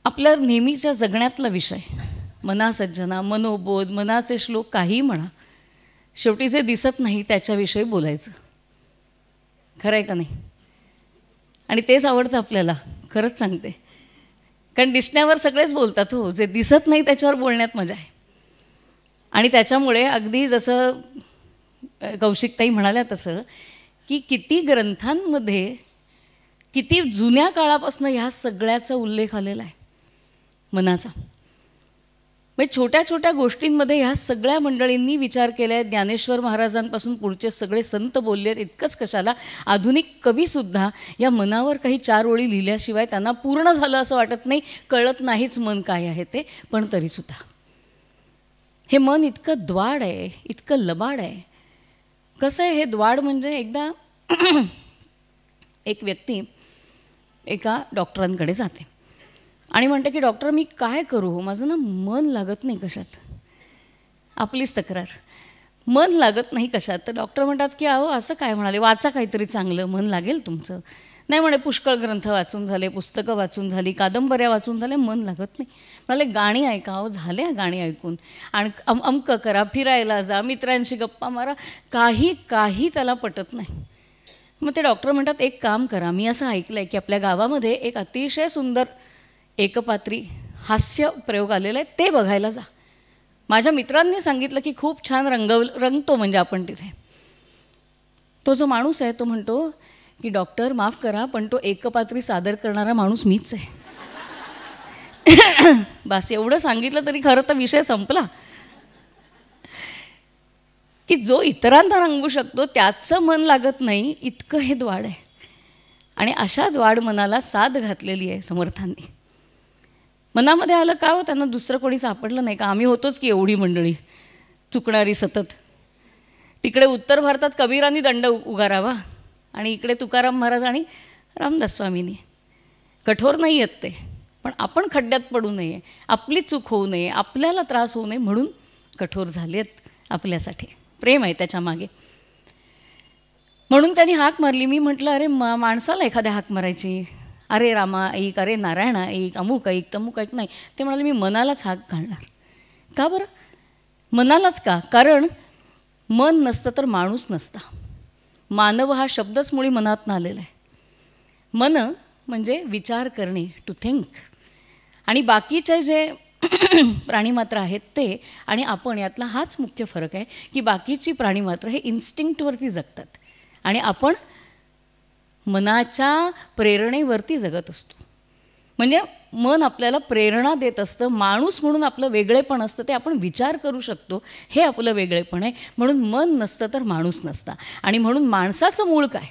आपल्या नेहमीच्या जगण्यातला विषय, मनासज्जना, मनोबोध, मनाचे श्लोक, काहीही म्हणा, शेवटी जे दिसत नाही त्याच्याविषयी बोलायचं. खरं आहे का नाही? आणि तेच आवडतं आपल्याला, खरंच सांगते. कारण दिसण्यावर सगळेच बोलतात हो, जे दिसत नाही त्याच्यावर बोलण्यात मजा आहे. आणि त्याच्यामुळे अगदी जसं कौशिकताई म्हणाल्या तसं की किती ग्रंथांमध्ये किती जुन्या काळापासून ह्या सगळ्याचा उल्लेख आलेला आहे मनाचा. म्हणजे छोट्या छोट्या गोष्टींमध्ये ह्या सगळ्या मंडळींनी विचार केला आहे. ज्ञानेश्वर महाराजांपासून पुढचे सगळे संत बोलले आहेत. इतकंच कशाला, आधुनिक कवीसुद्धा या मनावर काही 4 ओळी लिहिल्याशिवाय त्यांना पूर्ण झालं असं वाटत नाही, कळत नाहीच मन काय आहे ते. पण तरीसुद्धा हे मन इतकं द्वाड आहे, इतकं लबाड आहे. कसं आहे हे द्वाड म्हणजे, एकदा एक व्यक्ती एका डॉक्टरांकडे जाते आणि म्हणते की डॉक्टर मी काय करू, माझं ना मन लागत नाही कशात. आपलीच तक्रार, मन लागत नाही कशात. तर डॉक्टर म्हणतात की अहो असं काय म्हणाले, वाचा काहीतरी चांगलं, मन लागेल तुमचं. नाही म्हणे, पुष्कळ ग्रंथ वाचून झाले, पुस्तकं वाचून झाली, कादंबऱ्या वाचून झाल्या, मन लागत नाही. म्हणाले गाणी ऐका. अहो झाल्या गाणी ऐकून, आणि अमकं करा, फिरायला जा, मित्रांशी गप्पा मारा, काही त्याला पटत नाही. मग ते डॉक्टर म्हणतात एक काम करा, मी असं ऐकलं आहे की आपल्या गावामध्ये एक अतिशय सुंदर एकपात्री हास्य प्रयोग आलेला आहे, ते बघायला जा. माझ्या मित्रांनी सांगितलं की खूप छान रंगतो म्हणजे आपण तिथे. तो जो माणूस आहे तो म्हणतो की डॉक्टर माफ करा पण तो एकपात्री सादर करणारा माणूस मीच आहे. बस एवढं सांगितलं तरी खरं तर विषय संपला. की जो इतरांना रंगवू शकतो त्याचं मन लागत नाही, इतकं हे द्वाड आहे. आणि अशा द्वाड मनाला साथ घातलेली आहे समर्थांनी. मनामध्ये आलं का हो, त्यांना दुसरं कोणी सापडलं नाही का? आम्ही होतोच की एवढी मंडळी चुकणारी सतत. तिकडे उत्तर भारतात कबीरांनी दंड उगारावा आणि इकडे तुकाराम महाराज आणि रामदास स्वामींनी. कठोर नाही आहेत ते, पण आपण खड्ड्यात पडू नये, आपली चूक होऊ नये, आपल्याला त्रास होऊ नये म्हणून कठोर झाले आहेत आपल्यासाठी. प्रेम आहे त्याच्या मागे. म्हणून त्यांनी हाक मारली. मी म्हटलं अरे माणसाला एखाद्या हाक मारायची, अरे रामा ऐक, अरे नारायणा ऐक, अमुक ऐक, तमुक ऐक. नाही, ते म्हणाले मी मनालाच हाक घालणार. का बरं मनालाच का? कारण मन नसतं तर माणूस नसता. मानव हा शब्दच मुळी मनातून आलेला आहे. मन म्हणजे विचार करणे, टू थिंक. आणि बाकीचे जे प्राणीमात्र आहेत ते आणि आपण, यातला हाच मुख्य फरक आहे की बाकीची प्राणीमात्र हे इन्स्टिंक्टवरती जगतात आणि आपण मनाच्या प्रेरणेवरती जगत असतो. म्हणजे मन आपल्याला प्रेरणा देत असतं. माणूस म्हणून आपलं वेगळेपण असतं, ते आपण विचार करू शकतो, हे आपलं वेगळेपण आहे. म्हणून मन नसतं तर माणूस नसता. आणि म्हणून माणसाचं मूळ काय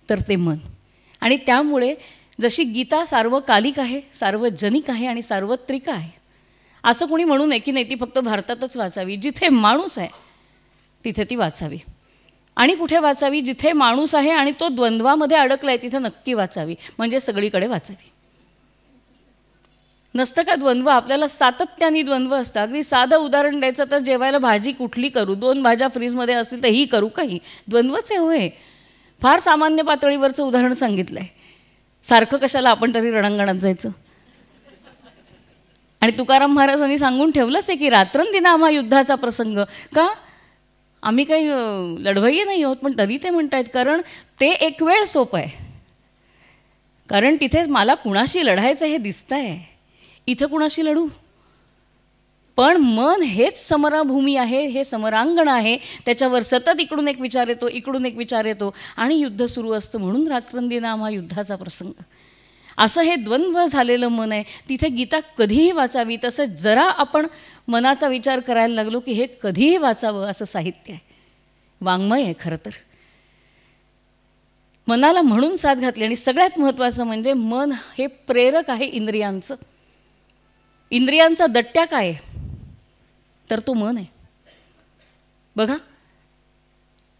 तर ते मन. आणि त्यामुळे जशी गीता सार्वकालिक आहे, सार्वजनिक आहे आणि सार्वत्रिक आहे, असं कोणी म्हणू नये की नाही ती फक्त भारतातच वाचावी. जिथे माणूस आहे तिथे ती वाचावी. आणि कुठे वाचावी? जिथे माणूस आहे आणि तो द्वंद्वामध्ये अडकला आहे तिथे नक्की वाचावी. म्हणजे सगळीकडे वाचावी. नसतं का द्वंद्व? आपल्याला सातत्याने द्वंद्व असतं. अगदी साधं उदाहरण द्यायचं तर जेवायला भाजी कुठली करू, 2 भाज्या फ्रीजमध्ये असतील तर ही करू काही, द्वंद्वच आहे होय. फार सामान्य पातळीवरचं उदाहरण सांगितलं आहे. सारखं कशाला आपण तरी रणांगणात जायचं. आणि तुकाराम महाराजांनी सांगून ठेवलंच आहे की रात्रंदिना आम्हा युद्धाचा प्रसंग. का? आम्ही काही लढवय्ये नाही आहोत, पण तरी ते म्हणत आहेत कारण ते एक वेळ सोपं आहे. कारण तिथे मला कुणाशी लढायचं हे दिसतं आहे, इथं कुणाशी लढू? पण मन हेच समराभूमी आहे, हे समरांगण आहे. त्याच्यावर सतत इकडून एक विचार येतो, इकडून एक विचार येतो आणि युद्ध सुरू असतं. म्हणून रात्रंदिना आम्हा युद्धाचा प्रसंग. असं हे द्वंद्व झालेलं मन आहे. तिथे गीता कधीही वाचावी. तसं जरा आपण मनाचा विचार करायला लागलो की हे कधीही वाचावं असं साहित्य आहे, वाङ्मय आहे खरं तर. मनाला म्हणून साथ घातली. आणि सगळ्यात महत्त्वाचं म्हणजे मन हे प्रेरक आहे इंद्रियांचं. इंद्रियांचा दट्ट्या काय आहे तर तो मन आहे. बघा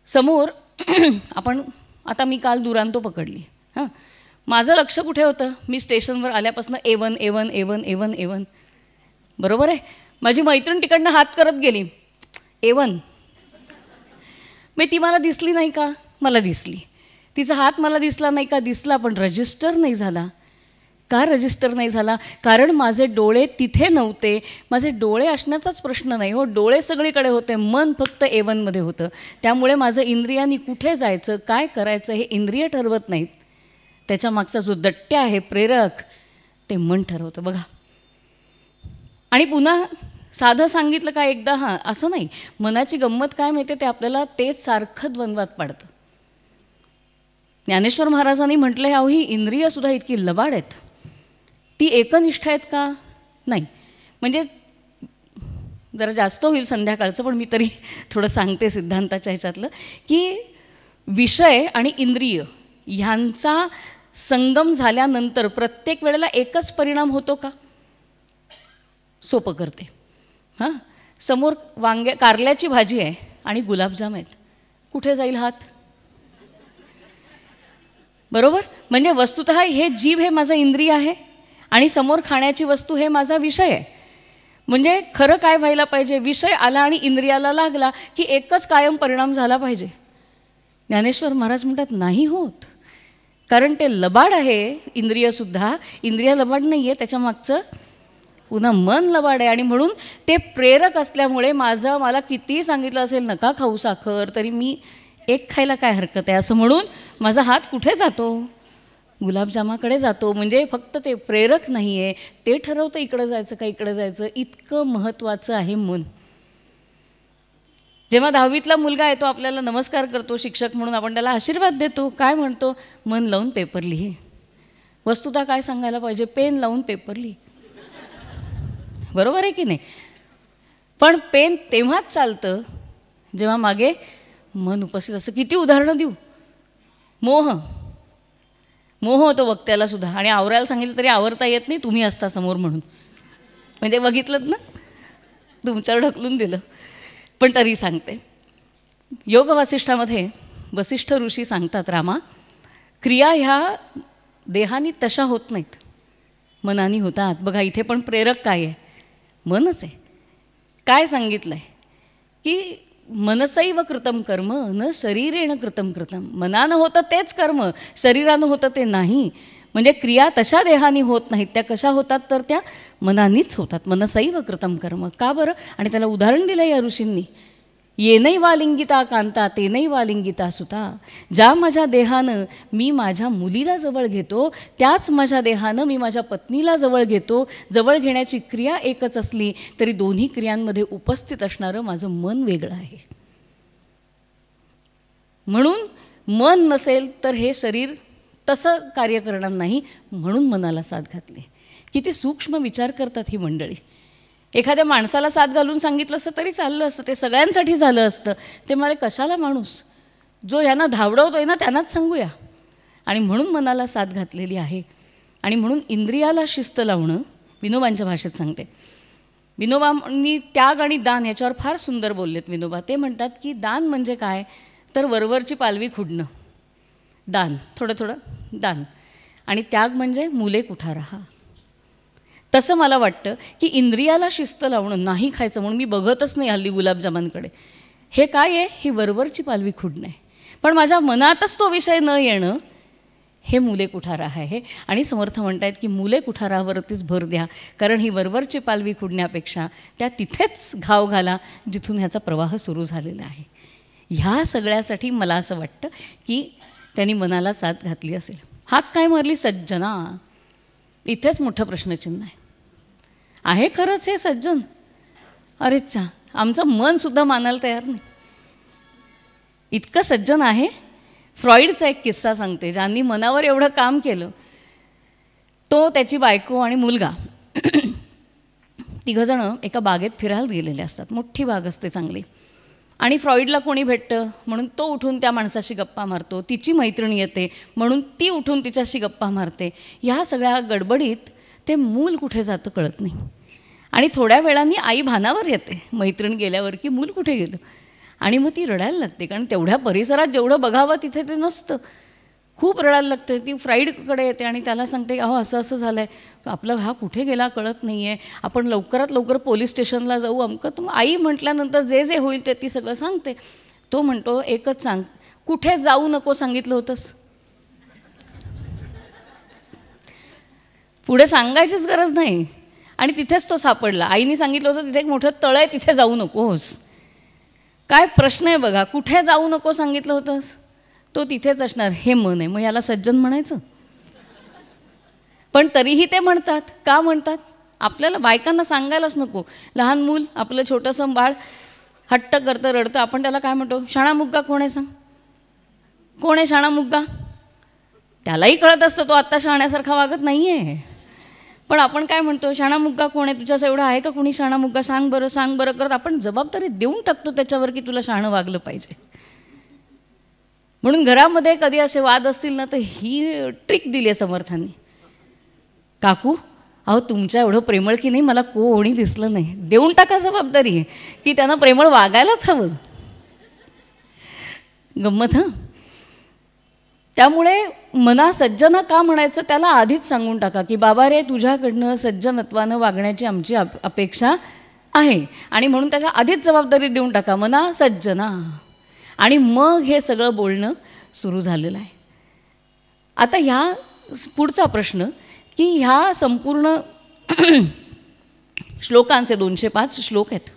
समोर आपण, आता मी काल दुरांतो पकडली. हां, माझं लक्ष कुठे होतं? मी स्टेशनवर आल्यापासून A1 A1 A1 A1 A1, बरोबर आहे. माझी मैत्रीण तिकडनं हात करत गेली A1. मी ती मला दिसली नाही का? मला दिसली. तिचा हात मला दिसला नाही का? दिसला, पण रजिस्टर नाही झाला. का रजिस्टर नाही झाला? कारण माझे डोळे तिथे नव्हते. माझे डोळे असण्याचाच प्रश्न नाही हो, डोळे सगळीकडे होते, मन फक्त A1मध्ये होतं. त्यामुळे माझं इंद्रियांनी कुठे जायचं, काय करायचं हे इंद्रिय ठरवत नाहीत. त्याच्या मागचा जो दट्ट्य आहे, प्रेरक, ते मन ठरवतं बघा. आणि पुन्हा साधं सांगितलं का एकदा, हां असं नाही, मनाची गंमत काय माहिती आहे, ते आपल्याला तेच सारखं द्वंद्वात पाडतं. ज्ञानेश्वर महाराजांनी म्हटलं, अहो ही इंद्रियसुद्धा इतकी लबाड आहेत, ती एकनिष्ठ आहेत का? नाही. म्हणजे जरा जास्त होईल संध्याकाळचं, पण मी तरी थोडं सांगते सिद्धांताच्या ह्याच्यातलं, की विषय आणि इंद्रिय ह्यांचा संगम झाल्यानंतर प्रत्येक वेळेला एकच परिणाम होतो का? सोपं करते. हां, समोर कारल्याची भाजी आहे आणि गुलाबजाम आहेत, कुठे जाईल हात? बरोबर? म्हणजे वस्तुतः हे जीभ हे माझं इंद्रिय आहे आणि समोर खाण्याची वस्तू हे माझा विषय आहे. म्हणजे खरं काय व्हायला पाहिजे, विषय आला आणि इंद्रियाला लागला की एकच कायम परिणाम झाला पाहिजे. ज्ञानेश्वर महाराज म्हणतात नाही होत, कारण ते लबाड आहे इंद्रियसुद्धा. इंद्रिय लबाड नाही आहे, त्याच्या मागचं पुन्हा मन लबाड आहे. आणि म्हणून ते प्रेरक असल्यामुळे मला कितीही सांगितलं असेल नका खाऊ साखर, तरी मी एक खायला काय हरकत आहे असं म्हणून माझा हात कुठे जातो? गुलाबजामाकडे जातो. म्हणजे फक्त ते प्रेरक नाही आहे, ते ठरवतं इकडं जायचं का इकडं जायचं. इतकं महत्त्वाचं आहे मन. जेव्हा 10वीतला मुलगा येतो, आपल्याला नमस्कार करतो शिक्षक म्हणून, आपण त्याला आशीर्वाद देतो, काय म्हणतो? मन लावून पेपर लिही. वस्तुतः काय सांगायला पाहिजे? पेन लावून पेपर लिही. बरोबर आहे की नाही? पण पेन तेव्हाच चालतं जेव्हा मागे मन उपस्थित असं. किती उदाहरणं देऊ? मोह होतो वक्त्याला सुद्धा, आणि आवरायला सांगितलं तरी आवरता येत नाही, तुम्ही असता समोर म्हणून. म्हणजे बघितलं ना, तुमच्यावर ढकलून दिलं. पण तरी सांगते, योग वासिष्ठामध्ये वसिष्ठ ऋषी सांगतात, रामा, क्रिया ह्या देहानी तशा होत नाहीत, मनानी होतात. बघा इथे पण प्रेरक काय आहे? मनच आहे. काय सांगितलं आहे की मनसैव कृतम कर्म न शरीरेण कृतम कृतम. मनानं होतं तेच कर्म, शरीरानं होतं ते नाही. म्हणजे क्रिया तशा देहानी होत नाहीत, त्या कशा होतात तर त्या मनानीच होतात. मनसैव कृतम कर्म. का बरं? आणि त्याला उदाहरण दिलं या ऋषींनी. येनैव वालिंगिता कांता तेनैव वालिंगिता सुता. ज्या माझ्या देहानं मी माझ्या मुलीला जवळ घेतो, त्याच माझ्या देहानं मी माझ्या पत्नीला जवळ घेतो. जवळ घेण्याची क्रिया एकच असली तरी दोन्ही क्रियांमध्ये उपस्थित असणारं माझं मन वेगळं आहे. म्हणून मन नसेल तर हे शरीर तसं कार्य करणार नाही. म्हणून मनाला साथ घातली. किती सूक्ष्म विचार करतात ही मंडळी. एखाद्या माणसाला साथ घालून सांगितलं असतं तरी चाललं असतं, ते सगळ्यांसाठी झालं असतं. ते मला कशाला माणूस जो यांना धावडवतोय ना त्यांनाच सांगूया. आणि म्हणून मनाला साथ घातलेली आहे. आणि म्हणून इंद्रियाला शिस्त लावणं, विनोबांच्या भाषेत सांगते. विनोबांनी त्याग आणि दान याच्यावर फार सुंदर बोललेत विनोबा. ते म्हणतात की दान म्हणजे काय तर वरवरची पालवी खुडणं, दान, थोडं थोडं दान. आणि त्याग म्हणजे मुले कुठारा. तसं मला वाटतं की इंद्रियाला शिस्त लावणं, नाही खायचं म्हणून मी बघतच नाही हल्ली गुलाबजामांकडे, हे काय आहे? ही वरवरची पालवी खुडणं आहे. पण माझ्या मनातच तो विषय न येणं, हे मुले कुठारा आहे. आणि समर्थ म्हणतायत की मुले कुठारावरतीच भर द्या, कारण ही वरवरची पालवी खुडण्यापेक्षा त्या तिथेच घाव घाला जिथून ह्याचा प्रवाह सुरू झालेला आहे. ह्या सगळ्यासाठी मला असं वाटतं की त्यांनी मनाला साथ घातली असेल. हाक काय मारली? सज्जना. इथेच मोठं प्रश्नचिन्ह आहे. आहे खरंच हे सज्जन? अरेच्छा, आमचं मनसुद्धा मानायला तयार नाही. इतकं सज्जन आहे. फ्रॉइडचा एक किस्सा सांगते. ज्यांनी मनावर एवढं काम केलं, तो, त्याची बायको आणि मुलगा, तिघंजणं एका बागेत फिरायला गेलेले असतात. मोठी बाग असते चांगली. आणि फ्रॉइडला कोणी भेटतं म्हणून तो उठून त्या माणसाशी गप्पा मारतो. तिची मैत्रिणी येते म्हणून ती उठून तिच्याशी गप्पा मारते. ह्या सगळ्या गडबडीत ते मूल कुठे जातं कळत नाही. आणि थोड्या वेळाने आई भानावर येते मैत्रीण गेल्यावर की मूल कुठे गेलं. आणि मग ती रडायला लागते, कारण तेवढ्या परिसरात जेवढं बघावं तिथे ते नसतं. खूप रडायला लागते. ती फ्राईडकडे येते आणि त्याला सांगते, अहो असं असं झालं आहे, आपला हा कुठे गेला कळत नाही आहे, आपण लवकरात लवकर पोलीस स्टेशनला जाऊ अमकं. तुम आई म्हटल्यानंतर जे जे होईल ते ती सगळं सांगते. तो म्हणतो, एकच सांग, कुठे जाऊ नको सांगितलं होतंस? पुढे सांगायचीच गरज नाही. आणि तिथेच तो सापडला. आईने सांगितलं होतं तिथे एक मोठं तळ आहे, तिथे जाऊ नकोस. काय प्रश्न आहे बघा, कुठे जाऊ नको सांगितलं होतंस, तो तिथेच असणार. हे मन आहे, मग याला सज्जन म्हणायचं? पण तरीही ते म्हणतात. का म्हणतात? आपल्याला बायकांना सांगायलाच नको. लहान मूल, आपलं छोटंसं बाळ हट्ट करतं, रडतं, आपण त्याला काय म्हणतो? शाणा मुग्गा कोण आहे सांग? कोण आहे शाणा मुग्गा? त्यालाही कळत असतं तो आत्ता शाण्यासारखा वागत नाही आहे. पण आपण काय म्हणतो? शाणा मुग्गा कोण आहे? तुझ्यास एवढं आहे का कोणी शाणा मुग्गा? सांग बरं, सांग बरं करत आपण जबाबदारी देऊन टाकतो त्याच्यावर की तुला शहाणं वागलं पाहिजे. म्हणून घरामध्ये कधी असे वाद असतील ना, तर ही ट्रिक दिली आहे समर्थांनी. काकू, अहो तुमच्या एवढं प्रेमळ की नाही मला कोणी दिसलं नाही. देऊन टाका जबाबदारी की त्यांना प्रेमळ वागायलाच हवं. गंमत. हां, त्यामुळे मना सज्जन का म्हणायचं त्याला आधीच सांगून टाका की बाबा रे, तुझ्याकडनं सज्जनत्वानं वागण्याची आमची अपेक्षा आहे. आणि म्हणून त्याच्या आधीच जबाबदारी देऊन टाका, मना सज्जना. आणि मग हे सगळं बोलणं सुरू झालेलं आहे. आता ह्या पुढचा प्रश्न की ह्या संपूर्ण श्लोकांचे 205 श्लोक आहेत,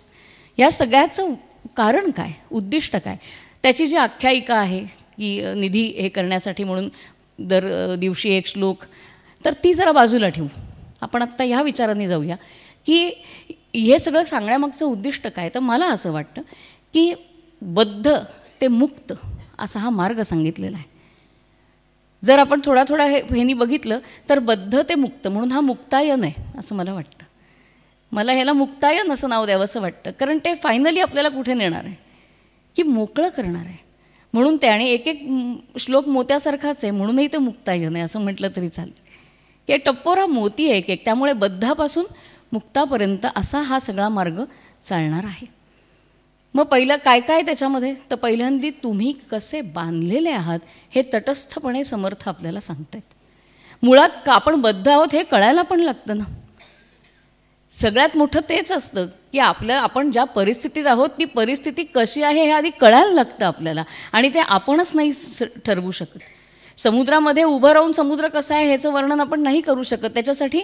या सगळ्याचं कारण काय, उद्दिष्ट काय? त्याची जी आख्यायिका आहे की निधी हे करण्यासाठी म्हणून दर दिवशी एक श्लोक, तर ती जरा बाजूला ठेवू. आपण आत्ता ह्या विचाराने जाऊया की हे सगळं सांगण्यामागचं उद्दिष्ट काय. तर मला असं वाटतं की बद्ध ते मुक्त असा हा मार्ग सांगितलेला आहे. जर आपण थोडा थोडा ह्यानी बघितलं तर बद्ध ते मुक्त म्हणून हा मुक्तायन आहे असं मला वाटतं. मला ह्याला मुक्तायन असं नाव द्यावं असं वाटतं, कारण ते फायनली आपल्याला कुठे नेणार आहे की मोकळं करणार आहे. म्हणून ते, आणि एक एक श्लोक मोत्यासारखाच आहे म्हणूनही ते मुक्तायन आहे असं म्हटलं तरी चालेल. की टप्पोरा मोती आहे एक एक, त्यामुळे बद्धापासून मुक्तापर्यंत असा हा सगळा मार्ग चालणार आहे. मग पहिलं काय काय त्याच्यामध्ये? तर पहिल्यांदी तुम्ही कसे बांधलेले आहात हे तटस्थपणे समर्थ आपल्याला सांगतायत. मुळात का आपण बद्ध आहोत हे कळायला पण लागतं ना. सगळ्यात मोठं तेच असतं की आपण ज्या परिस्थितीत आहोत ती परिस्थिती कशी आहे हे आधी कळायला लागतं आपल्याला, आणि ते आपणच नाही ठरवू शकत. समुद्रामध्ये उभं राहून समुद्र कसा आहे ह्याचं वर्णन आपण नाही करू शकत, त्याच्यासाठी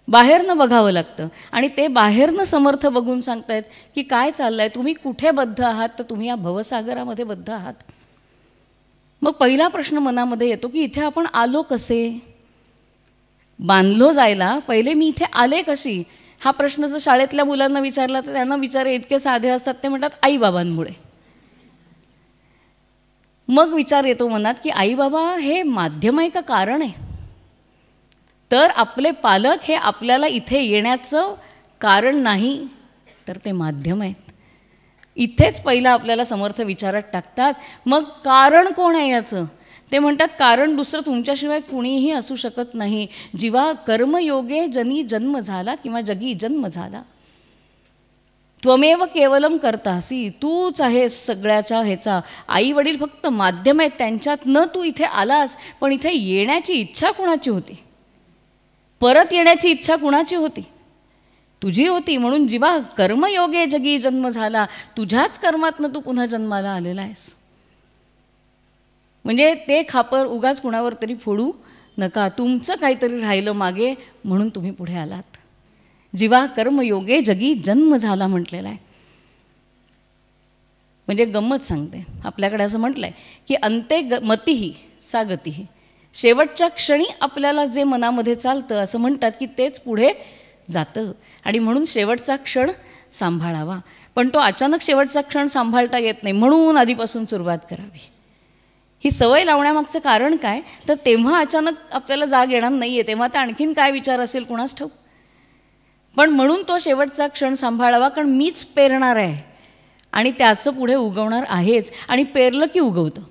बाहेरनं बघावं लागतं. आणि ते बाहेरनं समर्थ बघून सांगतायत की काय चाललं आहे, तुम्ही कुठे बद्ध आहात, तर तुम्ही या भवसागरामध्ये बद्ध आहात. मग पहिला प्रश्न मनामध्ये येतो की इथे आपण आलो कसे, बांधलो जायला पहिले मी इथे आले कशी. हा प्रश्न जर शाळेतल्या मुलांना विचारला तर त्यांना विचार इतके साधे असतात, ते म्हणतात आईबाबांमुळे. मग विचार येतो मनात की आईबाबा हे माध्यम आहे का कारण आहे? तर आपले पालक हे आपल्याला इथे येण्याचं कारण नाही, तर ते माध्यम आहेत. इथेच पहिला आपल्याला समर्थ विचारात टाकतात. मग कारण कोण आहे याचं? ते म्हणतात कारण दुसरं तुमच्याशिवाय कुणीही असू शकत नाही. जीवा कर्मयोगे जनी जन्म झाला किंवा जगी जन्म झाला. त्वमेव केवलम करतासी, तूच आहेस सगळ्याच्या ह्याचा. आई वडील फक्त माध्यम आहेत, त्यांच्यात न तू इथे आलास, पण इथे येण्याची इच्छा कुणाची होती? परत येण्याची इच्छा कुणाची होती? तुझी होती. म्हणून जीवा कर्मयोगे जगी जन्म झाला, तुझ्याच कर्मातनं तू पुन्हा जन्माला आलेला आहेस. म्हणजे ते खापर उगाच कुणावर तरी फोडू नका. तुमचं काहीतरी राहिलं मागे म्हणून तुम्ही पुढे आलात. जीवा कर्मयोगे जगी जन्म झाला म्हटलेला आहे. म्हणजे गंमत सांगते, आपल्याकडे असं म्हटलं आहे की अंते मतिही सा गतिही, शेवटच्या क्षणी आपल्याला जे मनामध्ये चालतं असं म्हणतात की तेच पुढे जातं. आणि म्हणून शेवटचा क्षण सांभाळावा. पण तो अचानक शेवटचा क्षण सांभाळता येत नाही, म्हणून आधीपासून सुरुवात करावी. ही सवय लावण्यामागचं कारण काय? तर तेव्हा अचानक आपल्याला जाग येणार नाही आहे, तेव्हा तर आणखीन काय विचार असेल कुणास ठाऊक. पण म्हणून तो शेवटचा क्षण सांभाळावा, कारण मीच पेरणार आहे आणि त्याचं पुढे उगवणार आहेच. आणि पेरलं की उगवतं.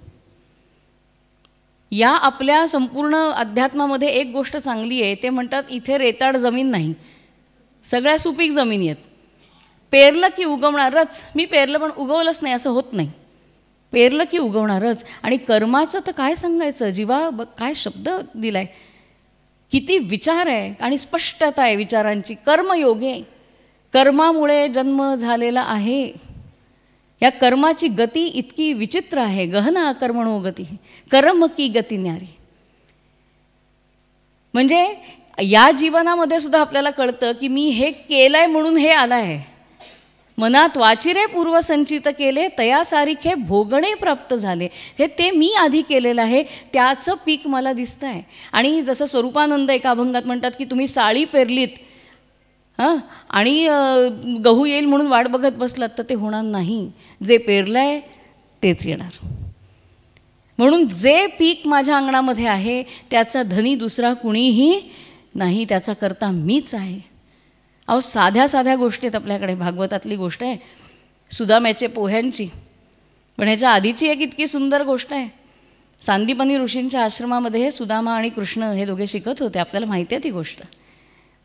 या आपल्या संपूर्ण अध्यात्मामध्ये एक गोष्ट चांगली आहे, ते म्हणतात इथे रेताड जमीन नाही, सगळ्या सुपीक जमिनी आहेत. पेरलं की उगवणारच. मी पेरलं पण उगवलंच नाही असं होत नाही. पेरलं की उगवणारच. आणि कर्माचं तर काय सांगायचं, जीवा काय शब्द दिलाय, किती विचार आहे आणि स्पष्टता आहे विचारांची. कर्मयोगे, कर्मामुळे जन्म झालेला आहे. या कर्माची गती इतकी विचित्र आहे. गहना कर्मणो गती, कर्म की गती न्यारी. म्हणजे या जीवनामध्ये सुद्धा आपल्याला कळतं की मी हे केलंय म्हणून हे आलं आहे. मनात वाचिरे पूर्वसंचित केले तयासारिखे भोगणे प्राप्त झाले. हे ते मी आधी केलेलं आहे, त्याचं पीक मला दिसतं आहे. आणि जसं स्वरूपानंद एका अभंगात म्हणतात की तुम्ही साळी पेरलीत आणि गहू येईल म्हणून वाट बघत बसलात तर ते होणार नाही. जे पेरलं आहे तेच येणार. म्हणून जे पीक माझ्या अंगणामध्ये आहे त्याचा धनी दुसरा कुणीही नाही, त्याचा करता मीच आहे. अहो साध्या साध्या गोष्टीत आपल्याकडे. भागवतातली गोष्ट आहे सुदाम्याचे पोह्यांची, पण ह्याच्या आधीची एक इतकी सुंदर गोष्ट आहे. सांदीपनी ऋषींच्या आश्रमामध्ये सुदामा आणि कृष्ण हे दोघे शिकत होते. आपल्याला माहिती आहे ती गोष्ट,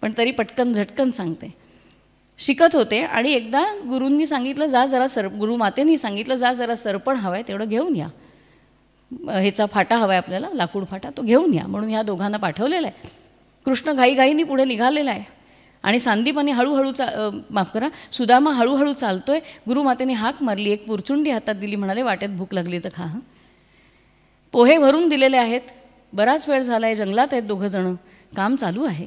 पण तरी पटकन झटकन सांगते. शिकत होते आणि एकदा गुरूंनी सांगितलं जा जरा गुरुमातेनी सांगितलं जा जरा सरपण हवं आहे तेवढं घेऊन या, ह्याचा फाटा हवा आहे आपल्याला, लाकूड फाटा, तो घेऊन या म्हणून ह्या दोघांना पाठवलेला आहे. कृष्ण घाईघाईनी पुढे निघालेला आहे आणि सांदीपनी हळूहळू सुदामा हळूहळू चालतोय. गुरुमातेने हाक मारली, एक पुरचुंडी हातात दिली, म्हणाले वाटेत भूक लागली तर खा. पोहे भरून दिलेले आहेत, बराच वेळ झाला आहे, जंगलात आहेत दोघंजणं, काम चालू आहे.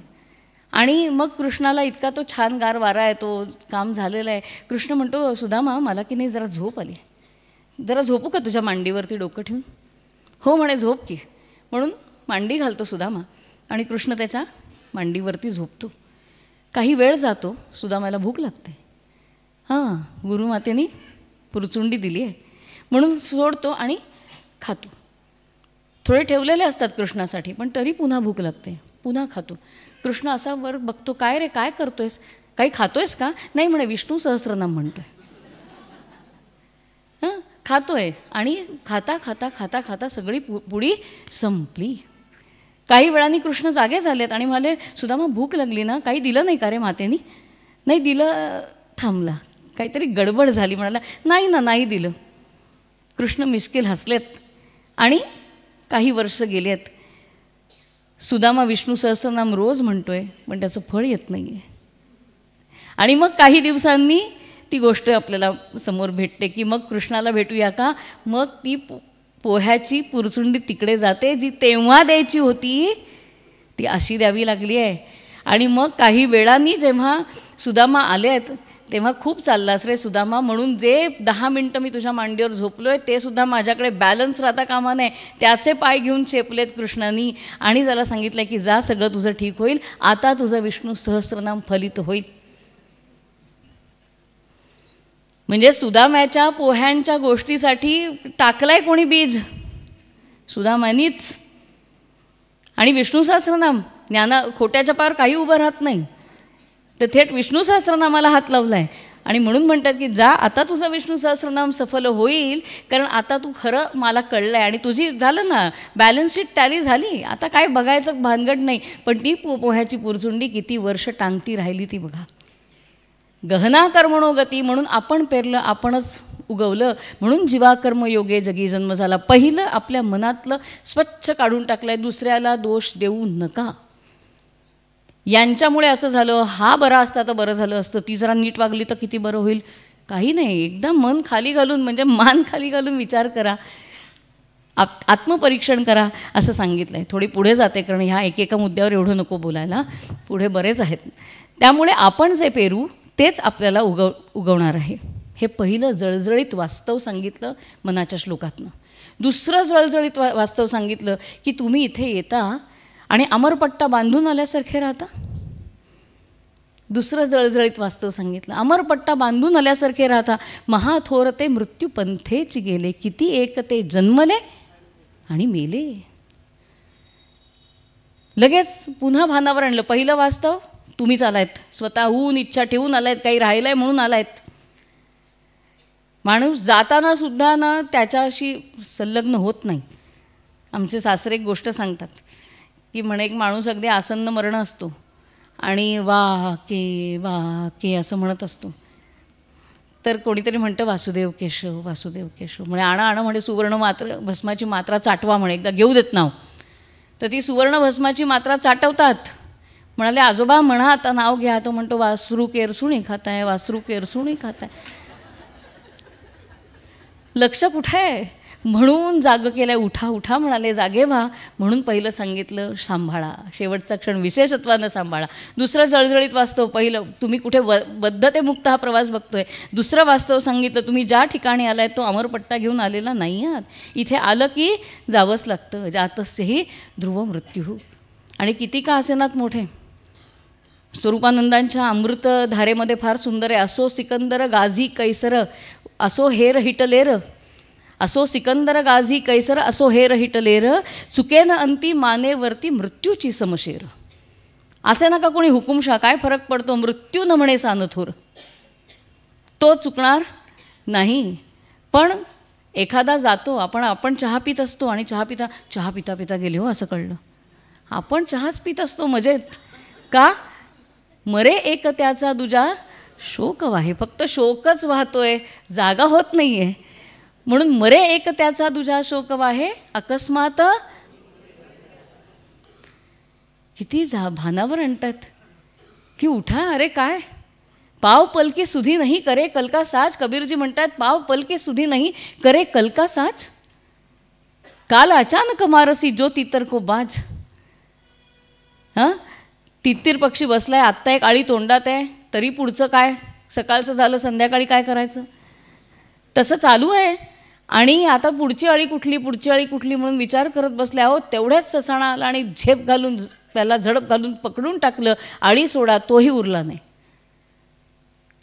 आणि मग कृष्णाला इतका तो छान गार वारा आहे, तो काम झालेलं आहे. कृष्ण म्हणतो सुदामा मला की नाही जरा झोप आली, जरा झोपू का तुझ्या मांडीवरती डोकं ठेवून. हो म्हणे झोप की. म्हणून मांडी घालतो सुदामा आणि कृष्ण त्याच्या मांडीवरती झोपतो. काही वेळ जातो, सुदामाला भूक लागते. गुरुमातेनी पुरचुंडी दिली आहे म्हणून सोडतो आणि खातो. थोडे ठेवलेले असतात कृष्णासाठी, पण तरी पुन्हा भूक लागते, पुन्हा खातो. कृष्ण असा वर बघतो, काय रे काय करतोयस, काही खातोयस का. नाही म्हणे विष्णू सहस्रनाम म्हणतोय. खातोय आणि खाता खाता खाता खाता सगळी पुडी संपली. काही वेळाने कृष्ण जागे झालेत आणि म्हणाले सुदामा भूक लागली ना, काही दिलं नाही का रे मातेनी. नाही दिलं. थांबला, काहीतरी गडबड झाली, म्हणाला नाही ना नाही दिलं. कृष्ण मिश्किल हसलेत आणि काही वर्ष गेली आहेत. सुदामा विष्णू सहस्रनाम रोज म्हणतोय पण त्याचं फळ येत नाही आहे. आणि मग काही दिवसांनी ती गोष्ट आपल्याला समोर भेटते की मग कृष्णाला भेटूया का. मग ती पोह्याची पुरचुंडी तिकडे जाते, जी तेव्हा द्यायची होती ती अशी द्यावी लागली आहे. आणि मग काही वेळांनी जेव्हा सुदामा आले आहेत तेव्हा खूप चाललास रे सुदामा, म्हणून जे 10 मिनटं मी तुझ्या मांडीवर झोपलो आहे ते सुद्धा माझ्याकडे बॅलन्स राहता कामा नये. त्याचे पाय घेऊन चेपलेत कृष्णानी आणि त्याला सांगितलं की जा सगळं तुझं ठीक होईल, आता तुझं विष्णू सहस्रनाम फलित होईल. म्हणजे सुदाम्याच्या पोह्यांच्या गोष्टीसाठी टाकलाय कोणी बीज, सुदामानीच. आणि विष्णू सहस्रनाम खोट्याच्या पार काही उभं राहत नाही, तर थेट विष्णू सहस्रनामाला हात लावला आहे. आणि म्हणून म्हणतात की जा आता तुझं विष्णू सहस्रनाम सफल होईल, कारण आता तू खरं मला कळलं आहे आणि तुझी झालं ना बॅलन्स शीट टॅली झाली, आता काय बघायचं भानगड नाही. पण ती पोह्याची पुरचुंडी किती वर्ष टांगती राहिली ती बघा. गहना कर्मणो गती, म्हणून आपण पेरलं आपणच उगवलं. म्हणून जीवाकर्म योगे जगी जन्म झाला. पहिलं आपल्या मनातलं स्वच्छ काढून टाकलंय, दुसऱ्याला दोष देऊ नका. यांच्यामुळे असं झालं, हा बरा असता तर बरं झालं असतं, ती जरा नीट वागली तर किती बरं होईल. काही नाही, एकदा मन खाली घालून म्हणजे मान खाली घालून विचार करा, आत्मपरीक्षण करा असं सांगितलं आहे. थोडी पुढे जाते कारण ह्या एकेका मुद्द्यावर एवढं नको बोलायला, पुढे बरेच आहेत. त्यामुळे आपण जे पेरू तेच आपल्याला उगवणार आहे. हे पहिलं जळजळीत वास्तव सांगितलं मनाच्या श्लोकातनं. दुसरं जळजळीत वास्तव सांगितलं की तुम्ही इथे येता आणि अमरपट्टा बांधून आल्यासारखे राहता. दुसरं जळजळीत वास्तव सांगितलं, अमरपट्टा बांधून आल्यासारखे राहता. महाथोर ते मृत्यू पंथेच गेले, किती एक ते जन्मले आणि मेले. लगेच पुन्हा भानावर आणलं. पहिलं वास्तव तुम्हीच आलायत, स्वतःहून इच्छा ठेवून आलायत, काही राहिलं आहे म्हणून आलायत. माणूस जाताना सुद्धा ना त्याच्याशी संलग्न होत नाही. आमचे सासरे एक गोष्ट सांगतात की म्हणे एक माणूस अगदी आसन्न मरण असतो आणि वा के असं म्हणत असतो. तर कोणीतरी म्हणतं वासुदेव केशव वासुदेव केशव, म्हणे आणा म्हणे सुवर्ण मात्र भस्माची मात्रा चाटवा, म्हणे एकदा घेऊ देत नाव. तर ती सुवर्ण भस्माची मात्रा चाटवतात. म्हणाले आजोबा म्हणा आता नाव घ्या. तो म्हणतो वासरू केरसुणी खाताय, वासरू केरसुणी खाताय. लक्ष कुठे आहे. म्हणून जाग केल्या, उठा उठा म्हणाले, जागे व्हा. म्हणून पहिलं सांगितलं सांभाळा, शेवटचा क्षण विशेषत्वानं सांभाळा. दुसरं जळजळीत वास्तव, पहिलं तुम्ही कुठे बद्धतेमुक्त हा प्रवास बघतोय. दुसरं वास्तव सांगितलं, तुम्ही ज्या ठिकाणी आलाय तो अमरपट्टा घेऊन आलेला नाही आहात. इथे आलं की जावंच लागतं. जातस्यही ध्रुव मृत्यू. आणि किती का असेनात मोठे. स्वरूपानंदांच्या अमृतधारेमध्ये फार सुंदर आहे. असो सिकंदर गाझी कैसर, असो हेर हिटलेर, असो सिकंदर गाझी कैसर, असो हेर हिटलेर, चुकेन अंती मानेवरती मृत्यूची समशेर. असे नका कोणी हुकुमशा, काय फरक पडतो, मृत्यू न म्हणे सानथोर, तो चुकणार नाही. पण एखादा जातो, आपण चहा पित असतो आणि चहा पिता पिता गेले हो असं कळलं. आपण चहाच पित असतो मजेत. का? मरे एक त्याचा दुजा शोक वाहे. फक्त शोकच वाहतोय, जागा होत नाही आहे. म्हणून मरे एक त्याचा दुजा शोक वाहे, अकस्मात किती भानावर आणतात की उठा, अरे काय, पाव पलके सुधी नाही करे कल का साज. कबीरजी म्हणतात, पाव पलके सुधी नाही करे कल का साज, काल अचानक मारसी जो तितर को बाज. हां, तित्तीर पक्षी बसलाय, आत्ता एक आळी तोंडात आहे, तरी पुढचं काय, सकाळचं झालं संध्याकाळी काय करायचं, तसं चालू आहे. आणि आता पुढची आळी कुठली म्हणून विचार करत बसले आहोत. तेवढ्याच ससाणा आला आणि झेप घालून, त्याला झडप घालून पकडून टाकलं. आळी सोडा, तोही उरला नाही.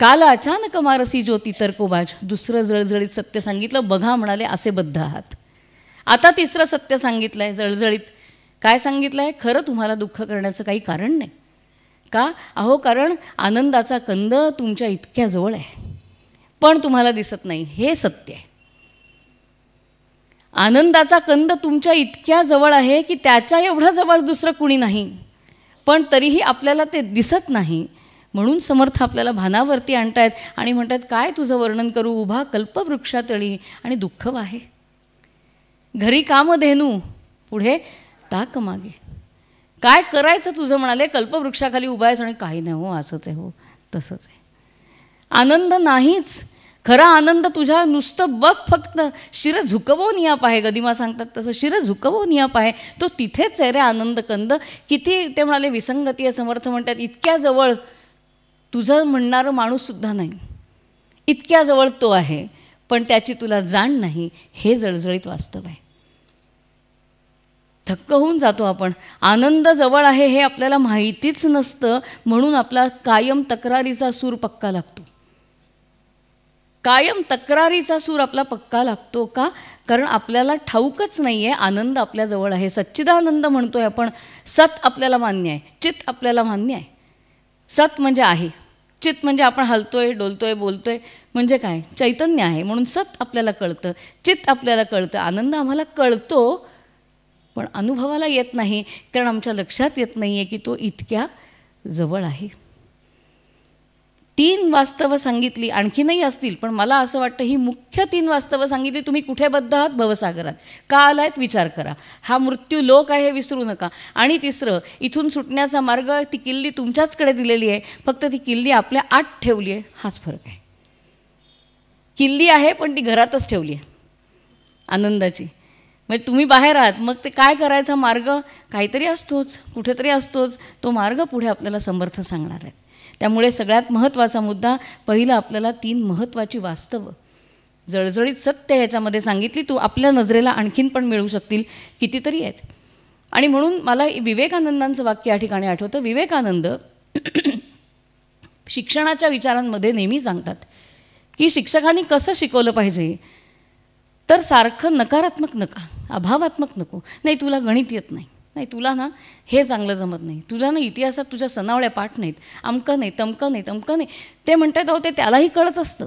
काल अचानक मारसी ज्योती तर्कोबाज. दुसरं जळजळीत सत्य सांगितलं, बघा म्हणाले असे बद्ध आहात. आता तिसरं सत्य सांगितलं आहे जळजळीत. काय सांगितलं आहे? खरं तुम्हाला दुःख करण्याचं काही कारण नाही. का? अहो, कारण आनंदाचा कंद तुमच्या इतक्या जवळ आहे, पण तुम्हाला दिसत नाही. हे सत्य आहे. आनंदाचा कंद तुमच्या इतक्या जवळ आहे की त्याच्या एवढा जवळ दुसरं कुणी नाही, पण तरीही आपल्याला ते दिसत नाही. म्हणून समर्थ आपल्याला भानावरती आणतायत आणि म्हणतात, काय तुझं वर्णन करू, उभा कल्पवृक्षातळी आणि दुःख वाहे. घरी कामधेनू, पुढे ताक मागे. काय करायचं तुझं म्हणाले, कल्पवृक्षाखाली उभा आहेस आणि काही नाही हो, असंच आहे हो, तसंच आहे. आनंद नाहीच. खरा आनंद तुझ्या नुसतं बघ, फक्त शिर झुकवून या पाहे. गदिमा सांगतात तसं, शिर झुकवून या पाहे, तो तिथेच आहे रे आनंद कंद. किती ते म्हणाले विसंगती आहे. समर्थ म्हणतात, इतक्या जवळ तुझं म्हणणारं माणूससुद्धा नाही, इतक्या जवळ तो आहे, पण त्याची तुला जाण नाही. हे जळजळीत वास्तव आहे. थक्क होऊन जातो आपण. आनंद जवळ आहे हे आपल्याला माहितीच नसतं, म्हणून आपला कायम तक्रारीचा सूर पक्का लागतो. कायम तक्रारीचा सूर आपला पक्का लागतो. का? कारण आपल्याला ठाऊकच नाही आहे आनंद आपल्या जवळ आहे. सच्चिदानंद म्हणतोय आपण, सत आपल्याला मान्य आहे, चित आपल्याला मान्य आहे. सत म्हणजे आहे, चित म्हणजे आपण हलतोय, डोलतोय, बोलतोय, म्हणजे काय, चैतन्य आहे. म्हणून सत आपल्याला कळतं, चित आपल्याला कळतं. आनंद आम्हाला कळतो, पण अनुभवाला येत नाही, कारण आमच्या लक्षात येत नाही आहे की तो इतक्या जवळ आहे. 3 वास्तवं सांगितली, आणखीनही असतील, पण मला असं वाटतं ही मुख्य 3 वास्तवं सांगितली. तुम्ही कुठे बद्ध आहात? भवसागरात. का आलायत? विचार करा. हा मृत्यू लोक आहे हे विसरू नका. आणि तिसरं, इथून सुटण्याचा मार्ग, ती किल्ली तुमच्याचकडे दिलेली आहे, फक्त ती किल्ली आपल्या आत ठेवली आहे, हाच फरक आहे. किल्ली आहे पण ती घरातच ठेवली आहे आनंदाची. म्हणजे तुम्ही बाहेर आहात, मग ते काय करायचा मार्ग काहीतरी असतोच, कुठेतरी असतोच. तो मार्ग पुढे आपल्याला समर्थ सांगणार आहेत. त्यामुळे सगळ्यात महत्त्वाचा मुद्दा, पहिला आपल्याला 3 महत्त्वाची वास्तवं जळजळीत सत्य ह्याच्यामध्ये सांगितली. तू आपल्या नजरेला आणखीन पण मिळू शकतील, कितीतरी आहेत. आणि म्हणून मला विवेकानंदांचं वाक्य या ठिकाणी आठवतं. विवेकानंद शिक्षणाच्या विचारांमध्ये नेहमी सांगतात की शिक्षकांनी कसं शिकवलं पाहिजे, तर सारखं नकारात्मक नका, अभावात्मक नको. नाही तुला गणित येत नाही, नाही तुला ना हे चांगलं जमत नाही, तुला ना इतिहासात तुझ्या सनावळ्या पाठ नाहीत, अमकं नाही, तमकं नाही. ते म्हणतात, अहो ते त्यालाही कळत असतं.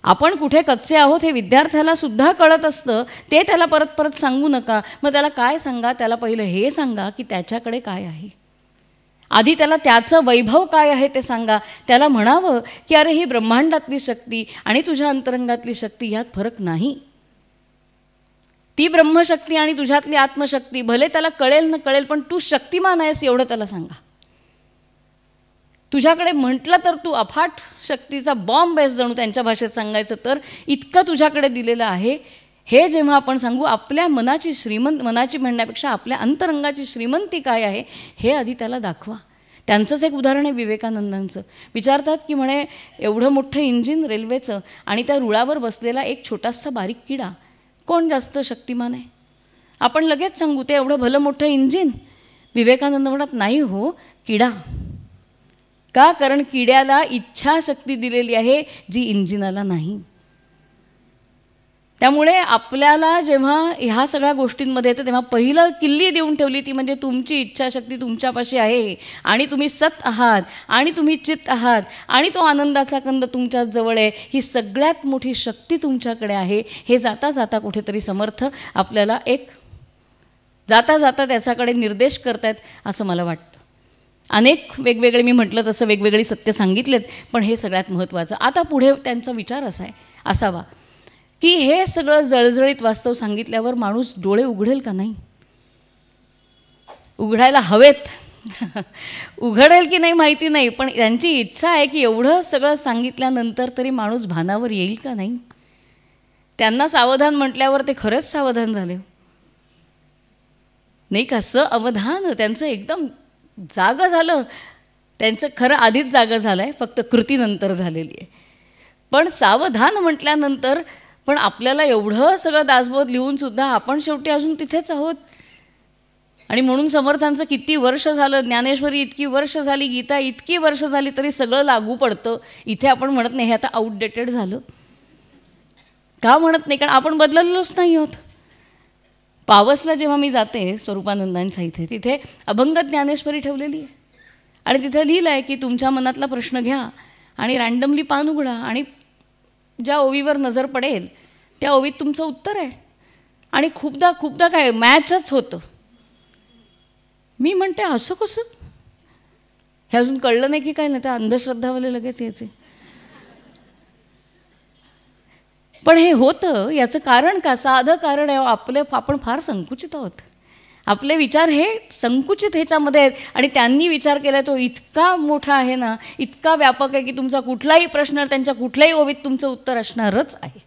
आपण कुठे कच्चे आहोत हे विद्यार्थ्याला सुद्धा कळत असतं. ते त्याला परत परत सांगू नका. मग त्याला काय सांगा, त्याला पहिलं हे सांगा की त्याच्याकडे काय आहे. आधी त्याला त्याचं वैभव काय आहे ते सांगा. त्याला म्हणावं की अरे ही ब्रह्मांडातली शक्ती आणि तुझ्या अंतरंगातली शक्ती यात फरक नाही. ती ब्रह्मशक्ती आणि तुझ्यातली आत्मशक्ती, भले त्याला कळेल न कळेल, पण तू शक्तिमान आहेस एवढं त्याला सांगा. तुझ्याकडे म्हटलं तर तू अफाट शक्तीचा बॉम्ब आहेस जणू, त्यांच्या भाषेत सांगायचं तर इतकं तुझ्याकडे दिलेलं आहे. हे जेव्हा आपण सांगू, आपल्या मनाची म्हणण्यापेक्षा आपल्या अंतरंगाची श्रीमंती काय आहे हे आधी त्याला दाखवा. त्यांचंच एक उदाहरण आहे विवेकानंदांचं. विचारतात की म्हणे एवढं मोठं इंजिन रेल्वेचं आणि त्या रुळावर बसलेला एक छोटासा बारीक किडा, कोण जास्त शक्तिमान आहे? आपण लगेच सांगू ते एवढं भलं मोठं इंजिन. विवेकानंद म्हणत नाही हो, किडा. का? कारण किड्याला इच्छाशक्ती दिलेली आहे जी इंजिनाला नाही. त्यामुळे आपल्याला जेव्हा ह्या सगळ्या गोष्टींमध्ये येतं तेव्हा पहिलं किल्ली देऊन ठेवली ती म्हणजे तुमची इच्छाशक्ती तुमच्यापाशी आहे आणि तुम्ही सत आहात आणि तुम्ही चित्त आहात आणि तो आनंदाचा कंद तुमच्या जवळ आहे. ही सगळ्यात मोठी शक्ती तुमच्याकडे आहे. हे जाता जाता कुठेतरी समर्थ आपल्याला एक जाता जाता त्याच्याकडे निर्देश करतायत असं मला वाटतं. अनेक वेगवेगळे मी म्हटलं तसं वेगवेगळी सत्य सांगितलेत, पण हे सगळ्यात महत्त्वाचं. आता पुढे त्यांचा विचार असावा की हे सगळं जळजळीत वास्तव सांगितल्यावर माणूस डोळे उघडेल का नाही? उघडायला हवेत. उघडेल की नाही माहिती नाही, पण त्यांची इच्छा आहे की एवढं सगळं सांगितल्यानंतर तरी माणूस भानावर येईल का नाही. त्यांना सावधान म्हटल्यावर ते खरंच सावधान झाले नाही का? अवधान त्यांचं एकदम जागं झालं. त्यांचं खरं आधीच जागं झालं आहे, फक्त कृतीनंतर झालेली आहे. पण सावधान म्हटल्यानंतर पण आपल्याला एवढं सगळं दासबोध लिहूनसुद्धा आपण शेवटी अजून तिथेच आहोत. आणि म्हणून समर्थांचं किती वर्ष झालं, ज्ञानेश्वरी इतकी वर्ष झाली, गीता इतकी वर्ष झाली, तरी सगळं लागू पडतं. इथे आपण म्हणत नाही हे आता आउटडेटेड झालं. का म्हणत नाही? कारण आपण बदललेलोच नाही आहोत. पावसला जेव्हा मी जाते स्वरूपानंदांच्या इथे, तिथे अभंग ज्ञानेश्वरी ठेवलेली आहे आणि तिथे लिहिलं आहे की तुमच्या मनातला प्रश्न घ्या आणि रँडमली पान उघडा आणि ज्या ओवीवर नजर पडेल त्या ओवीत तुमचं उत्तर आहे. आणि खूपदा काय मॅचच होतं. मी म्हणते असं कसं? हे अजून कळलं नाही की काय? नाही तर अंधश्रद्धावाले लगेच यायचे. पण हे होतं याचं कारण का? साधं कारण आहे, आपण फार संकुचित आहोत. आपले विचार हे संकुचित ह्याच्यामध्ये आहेत आणि त्यांनी विचार केला तो इतका मोठा आहे ना, इतका व्यापक आहे की तुमचा कुठलाही प्रश्न त्यांच्या कुठल्याही ओवीत तुमचं उत्तर असणारच आहे.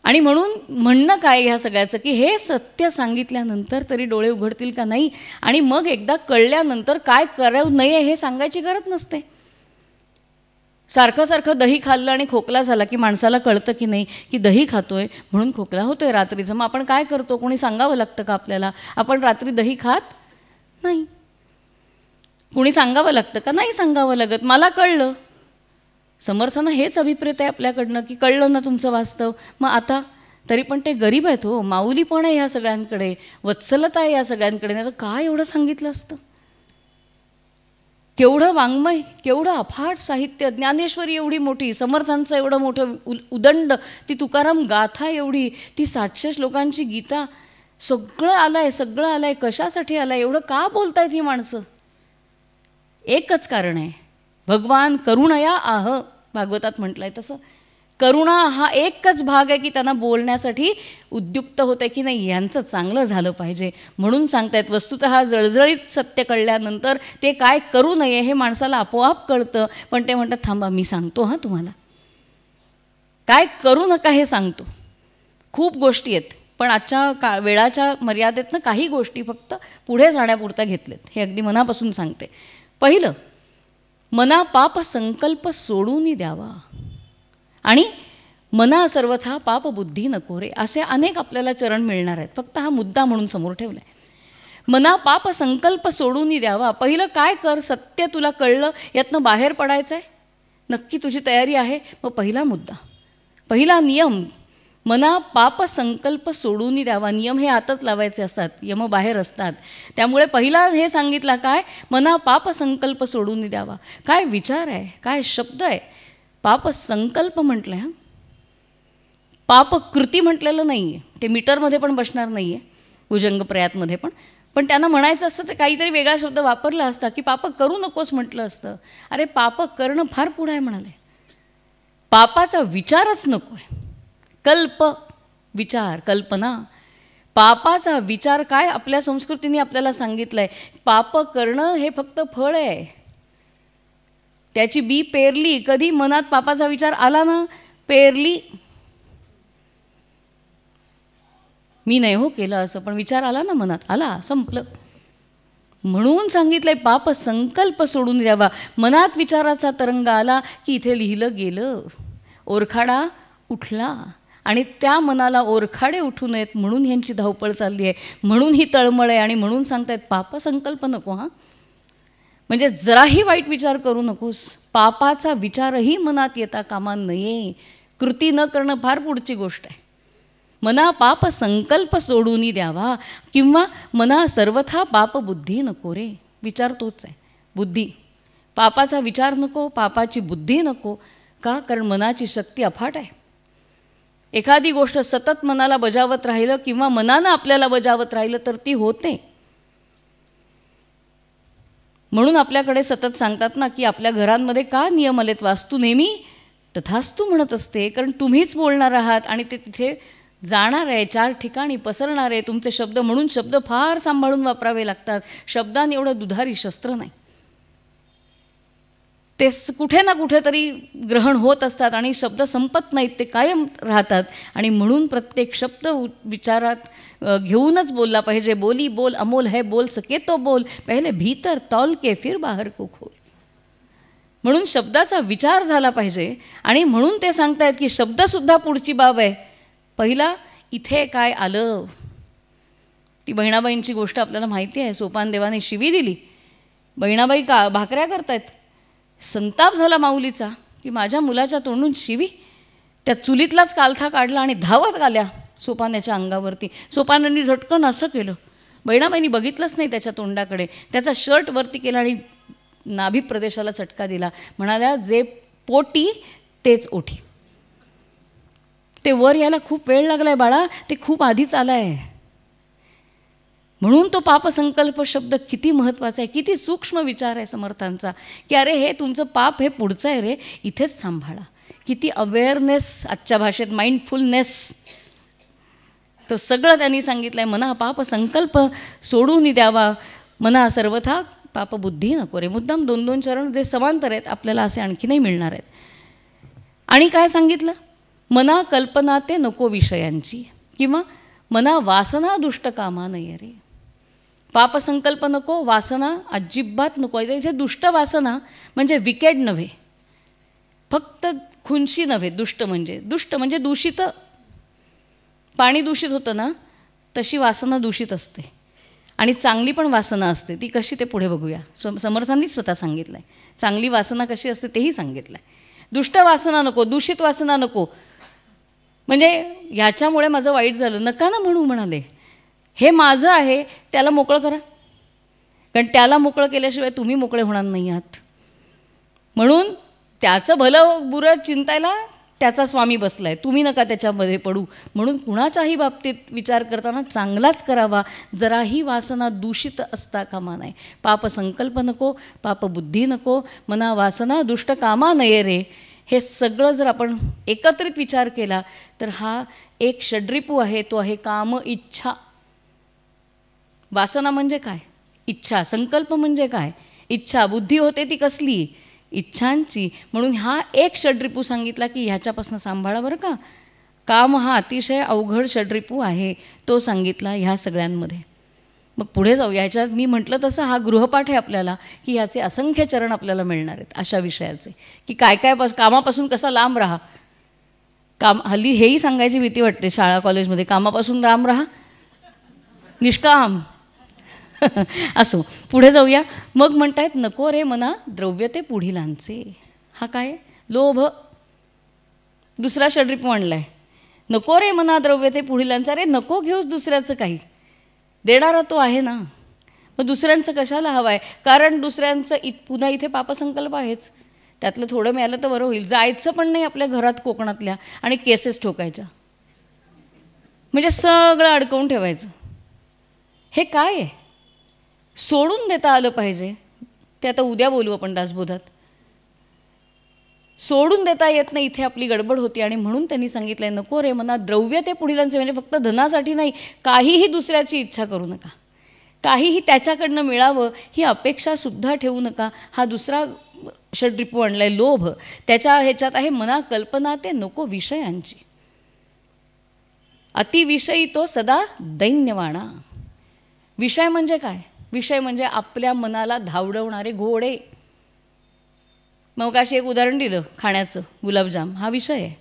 आणि म्हणून म्हणणं काय ह्या सगळ्याचं की हे सत्य सांगितल्यानंतर तरी डोळे उघडतील का नाही, आणि मग एकदा कळल्यानंतर काय करू नये हे सांगायची गरज नसते. सारखं दही खाल्लं आणि खोकला झाला की माणसाला कळतं की नाही की दही खातोय म्हणून खोकला होतोय रात्रीचं. मग आपण काय करतो? कोणी सांगावं लागतं का आपल्याला? आपण रात्री दही खात नाही. कोणी सांगावं लागतं का? नाही सांगावं लागत. मला कळलं. समर्थांना हेच अभिप्रेत आहे आपल्याकडनं की कळलं ना तुमचं वास्तव. मग आता तरी पण ते गरीब आहेत हो, माऊली पण आहे ह्या सगळ्यांकडे, वत्सलता आहे या सगळ्यांकडे, नाही तर काय एवढं सांगितलं असतं? केवढं वाङ्मय, केवढं अफाट साहित्य, ज्ञानेश्वरी एवढी मोठी, समर्थांचं एवढं मोठं उदंड, ती तुकाराम गाथा एवढी, ती 700 श्लोकांची गीता, सगळं आलं आहे. कशासाठी आलं आहे? एवढं का बोलतायत ही माणसं? एकच कारण आहे, भगवान करुणया आह, भागवतात म्हटलं आहे तसं. करुणा हा एकच भाग आहे की त्यांना बोलण्यासाठी उद्युक्त होतं की नाही यांचं चांगलं झालं पाहिजे म्हणून सांगतायत. वस्तुतः जळजळीत सत्य कळल्यानंतर ते काय करू नये हे माणसाला आपोआप कळतं, पण ते म्हणतात थांबा मी सांगतो हां तुम्हाला काय करू नका हे सांगतो. खूप गोष्टी आहेत पण आजच्या वेळाच्या मर्यादेतनं काही गोष्टी फक्त पुढे जाण्यापुरता घेतलेत, हे अगदी मनापासून सांगते. पहिलं, मना पाप संकल्प सोडून द्यावा आणि मना सर्वथा पाप बुद्धी नको रे, असे अनेक आपल्याला चरण मिळणार आहेत. फक्त हा मुद्दा म्हणून समोर ठेवला आहे. मना पाप संकल्प सोडून द्यावा. पहिलं काय कर, सत्य तुला कळलं, यातनं बाहेर पडायचं आहे, नक्की तुझी तयारी आहे. मग पहिला मुद्दा, पहिला नियम, मना पाप संकल्प सोडून द्यावा. नियम हे आतच लावायचे असतात, यम बाहेर असतात. त्यामुळे पहिला हे सांगितला काय, मना पाप संकल्प सोडून द्यावा. काय विचार आहे, काय शब्द आहे. पाप संकल्प म्हटलं आहे, पाप कृती म्हटलेलं नाही आहे. ते मीटरमध्ये पण बसणार नाही आहे, भुजंग प्रयातमध्ये पण त्यांना म्हणायचं असतं तर काहीतरी वेगळा शब्द वापरला असता की पाप करू नकोस म्हटलं असतं. अरे पाप करणं फार पुढं आहे म्हणाले, पापाचा विचारच नको आहे. कल्प, विचार, कल्पना, पापाचा विचार काय आपल्या संस्कृतीने आपल्याला सांगितलं आहे. पाप करणं हे फक्त फळ आहे, त्याची बी पेरली, कधी मनात पापाचा विचार आला ना, पेरली, मी नाही हो केलं असं, पण विचार आला ना मनात, आला, संपलं. म्हणून सांगितलंय पाप संकल्प सोडून द्यावा. मनात विचाराचा तरंग आला की इथे लिहिलं गेलं, ओरखाडा उठला. आणि त्या मनाला ओरखाडे उठू नयेत म्हणून ह्यांची धावपळ चालली आहे, म्हणून ही तळमळ आहे. आणि म्हणून सांगतायत पाप संकल्प नको. हां, म्हणजे जराही वाईट विचार करू नकोस. पापाचा विचारही मनात येता कामा नये. कृती न करणं फार पुढची गोष्ट आहे. मना पाप संकल्प सोडून द्यावा, किंवा मना सर्वथा पाप बुद्धी नको रे. विचार तोच आहे, बुद्धी. पापाचा विचार नको, पापाची बुद्धी नको. का? कारण मनाची शक्ती अफाट आहे. एखादी गोष्ट सतत मनाला बजावत राहिलं किंवा मनानं आपल्याला बजावत राहिलं तर ती होते. म्हणून आपल्याकडे सतत सांगतात ना की आपल्या घरांमध्ये का नियम आलेत, वास्तू नेहमी तथास्तू म्हणत असते. कारण तुम्हीच बोलणार आहात आणि ते तिथे जाणार आहे, 4 ठिकाणी पसरणार आहे. तुमचे शब्द, म्हणून शब्द फार सांभाळून वापरावे लागतात. शब्दांनी एवढं दुधारी शस्त्र नाही. ते कुठे ना कुठेतरी ग्रहण होत असतात आणि शब्द संपत नाहीत, ते कायम राहतात. आणि म्हणून प्रत्येक शब्द विचारात घेऊनच बोलला पाहिजे. बोली बोल अमोल है, बोल सके तो बोल, पहिले भीतर तौल के फिर बाहर को खोल. म्हणून शब्दाचा विचार झाला पाहिजे. आणि म्हणून ते सांगतायत की शब्दसुद्धा पुढची बाब आहे. पहिला इथे काय आलं, ती बहिणाबाईंची गोष्ट आपल्याला माहिती आहे. सोपानदेवाने शिवी दिली. बहिणाबाई का भाकऱ्या करतायत. संताप झाला माऊलीचा की माझ्या मुलाच्या तोंडून शिवी. त्या चुलीतलाच कालथा काढला आणि धावत आल्या सोपानाच्या अंगावरती. सोपानांनी झटकन असं केलं. बहिणाबाईंनी बघितलंच नाही त्याच्या तोंडाकडे. त्याचा शर्ट वरती केला आणि नाभी प्रदेशाला चटका दिला. म्हणाल्या, जे पोटी तेच ओठी. ते वर यायला खूप वेळ लागलाय बाळा, ते खूप आधीच आलाय. म्हणून तो पापसंकल्प शब्द किती महत्त्वाचा आहे, किती सूक्ष्म विचार आहे समर्थांचा. की अरे हे तुमचं पाप हे पुढचं आहे रे, इथेच सांभाळा. किती अवेअरनेस, आजच्या भाषेत माइंडफुलनेस. तर सगळं त्यांनी सांगितलं आहे. मना पाप संकल्प सोडून द्यावा, मना सर्वथा पाप बुद्धी नको रे. मुद्दाम 2-2 चरण जे समांतर आहेत आपल्याला असे आणखी नाही मिळणार आहेत. आणि काय सांगितलं, मना कल्पना ते नको विषयांची, किंवा मना वासना दुष्ट कामा नये रे. पापसंकल्प नको, वासना अजिबात नको. इथे दुष्ट वासना म्हणजे विकेड नव्हे, फक्त खुनशी नव्हे. दुष्ट म्हणजे दूषित. पाणी दूषित होतं ना, तशी वासना दूषित असते. आणि चांगली पण वासना असते. ती कशी ते पुढे बघूया. समर्थांनीच स्वतः सांगितलं आहे. चांगली वासना कशी असते तेही सांगितलं आहे. दुष्ट वासना नको, दूषित वासना नको. म्हणजे ह्याच्यामुळे माझं वाईट झालं नका ना म्हणू म्हणाले. हे माझं आहे, त्याला मोकळं करा. कारण त्याला मोकळं केल्याशिवाय तुम्ही मोकळे होणार नाही आहात. म्हणून त्याचं भलं बुरं चिंतायला त्याचा स्वामी बसला आहे, तुम्ही नका त्याच्यामध्ये पडू. म्हणून कुणाच्याही बाबतीत विचार करताना चांगलाच करावा. जराही वासना दूषित असता कामा नये. पापसंकल्प नको, पापबुद्धी नको, मना वासना दुष्ट कामा नये रे. हे सगळं जर आपण एकत्रित विचार केला तर हा एक षड्रिपू आहे. तो आहे काम इच्छा. वासना म्हणजे काय? इच्छा. संकल्प म्हणजे काय? इच्छा. बुद्धी होते ती कसली? इच्छांची. म्हणून हा एक षड्रिपू सांगितला की ह्याच्यापासून सांभाळा बरं का. काम हा अतिशय अवघड षड्रिपू आहे, तो सांगितला ह्या सगळ्यांमध्ये. मग पुढे जाऊ. ह्याच्यात मी म्हटलं तसं हा गृहपाठ आहे आपल्याला, की ह्याचे असंख्य चरण आपल्याला मिळणार आहेत अशा विषयाचे. की काय काय कामापासून कसा लांब राहा. हल्ली हेही सांगायची भीती वाटते शाळा कॉलेजमध्ये, कामापासून लांब राहा, निष्काम. असो, पुढे जाऊया. मग म्हणतायत नको रे मना द्रव्य ते पुढीलांचे. हा काय? लोभ. दुसरा षड्रिपू आणलाय. नको रे मना द्रव्य ते पुढीलांचा. रे नको घेऊस दुसऱ्याचं काही, देणारा तो आहे ना. मग दुसऱ्यांचं कशाला हवं आहे? कारण दुसऱ्यांचं पुन्हा इथे पापसंकल्प आहेच. त्यातलं थोडं मिळालं तर बरं होईल. जायचं पण नाही आपल्या घरात कोकणातल्या आणि केसेस ठोकायच्या. म्हणजे सगळं अडकवून ठेवायचं. हे काय आहे? सोडून देता आलं पाहिजे. ते आता उद्या बोलू आपण दासबोधात. सोडून देता येत नाही, इथे आपली गडबड होती. आणि म्हणून त्यांनी सांगितलंय नको रे मना द्रव्य ते पुढीलांचे. म्हणजे फक्त धनासाठी नाही, काहीही दुसऱ्याची इच्छा करू नका. काहीही त्याच्याकडनं मिळावं ही अपेक्षासुद्धा ठेवू नका. हा दुसरा षड्रिपू आणलाय, लोभ. त्याच्या ह्याच्यात आहे मना कल्पना ते नको विषयांची. अतिविषयी तो सदा दैन्यवाणा. विषय म्हणजे काय? विषय म्हणजे आपल्या मनाला धावडवणारे घोडे. मग अशी एक उदाहरण दिलं खाण्याचं, गुलाबजाम हा विषय आहे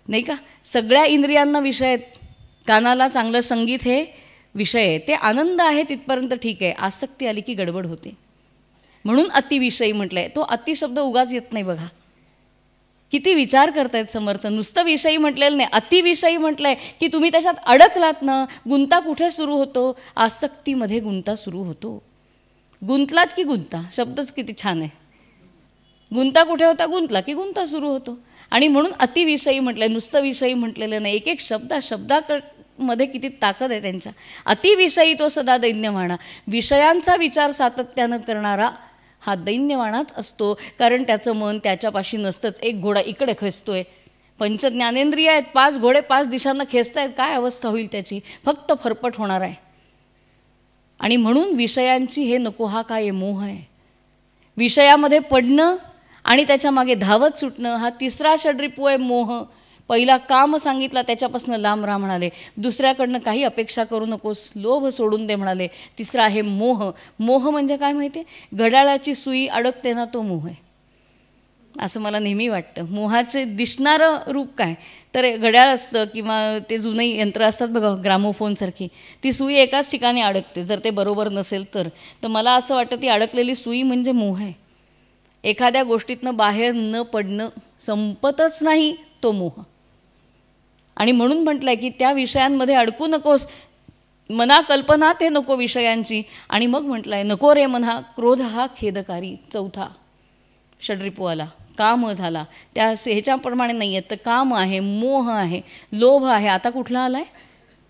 नाही का. सगळ्या इंद्रियांना विषय आहेत. कानाला चांगलं संगीत हे विषय आहे, ते आनंद आहे तिथपर्यंत ठीक आहे. आसक्ती आली की गडबड होते. म्हणून अतिविषयी म्हटलंय. तो अतिशब्द उगाच येत नाही बघा. किती विचार करतायत समर्थ. नुसतं विषयी म्हटलेलं नाही, अतिविषयी म्हटलंय की तुम्ही त्याच्यात अडकलात ना, गुंता कुठे सुरू होतो? आसक्तीमध्ये गुंता सुरू होतो. गुंतलात की गुंता, शब्दच किती छान आहे. गुंता कुठे होता? गुंतला की गुंता सुरू होतो. आणि म्हणून अतिविषयी म्हटलंय, नुसतं विषयी म्हटलेलं नाही. एक एक शब्दामध्ये किती ताकद आहे त्यांच्या. अतिविषयी तो सदा दैन्यवाणा. विषयांचा विचार सातत्यानं करणारा हा दैन्यवाणाच असतो. कारण त्याचं मन त्याच्यापाशी नसतंच. एक घोडा इकडे खेचतोय, पंचज्ञानेंद्रिय आहेत, 5 घोडे 5 दिशांना खेचतायत, काय अवस्था होईल त्याची? फक्त फरफट होणार आहे. आणि म्हणून विषयांची हे नको हा काय मोह आहे. विषयामध्ये पडणं आणि त्याच्या मागे धावत सुटणं हा तिसरा षड्रिपू आहे मोह. पहिला काम सांगितला, त्याच्यापासून लांब राहा म्हणाले. दुसऱ्याकडनं काही अपेक्षा करू नकोस, लोभ सोडून दे म्हणाले. तिसरा आहे मोह. मोह म्हणजे काय माहिती आहे? घड्याळाची सुई अडकते ना, तो मोह आहे असं मला नेहमी वाटतं. मोहाचे दिसणारं रूप काय तर घड्याळ असतं किंवा ते जुने यंत्र असतात बघा, ग्रामोफोनसारखी. ती सुई एकाच ठिकाणी अडकते जर ते बरोबर नसेल तर. मला असं वाटतं ती अडकलेली सुई म्हणजे मोह आहे. एखाद्या गोष्टीतनं बाहेर न पडणं, संपतच नाही तो मोह. आणि म्हणून म्हटलंय की त्या विषयांमध्ये अडकू नकोस. मना कल्पना ते नको विषयांची. आणि मग म्हटलंय नको रे मना क्रोध हा खेदकारी. चौथा षड्रिपू आला, काम झाला. त्या ह्याच्याप्रमाणे नाही आहेत तर काम आहे, मोह आहे, लोभ आहे. आता कुठला आलाय?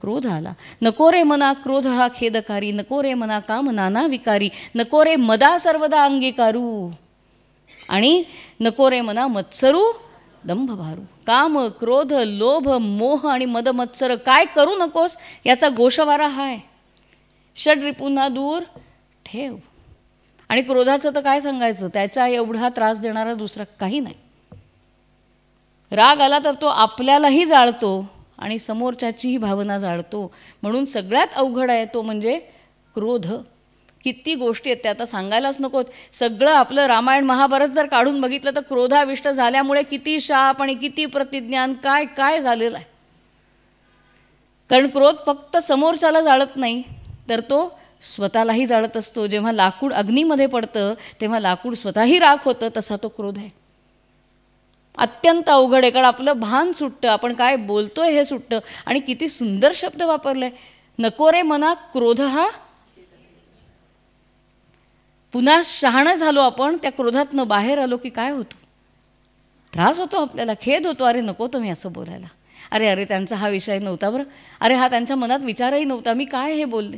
क्रोध आला. नको रे मना क्रोध हा खेदकारी. नको रे मना काम नाना विकारी. नको रे मदा सर्वदा अंगीकारू. आणि नको रे मना मत्सरू दंभ भारू. काम, क्रोध, लोभ, मोह आणि मद मत्सर काय करू नकोस याचा गोषवारा हाय. षड्रिपूंना दूर ठेव. आणि क्रोधाचं तर काय सांगायचं, त्याच्या एवढा त्रास देणारा दुसरा काही नाही. राग आला तर तो आपल्यालाही जाळतो आणि समोरच्याचीही भावना जाळतो. म्हणून सगळ्यात अवघड आहे तो म्हणजे क्रोध. किती गोष्टी आहेत त्या आता सांगायलाच नकोत. सगळं आपलं रामायण महाभारत जर काढून बघितलं तर क्रोधाविष्ट झाल्यामुळे किती शाप आणि किती प्रतिज्ञान काय काय झालेलं आहे. कारण क्रोध फक्त समोरच्याला जाळत नाही तर तो स्वतःलाही जाळत असतो. जेव्हा लाकूड अग्नीमध्ये पडतं तेव्हा लाकूड स्वतःही राख होतं, तसा तो क्रोध आहे. अत्यंत अवघड आहे. कारण आपलं भान सुटतं, आपण काय बोलतोय हे सुटतं. आणि किती सुंदर शब्द वापरले, नको रे मना क्रोध हा. पुन्हा शहाणं झालो आपण, त्या क्रोधातनं बाहेर आलो की काय होतो? त्रास होतो आपल्याला, खेद होतो. अरे नको तुम्ही असं बोलायला. अरे त्यांचा हा विषय नव्हता बरं. अरे हा त्यांच्या मनात विचारही नव्हता, मी काय हे बोलले.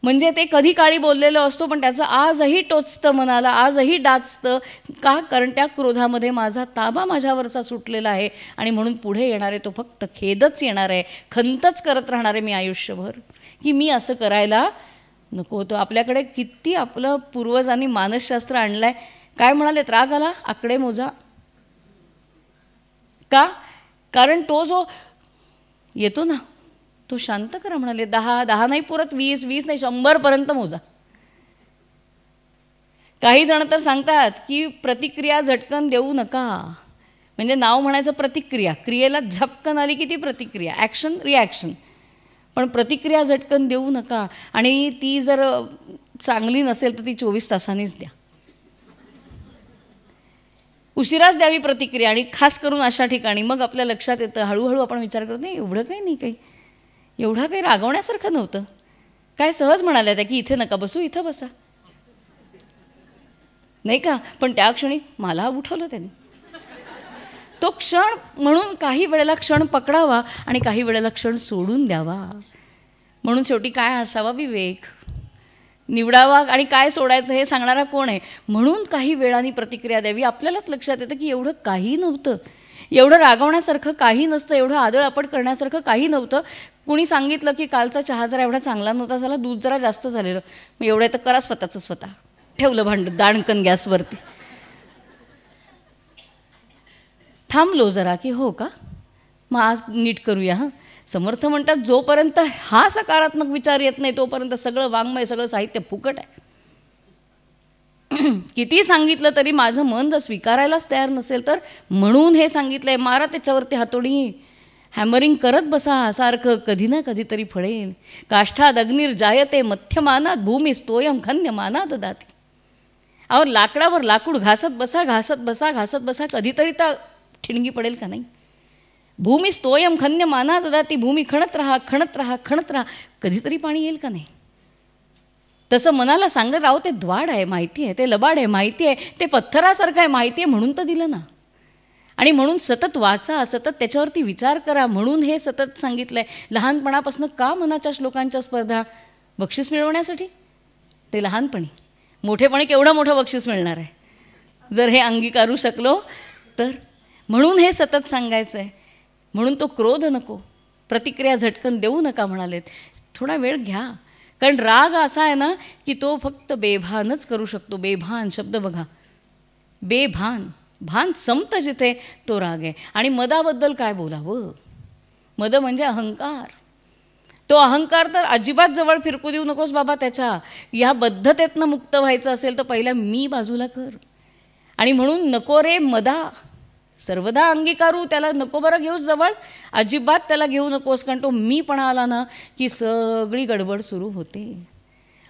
म्हणजे ते कधी काळी बोललेलं असतो पण त्याचं आजही टोचतं मनाला, आजही डाचतं. का? कारण त्या क्रोधामध्ये माझा ताबा माझ्यावरचा सुटलेला आहे. आणि म्हणून पुढे येणारे तो फक्त खेदच येणार आहे, खंतच करत राहणार आहे मी आयुष्यभर की मी असं करायला नको होतं. आपल्याकडे किती आपलं पूर्वजांनी मानसशास्त्र आणलं आहे. काय म्हणालेत? राग आला आकडे मोजा. का? कारण तो जो येतो ना तो शांत करा म्हणाले. 10 नाही पुरत, 20 नाही 100पर्यंत मोजा. काही जण तर सांगतात की प्रतिक्रिया झटकन देऊ नका. म्हणजे नाव म्हणायचं प्रतिक्रिया, क्रियेला झपकन आली की ती प्रतिक्रिया, ॲक्शन रिॲक्शन. पण प्रतिक्रिया झटकन देऊ नका. आणि ती जर चांगली नसेल तर ती 24 तासांनीच द्या. उशिराच द्यावी प्रतिक्रिया. आणि खास करून अशा ठिकाणी मग आपल्या लक्षात येतं, हळूहळू आपण विचार करतो नाही एवढं काही नाही, काही एवढं काही रागवण्यासारखं नव्हतं. काय सहज म्हणाल्या त्या की इथे नका बसू, इथं बसा, नाही का. पण त्या क्षणी मला उठवलं त्यांनी. तो क्षण म्हणून काही वेळेला क्षण पकडावा आणि काही वेळेला क्षण सोडून द्यावा. म्हणून शेवटी काय असावा? विवेक निवडावा. आणि काय सोडायचं हे सांगणारा कोण आहे? म्हणून काही वेळाने प्रतिक्रिया द्यावी. आपल्यालाच लक्षात येतं की एवढं काही नव्हतं, एवढं रागवण्यासारखं काही नसतं, एवढं आदळआपट करण्यासारखं काही नव्हतं. कुणी सांगितलं की कालचा चहा जरा एवढा चांगला नव्हता, झाला दूध जरा जास्त झालेलं, मग एवढं तर करा स्वतःचं स्वतः. ठेवलं दाणकन मग आज नीट करूया. हां, समर्थ म्हणतात जोपर्यंत हा सकारात्मक विचार येत नाही तोपर्यंत सगळं वाङ्मय, सगळं साहित्य फुकट आहे. किती सांगितलं तरी माझं मन जर स्वीकारायलाच तयार नसेल तर म्हणून हे सांगितलं आहे, मारा त्याच्यावरती हातोडी, हॅमरिंग करत बसा, सारखं कधी ना कधीतरी फळेल. काष्ठाद अग्निर जायते मध्यमानात, भूमी स्तोयम खन्यमानात दाती. अहो, लाकडावर लाकूड घासत बसा, घासत बसा, घासत बसा, कधीतरी तर ठिणगी पडेल का नाही. भूमी स्तोयम खन्यमानात दाती, भूमी खणत राहा, खणत राहा, खणत राहा, कधीतरी पाणी येईल का नाही. तसं मनाला सांगत राहो, ते द्वाड आहे माहिती आहे, ते लबाड आहे माहिती आहे, ते पत्थरासारखं आहे माहिती आहे, म्हणून तर दिलं ना. आणि म्हणून सतत वाचा, सतत त्याच्यावरती विचार करा, म्हणून हे सतत सांगितलं आहे. लहानपणापासून का मनाच्या श्लोकांच्या स्पर्धा? बक्षीस मिळवण्यासाठी. ते लहानपणी. मोठेपणी केवढं मोठं बक्षीस मिळणार आहे जर हे अंगीकारू शकलो तर. म्हणून हे सतत सांगायचं आहे. म्हणून तो क्रोध नको, प्रतिक्रिया झटकन देऊ नका म्हणालेत. थोडा वेळ घ्या, कारण राग असा आहे ना की तो फक्त बेभानच करू शकतो. बेभान शब्द बघा, बेभान, भान संपतं जिथे तो राग आहे. आणि मदाबद्दल काय बोलावं. मद म्हणजे अहंकार. तो अहंकार तर अजिबात जवळ फिरकू देऊ नकोस बाबा. त्याच्या या बद्धतेतनं मुक्त व्हायचं असेल तर पहिला मी बाजूला कर. आणि म्हणून नको रे मदा, सर्वदा अंगीकारू, त्याला नको बरं घेऊस जवळ, अजिबात त्याला घेऊ नकोस. कारण तो मीपणा आला ना की सगळी गडबड सुरू होते.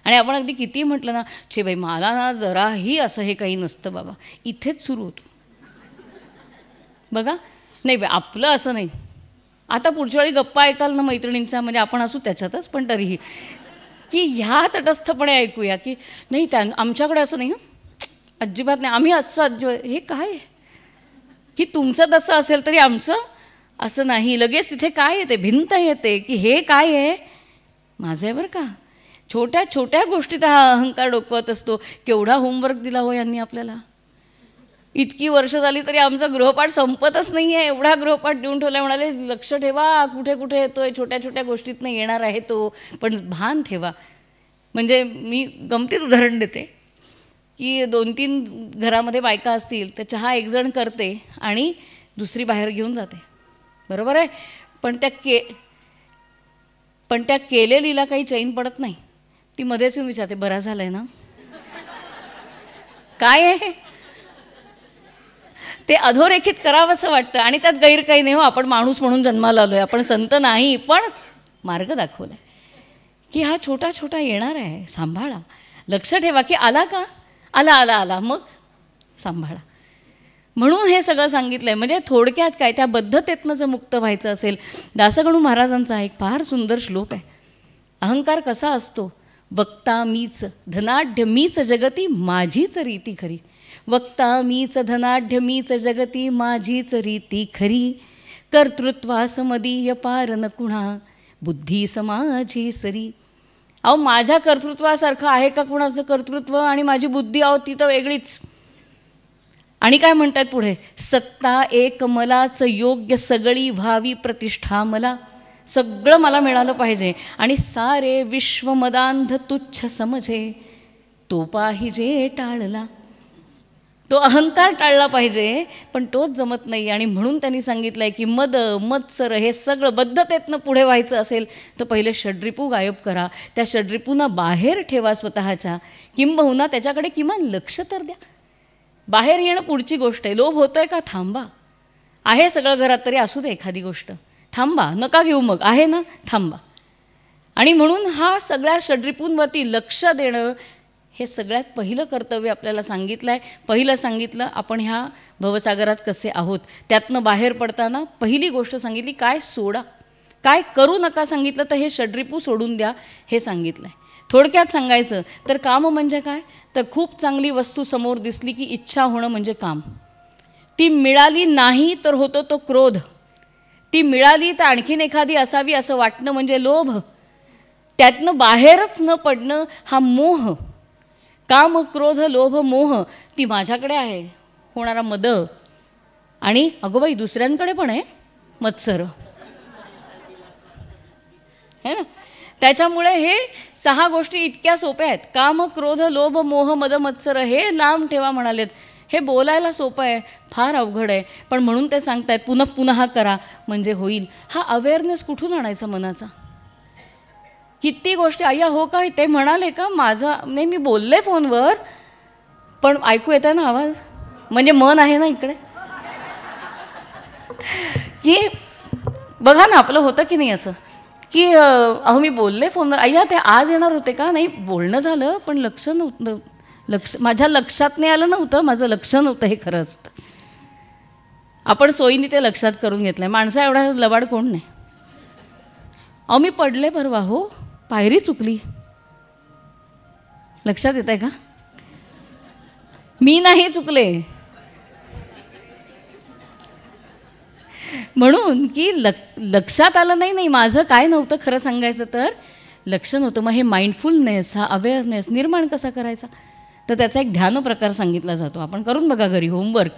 आणि आपण अगदी किती म्हटलं ना, छे बाई मला ना जराही असं हे काही नसतं बाबा, इथेच सुरू होतो बघा. नाही बाई आपलं असं नाही. आता पुढच्या वेळी गप्पा ऐकाल ना मैत्रिणींचा, म्हणजे आपण असू त्याच्यातच पण तरीही, की ह्या तटस्थपणे ऐकूया की नाही त्या आमच्याकडे असं नाही, अजिबात नाही, आम्ही असं अजिबात. हे काय की तुमचं तसं असेल तरी आमचं असं नाही. लगेच तिथे काय येते, भिंत येते की हे काय आहे माझं आहे बरं का. छोट्या छोट्या गोष्टीत हा अहंकार डोकवत असतो. केवढा होमवर्क दिला हो यांनी आपल्याला. इतकी वर्ष झाली तरी आमचा गृहपाठ संपतच नाही आहे. एवढा गृहपाठ देऊन ठेवला. म्हणाले लक्ष ठेवा कुठे कुठे येतोय, छोट्या छोट्या गोष्टीतनं येणार आहे तो, पण भान ठेवा. म्हणजे मी गमतीत उदाहरण देते की 2-3 घरामध्ये बायका असतील तर चहा एकजण करते आणि दुसरी बाहेर घेऊन जाते, बरोबर आहे. पण त्या केलेलीला काही चैन पडत नाही. ती मध्येच येऊन विचारते बरा झालाय ना, काय आहे ते अधोरेखित करावं असं वाटतं. आणि त्यात गैर काही नाही हो, आपण माणूस म्हणून जन्माला आलो आहे, आपण संत नाही, पण मार्ग दाखवला की हा छोटा छोटा येणार आहे, सांभाळा. लक्ष ठेवा की आला का, आला आला आला, मग सांभाळा. म्हणून हे सगळं सांगितलं आहे. म्हणजे थोडक्यात काय, त्या बद्धतेतनं जर मुक्त व्हायचं असेल, दासगणू महाराजांचा एक फार सुंदर श्लोक आहे. अहंकार कसा असतो, वक्ता मीच, धनाढ्य मीच जगती, माझीच रीती खरी. वक्ता मीच, धनाढ्य मीच जगती, माझीच रीती खरी. कर्तृत्वासमदीय पार न कुणा, बुद्धी समाजी सरी. अहो माझ्या कर्तृत्वासारखं आहे का कुणाचं कर्तृत्व, आणि माझी बुद्धी अहो ती तर वेगळीच. आणि काय म्हणतात पुढे, सत्ता एक मलाच योग्य, सगळी व्हावी प्रतिष्ठा मला. सगळं मला मिळालं पाहिजे आणि सारे विश्व मदांध तुच्छ समजे, तो पाहिजे टाळला. तो अहंकार टाळला पाहिजे, पण तोच जमत नाही. आणि म्हणून त्यांनी सांगितलं आहे की मद, मत्सर हे सगळं बद्धतेतनं पुढे व्हायचं असेल तर पहिले षड्रिपू गायब करा. त्या षड्रिपूंना बाहेर ठेवा स्वतःच्या, किंबहुना त्याच्याकडे किमान लक्ष तर द्या. बाहेर येणं पुढची गोष्ट आहे. लोभ होतोय का, थांबा. आहे सगळं घरात तरी असू दे एखादी गोष्ट, थांबा, नका घेऊ, मग आहे ना, थांबा. आणि म्हणून हा सगळ्या षड्रिपूंवरती लक्ष देणं हे सगळ्यात पहिलं कर्तव्य आपल्याला सांगितलं आहे. पहिलं सांगितलं आपण ह्या भवसागरात कसे आहोत, त्यातनं बाहेर पडताना पहिली गोष्ट सांगितली काय सोडा, काय करू नका सांगितलं तर हे षड्रिपू सोडून द्या हे सांगितलं आहे. थोडक्यात सांगायचं तर काम म्हणजे काय, तर खूप चांगली वस्तू समोर दिसली की इच्छा होणं म्हणजे काम. ती मिळाली नाही तर होतो तो क्रोध. ती मिळाली तर आणखीन एखादी असावी असं वाटणं म्हणजे लोभ. त्यातनं बाहेरच न पडणं हा मोह. काम, क्रोध, लोभ, मोह, ती माझ्याकडे आहे होणारा मद. आणि अगो बाई दुसऱ्यांकडे पण आहे मत्सर, है ना. त्याच्यामुळे हे 6 गोष्टी इतक्या सोप्या आहेत. काम, क्रोध, लोभ, मोह, मद, मत्सर हे लांब ठेवा म्हणालेत. हे बोलायला सोपं आहे, फार अवघड आहे. पण म्हणून ते सांगतायत पुन्हा पुन्हा करा म्हणजे होईल. हा अवेअरनेस कुठून आणायचा मनाचा? किती गोष्टी अय्या हो का ते म्हणाले का माझा नाही, मी बोलले फोनवर पण ऐकू येत आहे ना आवाज, म्हणजे मन आहे ना इकडे. की बघा ना आपलं होतं की नाही असं की अहो मी बोलले फोनवर, अय्या ते आज येणार होते का? नाही बोलणं झालं पण लक्ष नव्हतं, माझ्या लक्षात नाही आलं नव्हतं, माझं लक्ष नव्हतं, हे खरं असतं. आपण सोयीने ते लक्षात करून घेतलं आहे. माणसा एवढा लबाड कोण नाही. अहो मी पडले परवा, हो पायरी चुकली, लक्षात येत आहे का? मी नाही चुकले. म्हणून की लक्षात आलं नाही, माझं काय नव्हतं खरं सांगायचं तर, लक्ष नव्हतं. मग हे माइंडफुलनेस, हा अवेअरनेस निर्माण कसा करायचा? तर त्याचा एक ध्यान प्रकार सांगितला जातो. आपण करून बघा घरी होमवर्क.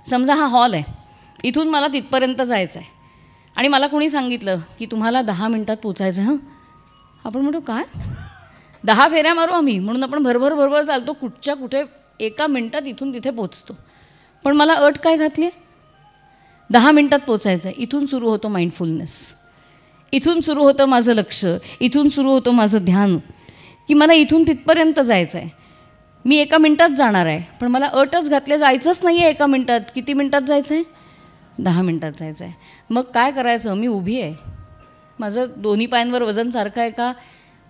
समजा हा हॉल आहे, इथून मला तिथपर्यंत जायचं आहे आणि मला कोणी सांगितलं की तुम्हाला 10 मिनटात पोचायचं. हां, आपण म्हणतो काय 10 फेऱ्या मारू आम्ही, म्हणून आपण भरभर चालतो, कुठच्या कुठे 1 मिनटात इथून तिथे पोचतो. पण मला अट काय घातली आहे? 10 मिनटात पोचायचं आहे. इथून सुरू होतं माइंडफुलनेस, इथून सुरू होतं माझं लक्ष, इथून सुरू होतं माझं ध्यान, की मला इथून तिथपर्यंत जायचं आहे. मी 1 मिनटात जाणार आहे, पण मला अटच घातले जायचंच नाही आहे 1 मिनटात. किती मिनटात जायचं आहे? 10 मिनटात जायचं आहे. मग काय करायचं? मी उभी आहे, माझं दोन्ही पायांवर वजन सारखं आहे का?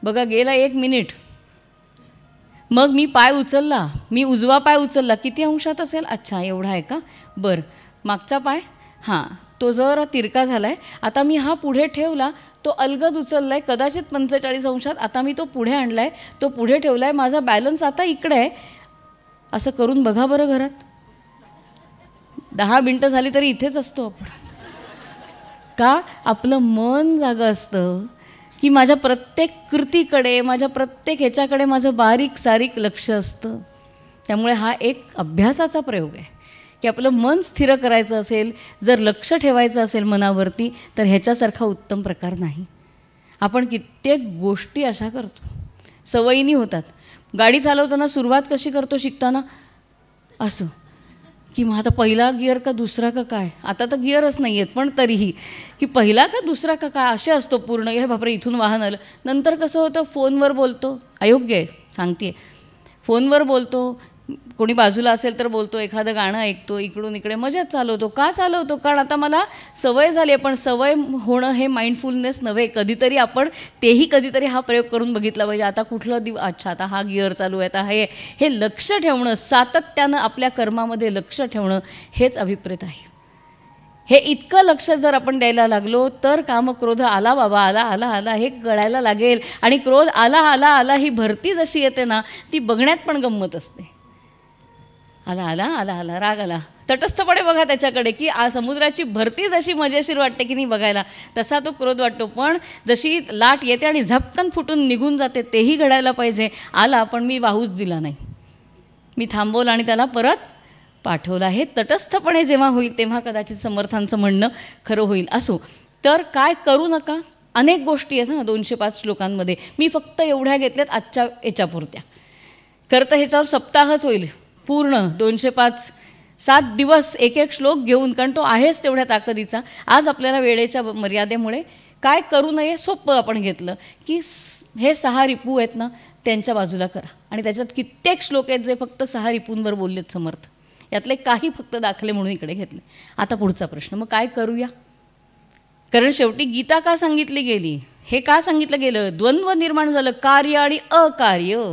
बघा गेला 1 मिनिट, मग मी पाय उचलला, मी उजवा पाय उचलला, किती अंशात असेल? अच्छा एवढा आहे का? बरं, मागचा पाय, हां तो जरा तिरका झाला आहे. आता मी हा पुढे ठेवला, तो अलगद उचलला आहे कदाचित 45 अंशात. आता मी तो पुढे आणला आहे, तो पुढे ठेवला आहे, माझा बॅलन्स आता इकडे आहे. असं करून बघा बरं घरात. 10 मिनटं झाली तरी इथेच असतो आपण. का? आपलं मन जागं असतं की माझ्या प्रत्येक कृतीकडे, माझ्या प्रत्येक ह्याच्याकडे माझं बारीक सारीक लक्ष असतं. त्यामुळे हा एक अभ्यासाचा प्रयोग आहे की आपलं मन स्थिर करायचं असेल, जर लक्ष ठेवायचं असेल मनावरती, तर ह्याच्यासारखा उत्तम प्रकार नाही. आपण कित्येक गोष्टी अशा करतो, सवयीनी होतात. गाडी चालवताना सुरुवात कशी करतो शिकताना? असं की मग आता पहिला गिअर का दुसरा का काय? आता तर गिअरच नाही आहेत, पण तरीही की पहिला का दुसरा का काय असे असतो पूर्ण. हे बापरे इथून वाहन आलं. नंतर कसं होतं, फोनवर बोलतो, अयोग्य आहे सांगते, फोनवर बोलतो, कोणी बाजूला असेल तर बोलतो, एखादं गाणं ऐकतो, इकडून इकडे मजेत चालवतो. का चालवतो? कारण आता मला सवय झाली आहे. पण सवय होणं हे माइंडफुलनेस नव्हे. कधीतरी आपण तेही कधीतरी हा प्रयोग करून बघितला पाहिजे. आता कुठलं अच्छा आता हा गिअर चालू आहे, आता हे लक्ष ठेवणं, सातत्यानं आपल्या कर्मामध्ये लक्ष ठेवणं हेच अभिप्रेत आहे. हे इतकं लक्ष जर आपण द्यायला लागलो तर कामक्रोध आला बाबा, आला आला आला हे कळायला लागेल. आणि क्रोध आला आला आला ही भरती जशी येते ना, ती बघण्यात पण गंमत असते. आला आला आला आला राग आला, तटस्थपणे बघा त्याच्याकडे की समुद्राची भरती जशी मजेशीर वाटते की नाही बघायला, तसा तो क्रोध वाटतो. पण जशी लाट येते आणि झपकन फुटून निघून जाते, तेही घडायला पाहिजे. आला पण मी वाहूच दिला नाही, मी थांबवलं आणि त्याला परत पाठवला. हे तटस्थपणे जेव्हा होईल तेव्हा कदाचित समर्थांचं म्हणणं खरं होईल. असो तर काय करू नका, अनेक गोष्टी आहेत ना 205 श्लोकांमध्ये. मी फक्त एवढ्या घेतल्यात आजच्या याच्यापुरत्या. खरं तर ह्याच्यावर सप्ताहच होईल पूर्ण 205 7 दिवस एक एक श्लोक घेऊन, कारण तो आहेच तेवढ्या ताकदीचा. आज आपल्याला वेळेच्या मर्यादेमुळे काय करू नये सोपं आपण घेतलं की हे 6 रिपू आहेत ना त्यांच्या बाजूला करा. आणि त्याच्यात कित्येक श्लोक आहेत जे फक्त 6 रिपूंवर बोललेत समर्थ. यातले काही फक्त दाखले म्हणून इकडे घेतले. आता पुढचा प्रश्न, मग काय करूया? कारण शेवटी गीता का सांगितली गेली, हे का सांगितलं गेलं? द्वंद्व निर्माण झालं, कार्य आणि अकार्य.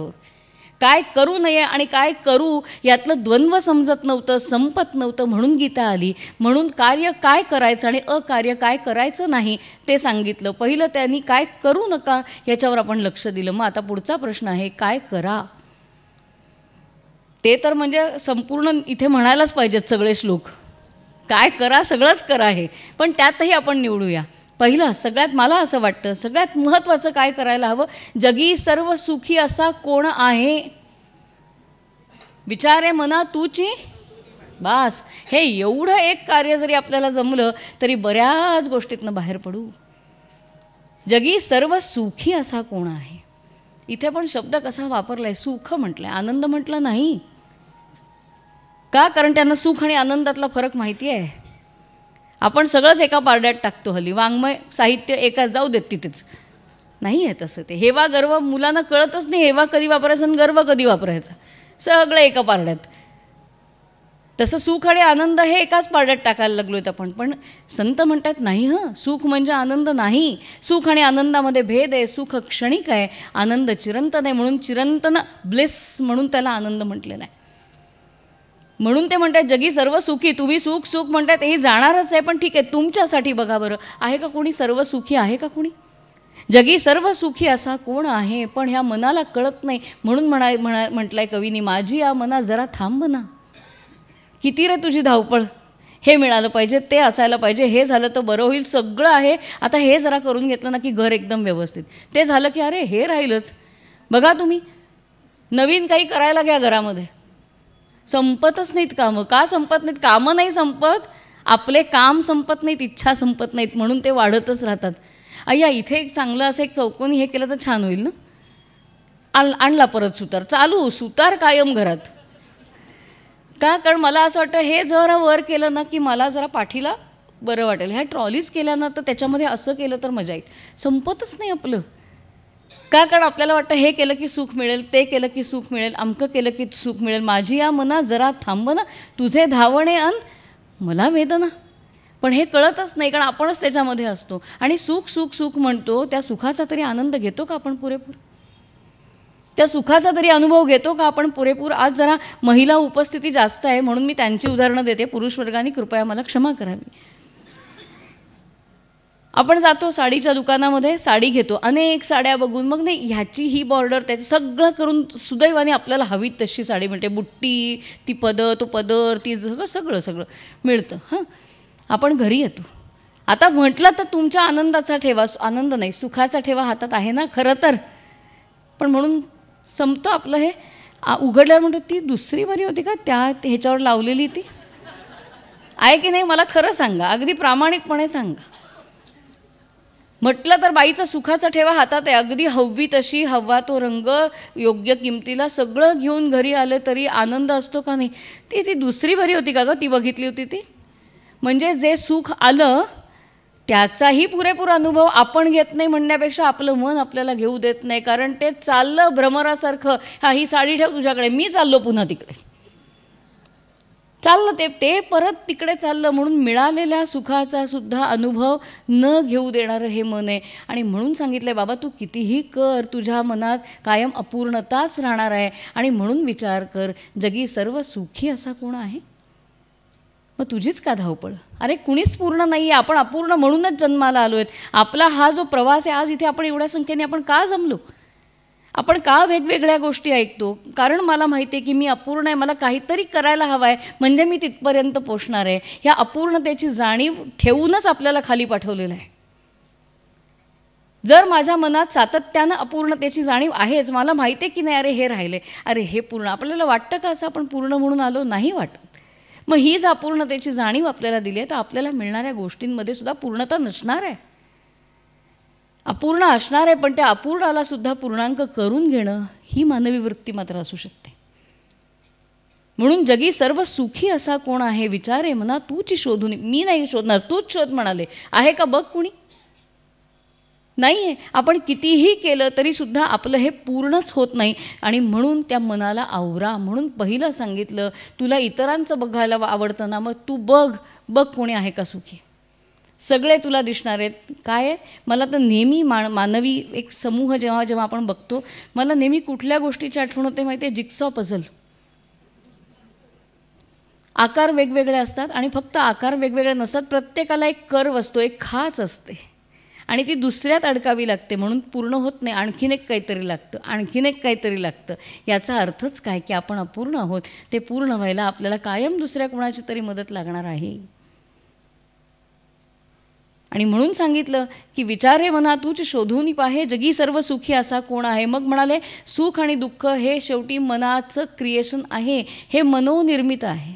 काय करू नये आणि काय करू यातलं द्वंद्व समजत नव्हतं, संपत नव्हतं, म्हणून गीता आली. म्हणून कार्य काय करायचं आणि अकार्य काय करायचं नाही ते सांगितलं. पहिलं त्यांनी काय करू नका याच्यावर आपण लक्ष दिलं. मग आता पुढचा प्रश्न आहे काय करा. ते तर म्हणजे संपूर्ण इथे म्हणायलाच पाहिजेत सगळे श्लोक. काय करा सगळंच करा आहे, पण त्यातही आपण निवडूया. पहिलं सगळ्यात मला असं वाटतं सगळ्यात महत्त्वाचं काय करायला हवं, जगी सर्व सुखी असा कोण आहे, विचारे मना तूची. बास, हे एवढं एक कार्य जरी आपल्याला जमलं तरी बऱ्याच गोष्टीतनं बाहेर पडू. जगी सर्व सुखी असा कोण आहे. इथे पण शब्द कसा वापरला आहे, सुख म्हटलं आहे, आनंद म्हटलं नाही. का? कारण त्यांना सुख आणि आनंदातला फरक माहिती आहे. आपण सगळंच एका पारड्यात टाकतो हल्ली. वाङ्मय साहित्य एका जाऊ देत तिथेच. नाही आहे तसं ते. हेवा गर्व मुलांना कळतच नाही. हेवा कधी वापरायचा आणि गर्व कधी वापरायचा, सगळं एका पारड्यात. तसं सुख आणि आनंद हे एकाच पारड्यात टाकायला लागलो आहेत आपण. पण संत म्हणतात नाही हं, सुख म्हणजे आनंद नाही. सुख आणि आनंदामध्ये भेद आहे. सुख क्षणिक आहे, आनंद चिरंतन आहे. म्हणून चिरंतन ब्लिस म्हणून त्याला आनंद म्हटलेला आहे. म्हणून ते म्हणतात जगी सर्व सुखी. तुम्ही सुख सुख म्हणतात हे जाणारच आहे, पण ठीक आहे तुमच्यासाठी बघा बरं, आहे का कोणी सर्व सुखी? आहे का कोणी? जगी सर्व सुखी असा कोण आहे? पण ह्या मनाला कळत नाही. म्हणून म्हटलंय कवीनी, माझी या मना जरा थांब ना. किती रे तुझी धावपळ, हे मिळालं पाहिजे, ते असायला पाहिजे, हे झालं तर बरं होईल, सगळं आहे, आता हे जरा करून घेतलं ना की घर एकदम व्यवस्थित. ते झालं की अरे हे राहिलंच. बघा तुम्ही नवीन काही करायला घ्या घरामध्ये, संपतच नाहीत कामं. का संपत नाहीत? कामं नाही संपत, आपले काम संपत नाहीत, इच्छा संपत नाहीत, म्हणून ते वाढतच राहतात. अय्या इथे एक चांगलं असं एक चौकोनी हे केलं तर छान होईल ना, आणला परत सुतार, चालू सुतार कायम घरात. का? कारण मला असं वाटतं हे जरा वर केलं ना की मला जरा पाठीला बरं वाटेल. ह्या ट्रॉलीज केल्या ना तर त्याच्यामध्ये असं केलं तर मजा येईल. संपतच नाही आपलं. का? कारण आपल्याला वाटतं हे केलं की सुख मिळेल, ते केलं की सुख मिळेल, अमकं केलं की सुख मिळेल. माझी या मना जरा थांब ना, तुझे धावणे अन मला वेदना. पण हे कळतच नाही, कारण आपणच त्याच्यामध्ये असतो. आणि सुख सुख सुख म्हणतो, त्या सुखाचा तरी आनंद घेतो का आपण पुरेपूर? त्या सुखाचा तरी अनुभव घेतो का आपण पुरेपूर? आज जरा महिला उपस्थिती जास्त आहे म्हणून मी त्यांची उदाहरणं देते. पुरुष वर्गाने कृपया मला क्षमा करावी. आपण जातो साडीच्या दुकानामध्ये, साडी घेतो, अनेक साड्या बघून मग नाही ह्याची ही बॉर्डर त्याची सगळं करून सुदैवाने आपल्याला हवी तशी साडी मिळते. बुट्टी, ती तो पदर, ती सगळं सगळं मिळतं. हां, आपण घरी येतो. आता म्हटलं तर तुमच्या आनंदाचा ठेवा, आनंद नाही सुखाचा ठेवा हातात आहे ना खरं तर. पण म्हणून संपतं आपलं हे. उघडल्यावर म्हणतो ती दुसरी बरी होती का त्या ह्याच्यावर लावलेली, ती आहे की नाही मला खरं सांगा, अगदी प्रामाणिकपणे सांगा. म्हटलं तर बाईचा सुखाचा ठेवा हातात आहे, अगदी हवी तशी, हवा तो रंग, योग्य किमतीला सगळं घेऊन घरी आलं तरी आनंद असतो का नाही? ती दुसरी बरी होती का गं, ती बघितली होती ती. म्हणजे जे सुख आलं त्याचाही पुरेपूर अनुभव आपण घेत नाही म्हणण्यापेक्षा आपलं मन आपल्याला घेऊ देत नाही. कारण ते चाललं भ्रमरासारखं, हा ही साडी ठेव तुझ्याकडे, मी चाललो पुन्हा तिकडे, चाललं ते परत तिकडे चाललं. म्हणून मिळालेल्या सुखाचा सुद्धा अनुभव न घेऊ देणारं हे मन आहे. आणि म्हणून सांगितलं बाबा तू कितीही कर, तुझ्या मनात कायम अपूर्णताच राहणार आहे. आणि म्हणून विचार कर, जगी सर्व सुखी असा कोण आहे? मग तुझीच का धावपळ? अरे कुणीच पूर्ण नाही आहे, आपण अपूर्ण म्हणूनच जन्माला आलो आहेत. आपला हा जो प्रवास आहे, आज इथे आपण एवढ्या संख्येने आपण का जमलो? आपण का वेगवेगळ्या गोष्टी ऐकतो? कारण मला माहिती आहे की मी अपूर्ण आहे, मला काहीतरी करायला हवं आहे, म्हणजे मी तिथपर्यंत पोचणार आहे. ह्या अपूर्णतेची जाणीव ठेवूनच आपल्याला खाली पाठवलेलं आहे. जर माझ्या मनात सातत्यानं अपूर्णतेची जाणीव आहेच, मला माहिती आहे की नाही अरे हे राहिले, अरे हे पूर्ण, आपल्याला वाटतं का असं आपण पूर्ण म्हणून आलो? नाही वाटत. मग हीच अपूर्णतेची जाणीव आपल्याला दिली आहे तर आपल्याला मिळणाऱ्या गोष्टींमध्ये सुद्धा पूर्णता नसणार आहे, अपूर्ण असणार आहे. पण त्या अपूर्णाला सुद्धा पूर्णांक करून घेणं ही मानवी वृत्ती मात्र असू शकते. म्हणून जगी सर्व सुखी असा कोण आहे? विचारे मना तूच शोधून. मी नाही शोधणार, तूच शोध म्हणाले. आहे का बघ कुणी? नाही आहे. आपण कितीही केलं तरी सुद्धा आपलं हे पूर्णच होत नाही. आणि म्हणून त्या मनाला आवरा. म्हणून पहिलं सांगितलं, तुला इतरांचं बघायला आवडतं ना, मग तू बघ कोणी आहे का सुखी. सगळे तुला दिसणार आहेत. काय आहे, मला तर नेहमी मानवी एक समूह जेव्हा आपण बघतो, मला नेहमी कुठल्या गोष्टीची आठवण होते माहिती आहे? Jigsaw puzzle. आकार वेगवेगळे असतात आणि फक्त आकार वेगवेगळे नसतात, प्रत्येकाला एक कर्व असतो, एक खाच असते आणि ती दुसऱ्यात अडकावी लागते. म्हणून पूर्ण होत नाही, आणखीन एक काहीतरी लागतं, आणखीन एक काहीतरी लागतं. याचा अर्थच काय की आपण अपूर्ण आहोत. ते पूर्ण व्हायला आपल्याला कायम दुसऱ्या कोणाची तरी मदत लागणार आहे. आणि म्हणून सांगितलं की विचारे मना तूच शोधून पाहे, जगी सर्व सुखी असा कोण आहे. मग म्हणाले सुख आणि दुःख हे शेवटी मनाचं क्रिएशन आहे, हे मनोनिर्मित आहे.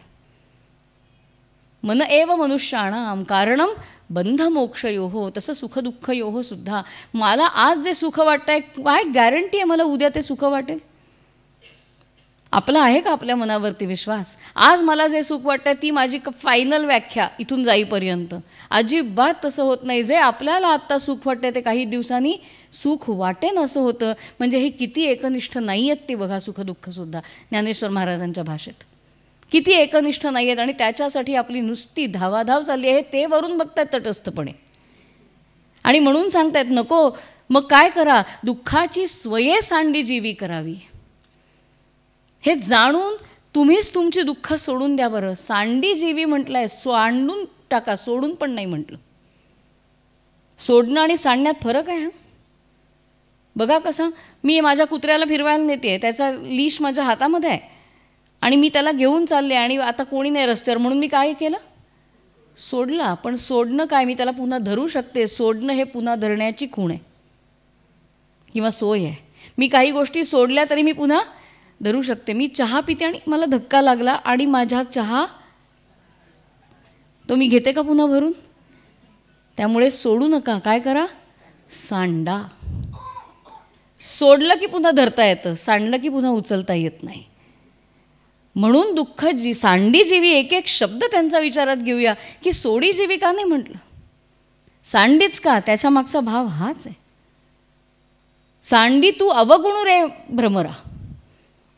मन एव मनुष्याणाम कारणम बंध मोक्षयोः. तसं सुख दुःख योः सुद्धा. मला आज जे सुख वाटतंय, काय गॅरंटी आहे मला उद्या ते सुख वाटेल? आपला आहे का आपल्या मनावरती विश्वास? आज मला जे सुख वाटतं ती माझी फायनल व्याख्या इथून जाईपर्यंत. अजिबात तसं होत नाही. जे आपल्याला आत्ता सुख वाटतं ते काही दिवसांनी सुख वाटेन असं होतं. म्हणजे हे किती एकनिष्ठ नाही आहेत ते बघा, सुखदुःखसुद्धा ज्ञानेश्वर महाराजांच्या भाषेत किती एकनिष्ठ नाही आहेत. आणि त्याच्यासाठी आपली नुसती धावाधाव चालली आहे, ते वरून बघतायत तटस्थपणे. आणि म्हणून सांगतायत नको, मग काय करा, दुःखाची स्वये सांडी जीवी करावी. हे जाणून तुम्हीच तुमची दुःख सोडून द्या बरं. सांडी जीवी म्हटलंय, सांडून टाका, सोडून पण नाही म्हटलं. सोडणं आणि सांडण्यात फरक आहे. बघा कसं, मी माझ्या कुत्र्याला फिरवायला नेते, त्याचा लीश माझ्या हातामध्ये आहे आणि मी त्याला घेऊन चालले आणि आता कोणी नाही रस्त्यावर म्हणून मी काय केलं, सोडला. पण सोडणं काय, मी त्याला पुन्हा धरू शकते. सोडणं हे पुन्हा धरण्याची खूण आहे किंवा सोय आहे. मी काही गोष्टी सोडल्या तरी मी पुन्हा धरू शकते. मी चहा पिते आणि मला धक्का लागला आणि माझा चहा तो मी घेते का पुन्हा भरून? त्यामुळे सोडू नका. काय करा, सांडा. सोडलं की पुन्हा धरता येतं, सांडलं की पुन्हा उचलता येत नाही. म्हणून दुःख सांडी जीवी, एक एक शब्द त्यांचा विचारात घेऊया की सोडी जीवी का नाही म्हटलं, सांडीच का? त्याच्या मागचा भाव हाच आहे. सांडी तू अवगुण रे भ्रमरा.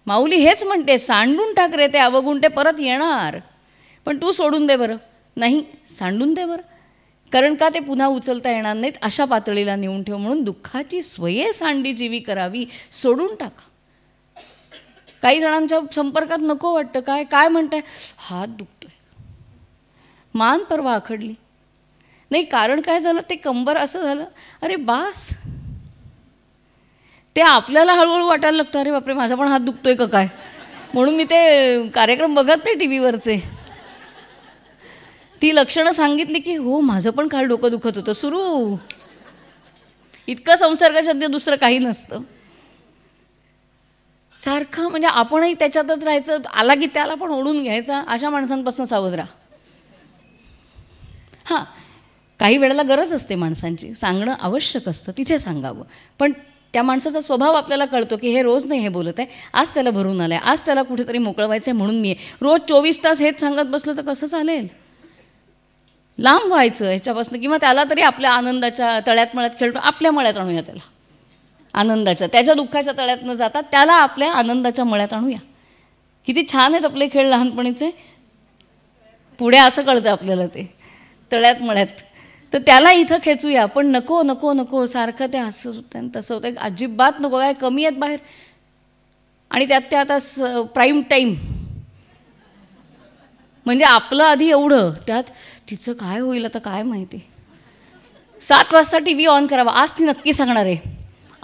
माऊली हेच म्हणते, सांडून टाक रे ते अवगुण, ते परत येणार. पण तू सोडून दे बरं. नाही, सांडून दे बरं. कारण का, ते पुन्हा उचलता येणार नाहीत, अशा पातळीला नेऊन ठेव. म्हणून दुःखाची स्वये सांडी जीवी करावी, सोडून टाका. काही जणांच्या संपर्कात नको वाटतं. काय काय म्हणताय, हात दुखतोय, मान परवा आखडली नाही, कारण काय झालं, ते कंबर असं झालं. अरे बास, ते आपल्याला हळूहळू वाटायला लागतं, अरे बापरे माझा पण हात दुखतोय का काय. म्हणून मी ते कार्यक्रम बघत नाही टी व्हीवरचे. ती लक्षणं सांगितली की हो माझं पण काल डोकं दुखत होतं, सुरू. इतकं संसर्गजन्य दुसरं काही नसतं. सारखं म्हणजे आपणही त्याच्यातच राहायचं, आला की त्याला पण ओढून घ्यायचा. अशा माणसांपासून सावध राहा. हां, काही वेळेला गरज असते माणसांची, सांगणं आवश्यक असतं, तिथे सांगावं. पण त्या माणसाचा स्वभाव आपल्याला कळतो की हे रोज नाही हे बोलत आहे, आज त्याला भरून आलं आहे, आज त्याला कुठेतरी मोकळवायचं आहे म्हणून मी रोज 24 तास हेच सांगत बसलं तर कसं चालेल. लांब व्हायचं ह्याच्यापासून, किंवा त्याला तरी आपल्या आनंदाच्या तळ्यात मळ्यात खेळतो, आपल्या मळ्यात आणूया त्याला. आनंदाच्या, त्याच्या दुःखाच्या तळ्यात न जाता त्याला आपल्या आनंदाच्या मळ्यात आणूया. किती छान आहेत आपले खेळ लहानपणीचे. पुढे असं कळतं आपल्याला ते तळ्यात मळ्यात. तर त्याला इथं खेचूया. पण नको नको नको, सारखं ते असं होतं तसं होतं, अजिबात नको. काय कमी आहेत बाहेर, आणि त्यात ते आता प्राईम टाईम. म्हणजे आपलं आधी एवढं, त्यात तिचं काय होईल आता काय माहिती. 7 वाजता टी व्ही ऑन करावा, आज ती नक्की सांगणार आहे,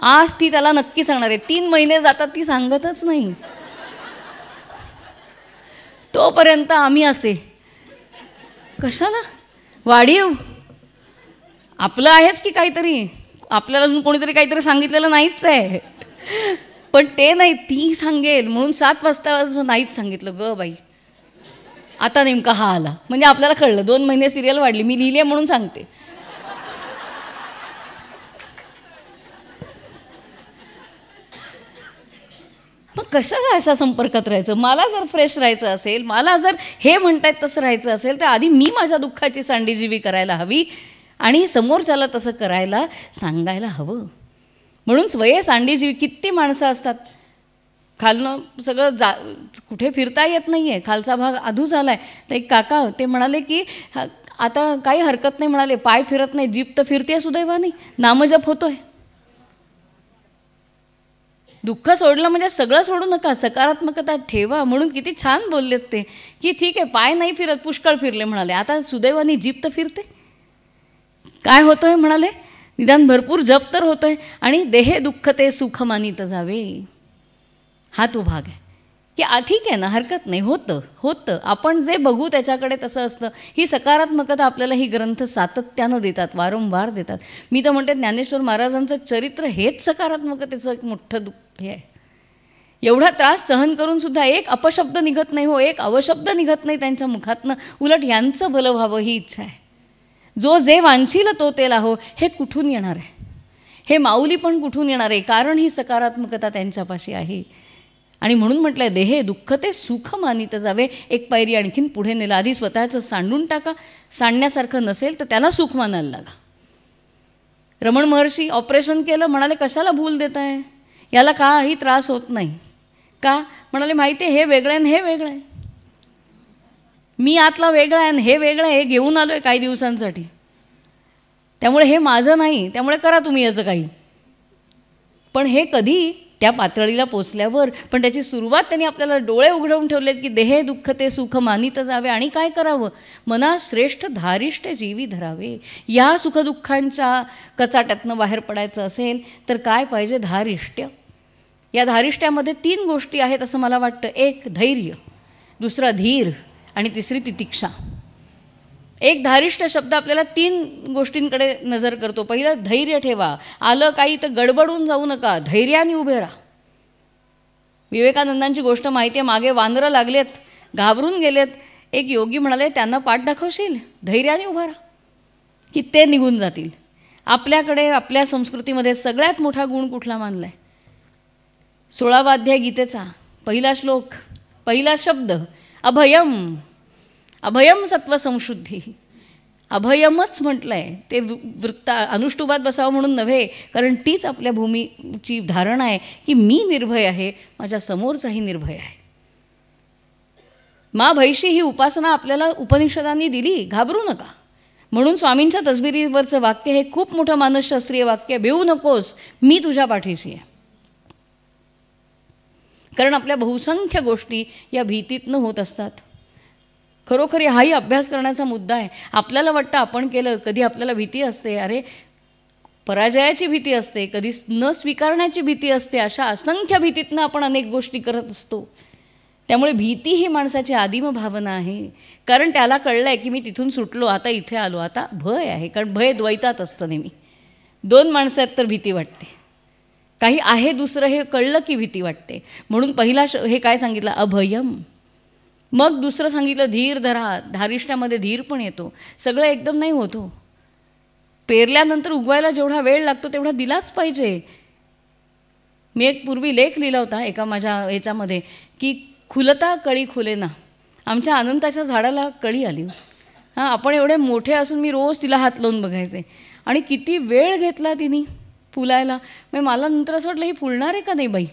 आज ती त्याला नक्की सांगणार आहे. 3 महिने जातात ती सांगतच नाही. तोपर्यंत आम्ही असे कशाला वाढीव, आपलं आहेच की काहीतरी, आपल्याला अजून कोणीतरी काहीतरी सांगितलेलं नाहीच आहे. पण ते नाही, ती सांगेल म्हणून 7 वाजता नाहीच सांगितलं ग बाई, आता नेमका हा आला. म्हणजे आपल्याला कळलं 2 महिने सिरियल वाढली, मी लिहिली म्हणून सांगते. मग कशाला अशा संपर्कात राहायचं. मला जर फ्रेश राहायचं असेल, मला जर हे म्हणतायत तसं राहायचं असेल, तर आधी मी माझ्या दुःखाची सांडीजीवी करायला हवी आणि समोरच्याला तसं करायला सांगायला हवं. म्हणून स्वये सांडीजीवी. किती माणसं असतात, खालनं सगळं कुठे फिरता येत नाही आहे, खालचा भाग अधू झाला आहे. तर एक काका ते म्हणाले की आता काही हरकत नाही, म्हणाले पाय फिरत नाही, जीभ तर फिरते सुदैवाने, नामजप होतोय. दुःख सोडलं म्हणजे सगळं सोडू नका, सकारात्मकता ठेवा. म्हणून किती छान बोललेत ते की ठीक आहे पाय नाही फिरत, पुष्कळ फिरले म्हणाले, आता सुदैवाने जीभ तर फिरते. काय होतोय म्हणाले, निदान भरपूर जप तर होतोय. आणि देहे दुःख ते सुख मानित जावे, हा तो भाग आहे की ठीक आहे ना, हरकत नाही, होतं. आपण जे बघू त्याच्याकडे तसं असतं. ही सकारात्मकता आपल्याला ही ग्रंथ सातत्यानं देतात, वारंवार देतात. मी तर म्हणते ज्ञानेश्वर महाराजांचं चरित्र हेच सकारात्मकतेचं एक मोठं हे आहे. एवढा त्रास सहन करून सुद्धा एक अपशब्द निघत नाही हो, एक अवशब्द निघत नाही त्यांच्या मुखातनं. उलट यांचं भलं व्हावं ही इच्छा आहे. जो जे वांछील तो ते लाहो, हे कुठून येणार आहे, हे माऊली पण कुठून येणार आहे, कारण ही सकारात्मकता त्यांच्यापाशी आहे. आणि म्हणून म्हटलंय देहे दुःख ते सुख मानित जावे. एक पायरी आणखीन पुढे नेलं. आधी स्वतःचं सांडून टाका, सांडण्यासारखं नसेल तर त्याला सुख मानायला लागा. रमण महर्षी ऑपरेशन केलं, म्हणाले कशाला भूल देत आहे, याला काही त्रास होत नाही का. म्हणाले माहिती आहे हे वेगळं आहे आणि हे वेगळं आहे, मी आतला वेगळा आहे आणि हे वेगळं आहे, हे घेऊन आलो आहे काही दिवसांसाठी, त्यामुळे हे माझं नाही, त्यामुळे करा तुम्ही याचं काही. पण हे कधी त्या पातळीला पोचल्यावर. पण त्याची सुरुवात त्यांनी आपल्याला डोळे उघडवून ठेवलेत की देहे दुःख ते सुख मानित जावे. आणि काय करावं, मना श्रेष्ठ धारिष्ट जीवी धरावे. या सुखदुःखांच्या कचाट्यातनं बाहेर पडायचं असेल तर काय पाहिजे, धारिष्ट्य. या धारिष्ट्यामध्ये 3 गोष्टी आहेत असं मला वाटतं. एक धैर्य, दुसरा धीर आणि तिसरी तितिक्षा. एक धारिष्ट शब्द आपल्याला 3 गोष्टींकडे नजर करतो. पहिलं धैर्य ठेवा, आलं काही तर गडबडून जाऊ नका, धैर्याने उभे राहा. विवेकानंदांची गोष्ट माहिती आहे, मागे वानरं लागलेत, घाबरून गेलेत. एक योगी म्हणाले त्यांना पाठ दाखवशील, धैर्याने उभा राहा की ते निघून जातील. आपल्याकडे आपल्या संस्कृतीमध्ये सगळ्यात मोठा गुण कुठला मानला आहे, 16वा अध्याय गीतेचा पहिला श्लोक, पहिला शब्द अभयम. अभयम सत्वसंशुद्धी. अभयमच म्हटलं आहे. ते अनुष्टुभात बसावं म्हणून नव्हे, कारण तीच आपल्या भूमीची धारणा आहे की मी निर्भय आहे, माझ्या समोरचाही निर्भय आहे. मा भैशी ही उपासना आपल्याला उपनिषदांनी दिली, घाबरू नका. म्हणून स्वामींच्या तसबिरीवरचं वाक्य हे खूप मोठं मानसशास्त्रीय वाक्य, भिवू नकोस, मी तुझ्या पाठीशी आहे. कारण आपल्या बहुसंख्य गोष्टी या भीतीतनं होत असतात. खरोखर हाही अभ्यास करण्याचा मुद्दा आहे. आपल्याला वाटतं आपण केलं, कधी आपल्याला भीती असते, अरे पराजयाची भीती असते, कधी न स्वीकारण्याची भीती असते. अशा असंख्य भीतीतनं आपण अनेक गोष्टी करत असतो. त्यामुळे भीती ही माणसाची आदिम भावना आहे. कारण त्याला कळलं आहे की मी तिथून सुटलो, आता इथे आलो, आता भय आहे. कारण भय द्वैतात असतं नेहमी. 2 माणसं आहेत तर भीती वाटते, काही आहे दुसरं हे कळलं की भीती वाटते. म्हणून पहिला हे काय सांगितलं, अभयम. मग दुसरं सांगितलं धीर धरा. धारिष्ट्यामध्ये धीर पण येतो. सगळं एकदम नाही होतो. पेरल्यानंतर उगवायला जेवढा वेळ लागतो तेवढा दिलाच पाहिजे. मी एक पूर्वी लेख लिहिला होता एका माझ्या ह्याच्यामध्ये की खुलता कळी खुलेना. आमच्या अनंताच्या झाडाला कळी आली. आपण एवढे मोठे असून मी रोज तिला हात लावून बघायचे आणि किती वेळ घेतला तिने फुलायला. मला नंतर असं वाटलं ही फुलणार आहे का नाही बाई,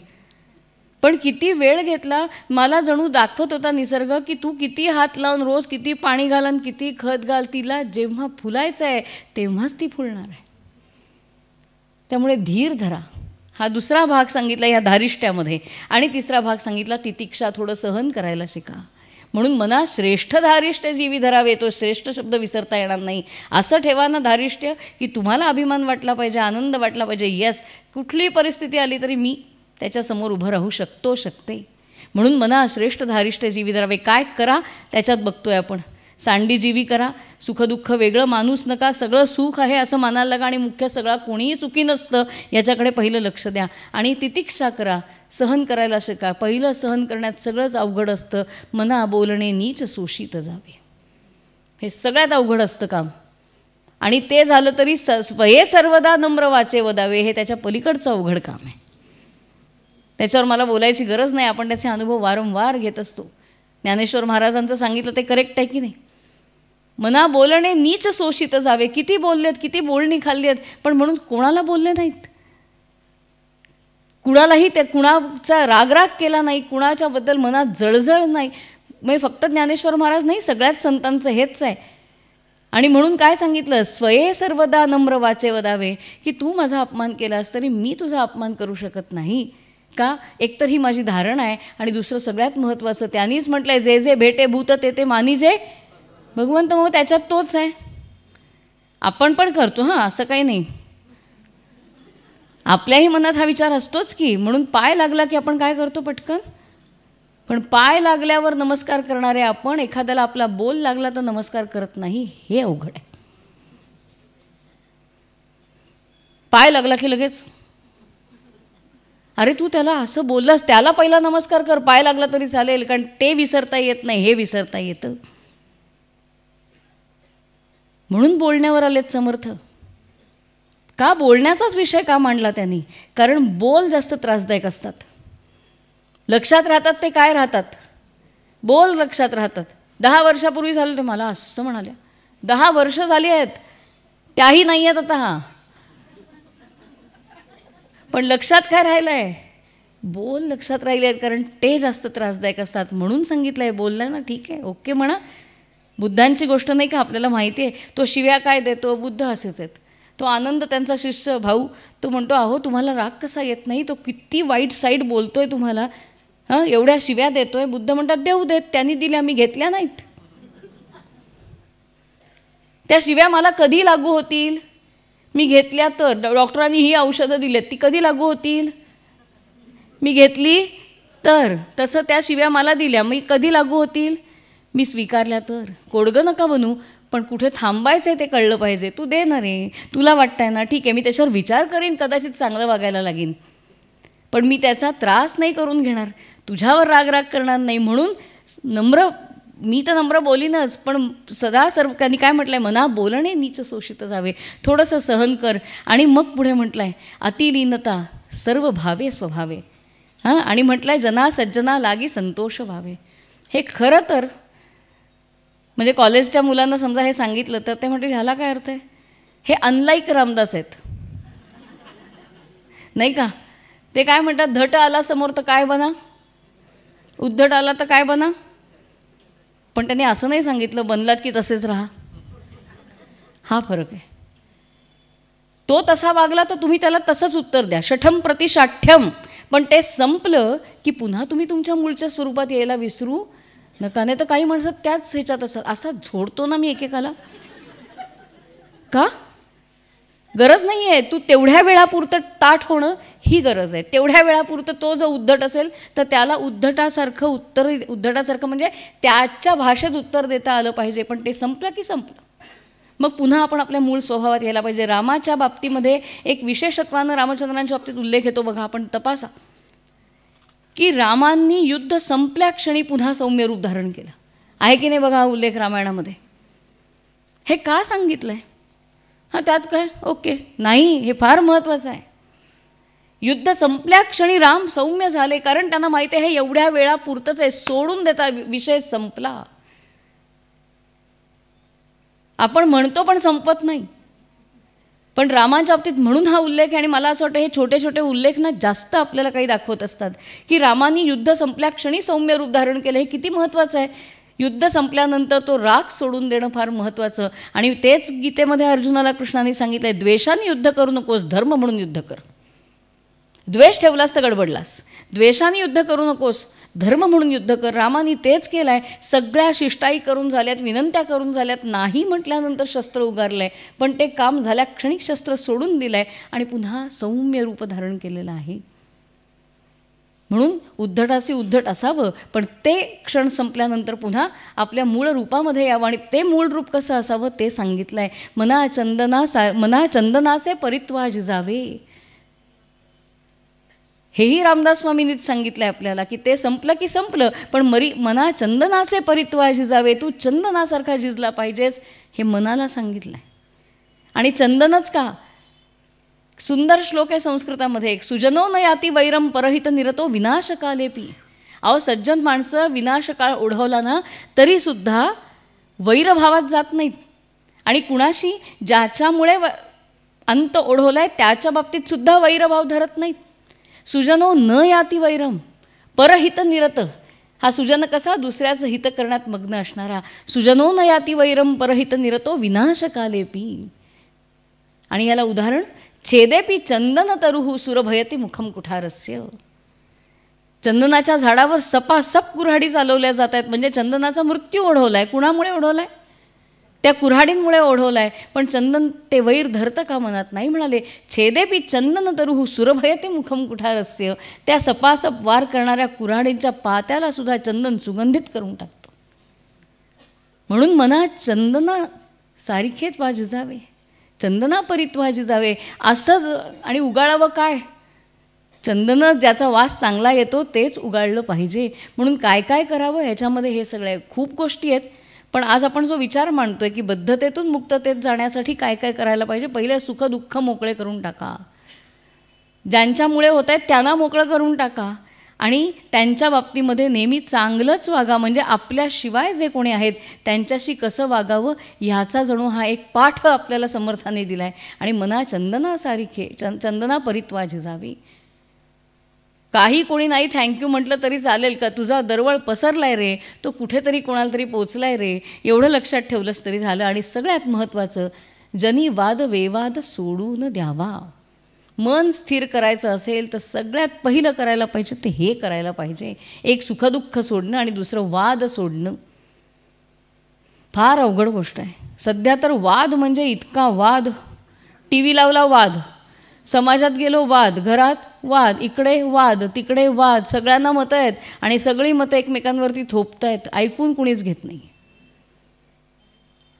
पण किती वेळ घेतला. मला जणू दाखवत होता निसर्ग की तू किती हात लावून रोज किती पाणी घाल आणि किती खत घाल, तिला जेव्हा फुलायचं आहे तेव्हाच ती फुलणार आहे. त्यामुळे धीर धरा हा दुसरा भाग सांगितला या धारिष्ट्यामध्ये. आणि तिसरा भाग सांगितला तितिक्षा, थोडं सहन करायला शिका. म्हणून मना श्रेष्ठ धारिष्ट्य जीवी धरावे. तो श्रेष्ठ शब्द विसरता येणार नाही. असं ठेवा ना धारिष्ट्य की तुम्हाला अभिमान वाटला पाहिजे, आनंद वाटला पाहिजे. येस, कुठलीही परिस्थिती आली तरी मी त्याच्यासमोर उभं राहू शकते. म्हणून मना श्रेष्ठ धारिष्ट्य जीवी धरावे. काय करा त्याच्यात बघतोय आपण. सांडी जीवी करा, सुखदुःख वेगळं मानूच नका, सगळं सुख आहे असं मानायला लागा. आणि मुख्य सगळा कोणीही सुखी नसतं याच्याकडे पहिलं लक्ष द्या. आणि तितिक्षा करा, सहन करायला शिका. पहिलं सहन करण्यात सगळंच अवघड असतं. मना बोलणे नीच शोषित जावे, हे सगळ्यात अवघड असतं काम. आणि ते झालं तरी स्वये सर्वदा नम्र वाचे वदावे, हे त्याच्या पलीकडचं अवघड काम आहे. त्याच्यावर मला बोलायची गरज नाही, आपण त्याचे अनुभव वारंवार घेत असतो. ज्ञानेश्वर महाराजांचं सांगितलं ते करेक्ट आहे की नाही. मना बोलणे नीच शोषित जावे. किती बोललेत, किती बोलणी खाल्ली आहेत, पण म्हणून कोणाला बोलले नाहीत, कुणालाही ते कुणाचा रागराग केला नाही, कुणाच्याबद्दल मनात जळजळ नाही. म्हणजे फक्त ज्ञानेश्वर महाराज नाही, सगळ्याच संतांचं हेच आहे. आणि म्हणून काय सांगितलं, स्वये सर्वदा नम्र वाचे वदावे, की तू माझा अपमान केलास तरी मी तुझा अपमान करू शकत नाही. का, एकतर ही माझी धारणा आहे, आणि दुसरं सगळ्यात महत्त्वाचं त्यांनीच म्हटलं आहे, जे जे भेटे भूत ते ते मानी जे भगवंत. मग त्याच्यात तोच आहे. आपण पण करतो हां, असं काही नाही. आपल्याही मनात हा विचार असतोच की. म्हणून पाय लागला की आपण काय करतो पटकन. पण पाय लागल्यावर नमस्कार करणारे आपण एखाद्याला आपला बोल लागला तर नमस्कार करत नाही, हे अवघड आहे. पाय लागला की लगेच अरे तू त्याला असं बोललास, त्याला पहिला नमस्कार कर, पाय लागला तरी चालेल. कारण ते विसरता येत नाही, हे विसरता येतं. म्हणून बोलण्यावर आलेत समर्थ. का, बोलण्याचाच विषय का मांडला त्यांनी, कारण बोल जास्त त्रासदायक असतात. लक्षात राहतात ते काय राहतात? बोल लक्षात राहतात. 10 वर्षापूर्वी झालं ते मला असं म्हणाल्या. 10 वर्ष झाली आहेत, त्याही नाही आहेत आता. पण लक्षात काय राहिलं आहे? बोल लक्षात राहिले आहेत, कारण ते जास्त त्रासदायक असतात. म्हणून सांगितलं आहे, बोललं ना ठीक आहे, ओके म्हणा. बुद्धांची गोष्ट नाही का, आपल्याला माहिती आहे. तो शिव्या काय देतो, बुद्ध असेच आहेत. तो आनंद त्यांचा शिष्य भाऊ, तो म्हणतो अहो तुम्हाला राग कसा येत नाही, तो किती वाईट साईड बोलतोय तुम्हाला, हां एवढ्या शिव्या देतोय. बुद्ध म्हणतात देऊ देत, त्यांनी दिल्या मी घेतल्या नाहीत. त्या शिव्या मला कधी लागू होतील? मी घेतल्या तर. डॉक्टरांनी ही औषधं दिलेत, ती कधी लागू होतील? मी घेतली तर. तसं त्या शिव्या मला दिल्या, मी कधी लागू होतील? मी स्वीकारल्या तर. कोडगं नका बनू, पण कुठे थांबायचं आहे ते कळलं पाहिजे. तू दे ना रे, तुला वाटतंय ना, ठीक आहे मी त्याच्यावर विचार करीन, कदाचित चांगलं वागायला लागेन, पण मी त्याचा त्रास नाही करून घेणार, तुझ्यावर राग करणार नाही. म्हणून मी तर नम्र बोलीनच, पण सदा सर्व त्यांनी काय म्हटलं आहे, मना बोलणे नीच शोषित जावे, थोडंसं सहन कर. आणि मग पुढे म्हटलं आहे अतिलीनता सर्व भावे स्वभावे. हां, आणि म्हटलं आहे जना सज्जना लागी संतोष व्हावे. हे खरं तर म्हणजे कॉलेजच्या मुलांना समजा हे सांगितलं तर ते म्हणते ह्याला काय अर्थ आहे? हे अनलाईक रामदास आहेत नाही का. ते काय म्हणतात, धट आला समोर तर काय बना, उद्धट आला तर काय बना. पण त्यांनी असं नाही सांगितलं बनलात की तसेच राहा. हा फरक आहे. तो तसा वागला तर तुम्ही त्याला तसंच उत्तर द्या, शठम प्रतिशाठ्यम. पण ते संपलं की पुन्हा तुम्ही तुमच्या मूळच्या स्वरूपात यायला विसरू नका. नाही तर काही माणसं त्याच ह्याच्यात असतात. असा झोडतो ना मी एकेकाला, का गरज नाही आहे. तू तेवढ्या वेळापुरतं ताठ होणं ही गरज आहे. तेवढ्या वेळापुरतं तो जो उद्धट असेल तर त्याला उद्धटासारखं म्हणजे त्याच्या भाषेत उत्तर देता आलं पाहिजे. पण ते संपलं की संपलं, मग पुन्हा आपण आपल्या मूळ स्वभावात यायला पाहिजे. रामाच्या बाबतीमध्ये एक विशेषत्वानं रामचंद्रांच्या बाबतीत उल्लेख येतो बघा, आपण तपासा की रामांनी युद्ध संपल्या क्षणी पुन्हा सौम्य रूप धारण केलं आहे की नाही. बघा हा उल्लेख रामायणामध्ये. हे का सांगितलं आहे? हां त्यात काय ओके नाही, हे फार महत्त्वाचं आहे. युद्ध संपल्या क्षणी राम सौम्य झाले, कारण त्यांना माहिती आहे हे एवढ्या वेळापुरतंच आहे, सोडून देता विषय संपला. आपण म्हणतो पण संपत नाही. पण रामाच्या बाबतीत म्हणून हा उल्लेख आहे. आणि मला असं वाटतं हे छोटे छोटे उल्लेख ना जास्त आपल्याला काही दाखवत असतात की रामानी युद्ध संपल्या क्षणी सौम्य रूप धारण केलं. हे किती महत्त्वाचं आहे. युद्ध संपल्यानंतर तो राग सोडून देणं फार महत्त्वाचं. आणि तेच गीतेमध्ये अर्जुनाला कृष्णाने सांगितलं आहे, द्वेषाने युद्ध करू नकोस, धर्म म्हणून युद्ध कर. द्वेष ठेवलास तर गडबडलास. द्वेषाने युद्ध करू नकोस, धर्म म्हणून युद्ध कर. रामाने तेच केलं आहे. सगळ्या शिष्टाई करून झाल्यात, विनंत्या करून झाल्यात, नाही म्हटल्यानंतर शस्त्र उगारलं आहे, पण ते काम झाल्या क्षणिक शस्त्र सोडून दिलं आहे आणि पुन्हा सौम्य रूप धारण केलेलं आहे. म्हणून उद्धटाचे उद्धट असावं, पण ते क्षण संपल्यानंतर पुन्हा आपल्या मूळ रूपामध्ये यावं. आणि ते मूळ रूप कसं असावं ते सांगितलं आहे. मना चंदनाचे परित्वाज जावे. हेही रामदास स्वामींनीच सांगितलं आहे आपल्याला की ते संपलं की संपलं, पण मना चंदनाचे परित्वाज झिजावे. तू चंदनासारखा झिजला पाहिजेस हे मनाला सांगितलं आहे. आणि चंदनच का, सुंदर श्लोक आहे संस्कृतामध्ये एक, सुजनो न याती वैरम परहित निरतो विनाशकालेपी. अहो सज्जन माणसं विनाशकाळ ओढवला ना तरीसुद्धा वैरभावात जात नाहीत. आणि कुणाशी ज्याच्यामुळे अंत ओढवलाय त्याच्या बाबतीत सुद्धा वैरभाव धरत नाहीत. सुजनो न याती वैरम परहित निरत. हा सुजन कसा, दुसऱ्याचं हित करण्यात मग्न असणारा. सुजनो न याती वैरम परहित निरतो विनाशकालेपी. आणि याला उदाहरण, छेदेपी चंदन तरुहू सुरभयती मुखम कुठारस्य. चंदनाच्या झाडावर सपासप कुऱ्हाडी चालवल्या जात आहेत. म्हणजे चंदनाचा मृत्यू ओढवलाय. कुणामुळे ओढवलाय? त्या कुऱ्हाडींमुळे ओढवलाय. पण चंदन ते वैर धरतं का मनात? नाही म्हणाले. छेदेपी चंदन तरुहू सुरभयते मुखम कुठारस्य. त्या सपासप वार करणाऱ्या कुऱ्हाडींच्या पात्याला सुद्धा चंदन सुगंधित करून टाकतो. म्हणून मनात चंदना सारिखेच वाज जावे, चंदना परित्वाज जावे असं. आणि उगाळावं काय? चंदन ज्याचा वास चांगला येतो तेच उगाळलं पाहिजे. म्हणून काय काय करावं ह्याच्यामध्ये हे सगळे खूप गोष्टी आहेत. पण आज आपण जो विचार मांडतोय की बद्धतेतून मुक्ततेत जाण्यासाठी काय काय करायला पाहिजे, पहिले सुख दुःख मोकळे करून टाका. ज्यांच्यामुळे होत आहेत त्यांना मोकळं करून टाका. आणि त्यांच्या बाबतीमध्ये नेहमी चांगलंच वागा, म्हणजे आपल्याशिवाय जे कोणी आहेत त्यांच्याशी कसं वागावं ह्याचा जणू हा एक पाठ आपल्याला समर्थाने दिला आहे. आणि मना चंदनासारखे चंदना परित्वा झिजावी. काही कोणी नाही थँक्यू म्हटलं तरी चालेल का, तुझा दरवळ पसरलाय रे, तो कुठेतरी कोणाला तरी पोचलाय रे, एवढं लक्षात ठेवलंस तरी झालं. आणि सगळ्यात महत्त्वाचं, जनी वाद वेवाद सोडून द्यावा. मन स्थिर करायचं असेल तर सगळ्यात पहिलं करायला पाहिजे ते हे करायला पाहिजे, एक सुखदुःख सोडणं आणि दुसरं वाद सोडणं. फार अवघड गोष्ट आहे. सध्या तर वाद म्हणजे इतका वाद, टी व्ही लावला वाद, समाजात गेलो वाद, घरात वाद, इकडे वाद तिकडे वाद, सगळ्यांना मतं आहेत आणि सगळी मतं एकमेकांवरती थोपत आहेत, ऐकून कुणीच घेत नाही.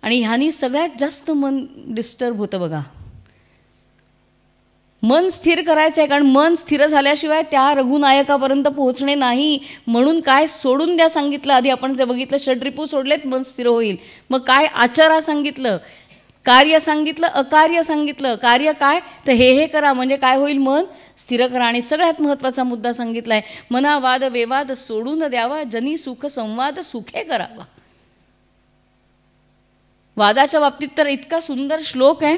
आणि ह्यानी सगळ्यात जास्त मन डिस्टर्ब होतं बघा. मन स्थिर करायचं आहे, कारण मन स्थिर झाल्याशिवाय त्या रघुनायकापर्यंत पोहोचणे नाही. म्हणून काय सोडून द्या सांगितलं आधी आपण जे बघितलं, षड्रिपू सोडलेत मन स्थिर होईल. मग काय आचरा सांगितलं, कार्य सांगितलं, अकार्य सांगितलं. कार्य काय तर हे करा म्हणजे काय होईल, मन स्थिर करा. आणि सगळ्यात महत्त्वाचा मुद्दा सांगितला आहे, मना वाद वेवाद सोडून द्यावा, जनी सुख संवाद सुखे करावा. वादाच्या बाबतीत तर इतका सुंदर श्लोक आहे,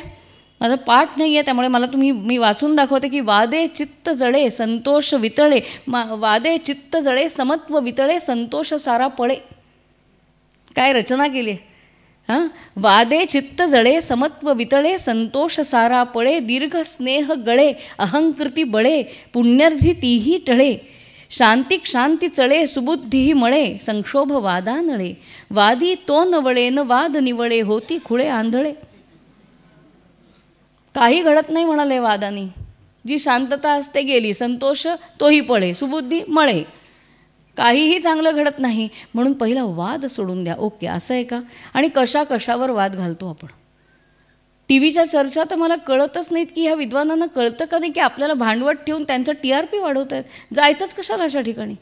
माझा पाठ नाही आहे त्यामुळे मी वाचून दाखवते की वादे चित्त जळे संतोष वितळे, वादे चित्त जळे समत्व वितळे, संतोष सारा पळे. काय रचना केली आहे हां. वादे चित्त जळे समत्व वितळे, संतोष सारा पळे, दीर्घ स्नेह गळे, अहंकृती बळे, पुण्यर्धी तीही टळे, शांतिक शांती चळे, सुबुद्धीही मळे, संक्षोभ वादा नळे, वादी तो नवळे न वाद निवळे, होती खुळे आंधळे. काही घडत नाही म्हणाले वादानी, जी शांतता असते गेली, संतोष तोही पळे, सुबुद्धी मळे, काहीही चांगलं घडत नाही. म्हणून पहिला वाद सोडून द्या. ओके, असं आहे का. आणि कशावर वाद घालतो आपण. टी व्हीच्या चर्चा तर मला कळतच नाहीत की ह्या विद्वानांना कळतं का नाही की आपल्याला भांडवट ठेवून त्यांचं TRP वाढवत आहेत. जायचंच कशाला अशा ठिकाणी.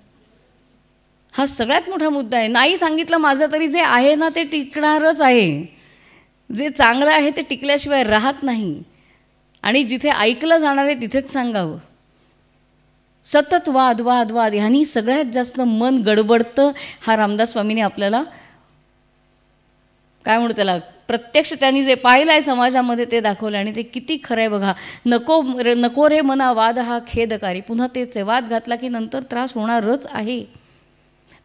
हा सगळ्यात मोठा मुद्दा आहे. नाही सांगितलं माझं तरी जे आहे ना ते टिकणारच आहे, जे चांगलं आहे ते टिकल्याशिवाय राहत नाही. आणि जिथे ऐकलं जाणार आहे तिथेच सांगावं. सतत वाद वाद वाद ह्यानी सगळ्यात जास्त मन गडबडतं. हा रामदास स्वामीने आपल्याला काय म्हणू त्याला, प्रत्यक्ष त्यांनी जे पाहिलं आहे समाजामध्ये ते दाखवलं आणि ते किती खरं आहे बघा. नको रे मना वाद हा खेदकारी. पुन्हा तेच आहे, वाद घातला की नंतर त्रास होणारच आहे.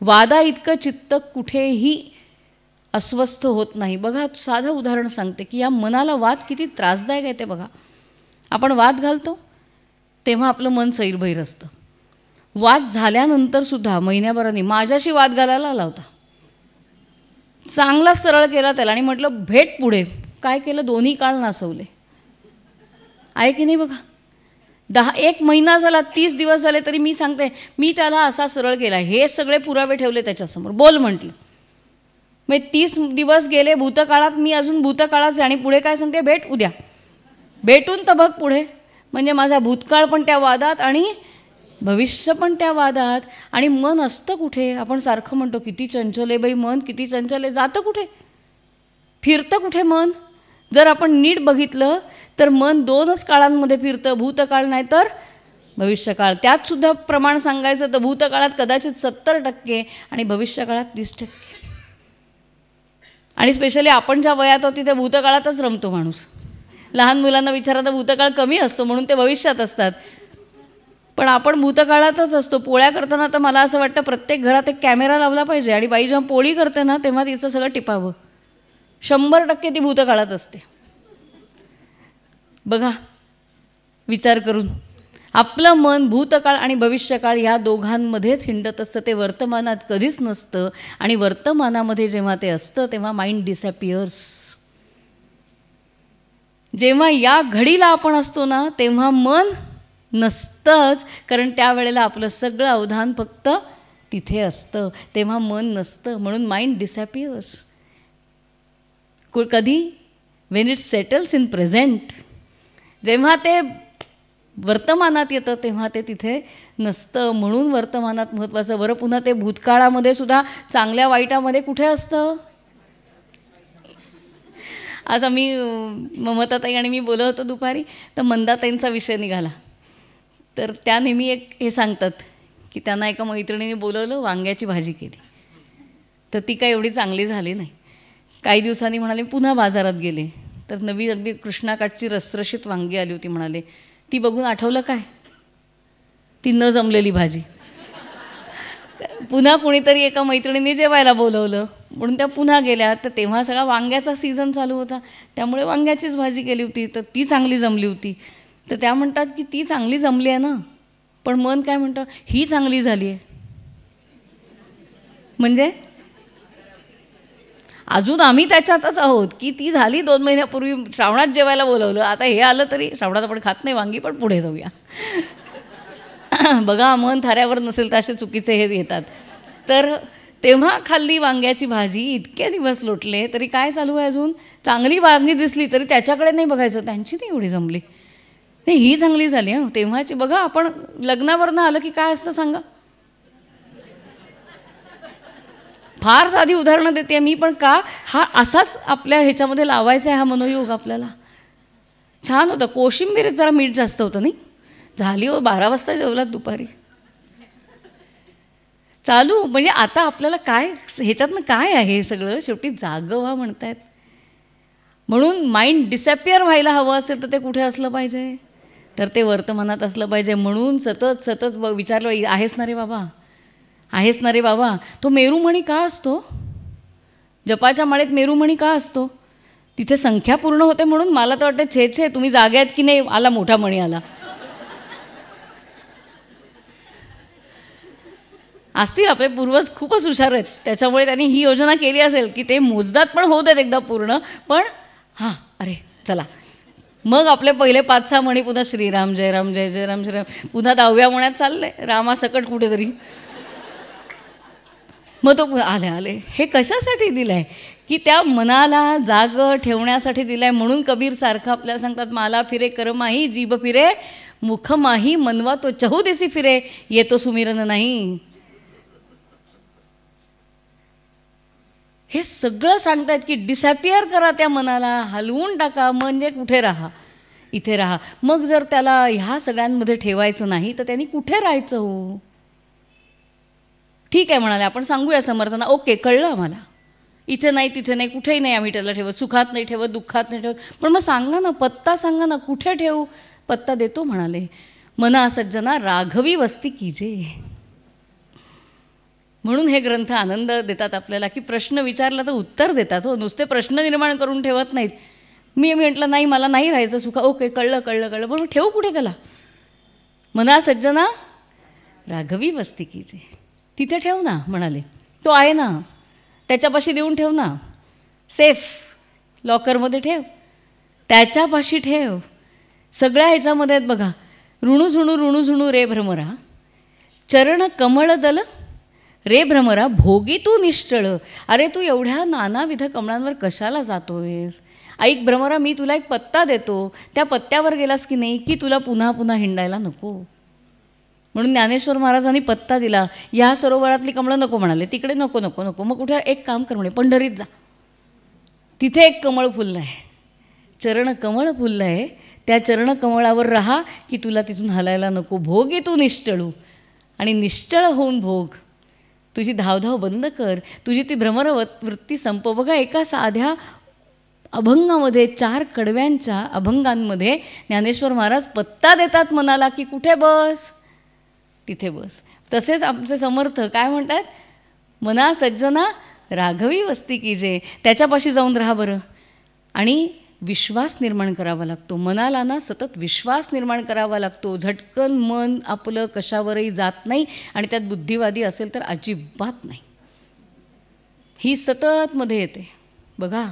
वादा इतकं चित्त कुठेही अस्वस्थ होत नाही. बघा साधं उदाहरण सांगते की या मनाला वाद किती त्रासदायक आहे ते बघा. आपण वाद घालतो तेव्हा आपलं मन सैरभैर असतं. वाद झाल्यानंतरसुद्धा महिन्याभराने माझ्याशी वाद घालायला आला होता, चांगला सरळ केला त्याला आणि म्हटलं भेट पुढे. काय केलं, दोन्ही काळ नासवले. आहे की नाही बघा. 1 महिना झाला, 30 दिवस झाले तरी मी सांगते मी त्याला असा सरळ केला, हे सगळे पुरावे ठेवले त्याच्यासमोर, बोल म्हटलं. मग 30 दिवस गेले भूतकाळात, मी अजून भूतकाळाच आणि पुढे काय सांगते, भेट उद्या, भेटून तर बघ पुढे. म्हणजे माझा भूतकाळ पण त्या वादात आणि भविष्य पण त्या वादात. आणि मन असतं कुठे. आपण सारखं म्हणतो किती चंचल आहे बाई मन, किती चंचल आहे. जातं कुठे, फिरतं कुठे मन. जर आपण नीट बघितलं तर मन 2च काळांमध्ये फिरतं, भूतकाळ नाही तर भविष्यकाळ. त्यातसुद्धा प्रमाण सांगायचं तर भूतकाळात कदाचित 70% आणि भविष्यकाळात 30%. आणि स्पेशली आपण ज्या वयात होती त्या भूतकाळातच रमतो माणूस. लहान मुलांना विचारा तर भूतकाळ कमी असतो म्हणून ते भविष्यात असतात, पण आपण भूतकाळातच असतो. पोळ्या करताना तर मला असं वाटतं प्रत्येक घरात एक कॅमेरा लावला पाहिजे आणि बाई जेव्हा पोळी करते ना तेव्हा तिचं सगळं टिपावं. 100% ती भूतकाळात असते. बघा विचार करून, आपलं मन भूतकाळ आणि भविष्यकाळ या दोघांमध्येच हिंडत असतं. ते वर्तमानात कधीच नसतं. आणि वर्तमानामध्ये जेव्हा ते असतं तेव्हा माइंड डिसॅपियर्स. जेव्हा या घडीला आपण असतो ना तेव्हा मन नसतंच, कारण त्यावेळेला आपलं सगळं अवधान फक्त तिथे असतं, तेव्हा मन नसतं. म्हणून माइंड डिसॅपियर्स. कधी, Wien it settles in present. जेव्हा ते वर्तमानात येतं तेव्हा ते तिथे नसतं. म्हणून वर्तमानात महत्त्वाचं. बरं पुन्हा ते भूतकाळामध्ये सुद्धा चांगल्या वाईटामध्ये कुठे असतं. आज आम्ही ममताताई आणि मी बोलत होतो दुपारी, तर मंदाताईंचा विषय निघाला. तर त्या नेहमी एक हे सांगतात की त्यांना एका मैत्रिणीने बोलवलं, वांग्याची भाजी केली. तर ती काही एवढी चांगली झाली नाही. काही दिवसांनी म्हणाले पुन्हा बाजारात गेले, तर नवी अगदी कृष्णाकाठची रसरशीत वांगी आली होती. म्हणाले ती बघून आठवलं काय, ती न जमलेली भाजी. पुन्हा कोणीतरी एका मैत्रिणीने जेवायला बोलवलं म्हणून त्या पुन्हा गेल्या. तर तेव्हा सगळा वांग्याचा सीझन चालू होता, त्यामुळे वांग्याचीच भाजी केली होती, तर ती चांगली जमली होती. तर त्या म्हणतात की ती चांगली जमली आहे ना, पण मन काय म्हणतं ही चांगली झाली आहे. म्हणजे अजून आम्ही त्याच्यातच आहोत की ती झाली 2 महिन्यापूर्वी, श्रावणात जेवायला बोलवलं, आता हे आलं तरी श्रावणात आपण खात नाही वांगी, पण पुढे जाऊया. बघा, मन थाऱ्यावर नसेल तर असे चुकीचे हे येतात. तर तेव्हा खाल्ली वांग्याची भाजी, इतके दिवस लोटले तरी काय चालू आहे, अजून चांगली वांगी दिसली तरी त्याच्याकडे नाही बघायचं, त्यांची नाही एवढी जमली, नाही ही चांगली झाली हं तेव्हाची. बघा, आपण लग्नावरनं आलं की काय असतं सांगा. फार साधी उदाहरणं देते मी, पण का हा असाच आपल्या ह्याच्यामध्ये लावायचा आहे हा मनोयोग आपल्याला. छान होतं. कोशिंबीरीत जरा मीठ जास्त होतं नाही. झाली हो 12 वाजता जेवलात दुपारी. चालू म्हणजे आता आपल्याला काय ह्याच्यातनं काय आहे सगळं, शेवटी जागं व्हा म्हणतायत. म्हणून माइंड डिसअपिअर व्हायला हवं असेल तर ते कुठे असलं पाहिजे, तर ते वर्तमानात असलं पाहिजे. म्हणून सतत सतत विचारलं, आहेस ना रे बाबा, आहेस ना रे बाबा. तो मेरुमणी का असतो, जपाच्या माळेत मेरुमणी का असतो, तिथे संख्या पूर्ण होते म्हणून. मला तर वाटतं छे तुम्ही जागे आहेत की नाही, आला मोठा मणी आला. असतील आपले पूर्वज खूपच हुशार आहेत, त्याच्यामुळे त्यांनी ही योजना केली असेल की ते मोजदात पण होत आहेत एकदा पूर्ण. पण हां अरे चला, मग आपले पहिले 5-6 म्हणी पुन्हा श्रीराम जय राम जय जय राम श्रीराम, पुन्हा 10व्या म्हण्यात चाललंय रामासकट कुठेतरी. मग तो आले. हे कशासाठी दिलं आहे की त्या मनाला जाग ठेवण्यासाठी दिलं आहे. म्हणून कबीर सारखं आपल्याला सांगतात, माला फिरे करमाही जीभ फिरे मुख माही, मनवा तो चहूदिसी फिरे येतो सुमिरन नाही. हे सगळं सांगतायत की डिसअपिअर करा त्या मनाला, हलवून टाका, म्हणजे कुठे राहा, इथे राहा. मग जर त्याला ह्या सगळ्यांमध्ये ठेवायचं नाही तर त्यांनी कुठे राहायचं हो. ठीक आहे म्हणाले, आपण सांगूया समर्थांना, ओके कळलं आम्हाला, इथे नाही तिथे नाही कुठेही नाही आम्ही त्याला ठेवत, सुखात नाही ठेवत, दुःखात नाही ठेवत, पण मग सांगा ना, पत्ता सांगा ना, कुठे ठेवू. पत्ता देतो म्हणाले, मना सज्जना राघवी वस्ती कीजे. म्हणून हे ग्रंथ आनंद देतात आपल्याला की प्रश्न विचारला तर उत्तर देतात हो, नुसते प्रश्न निर्माण करून ठेवत नाहीत. मी म्हटलं नाही मला नाही राहायचं सुखा, ओके कळलं कळलं कळलं, पण ठेवू कुठे त्याला. मना सज्जना राघवी वस्ती कीजे, तिथे ठेव ना म्हणाले, तो आहे ना त्याच्यापाशी देऊन ठेव ना, सेफ लॉकरमध्ये ठेव, त्याच्यापाशी ठेव. सगळ्या ह्याच्यामध्ये आहेत बघा, ऋणू झुणू रे भ्रमरा, चरण कमळ दल रे भ्रमरा, भोगी तू निश्चळ. अरे तू एवढ्या नानाविध कमळांवर कशाला जातोयस. ऐक भ्रमरा, मी तुला एक पत्ता देतो, त्या पत्त्यावर गेलास की नाही की तुला पुन्हा पुन्हा हिंडायला नको. म्हणून ज्ञानेश्वर महाराजांनी पत्ता दिला, या सरोवरातली कमळं नको म्हणाले, तिकडे नको नको नको. मग कुठे एक काम कर म्हणे, पंढरीत जा, तिथे एक कमळ फुललं आहे, चरण कमळ फुललं आहे, त्या चरण कमळावर राहा की तुला तिथून हलायला नको. भोगी तू निश्चळू, आणि निश्चळ होऊन भोग. तुझी धावधाव बंद कर, तुझी ती भ्रमर वृत्ती संप. बघा, एका साध्या अभंगामध्ये 4 कडव्यांच्या अभंगांमध्ये ज्ञानेश्वर महाराज पत्ता देतात मनाला की कुठे बस, तिथे बस. तसेच आमचे समर्थ काय म्हणतात, मना सज्जना राघवी वस्ती कीजे, त्याच्यापाशी जाऊन राहा बरं. आणि विश्वास निर्माण करावा लागतो मनाला ना, सतत विश्वास निर्माण करावा लागतो. झटकन मन आपलं कशावरही जात नाही, आणि त्यात बुद्धिवादी असेल तर अजिबात नाही. ही सतत मध्ये येते बघा.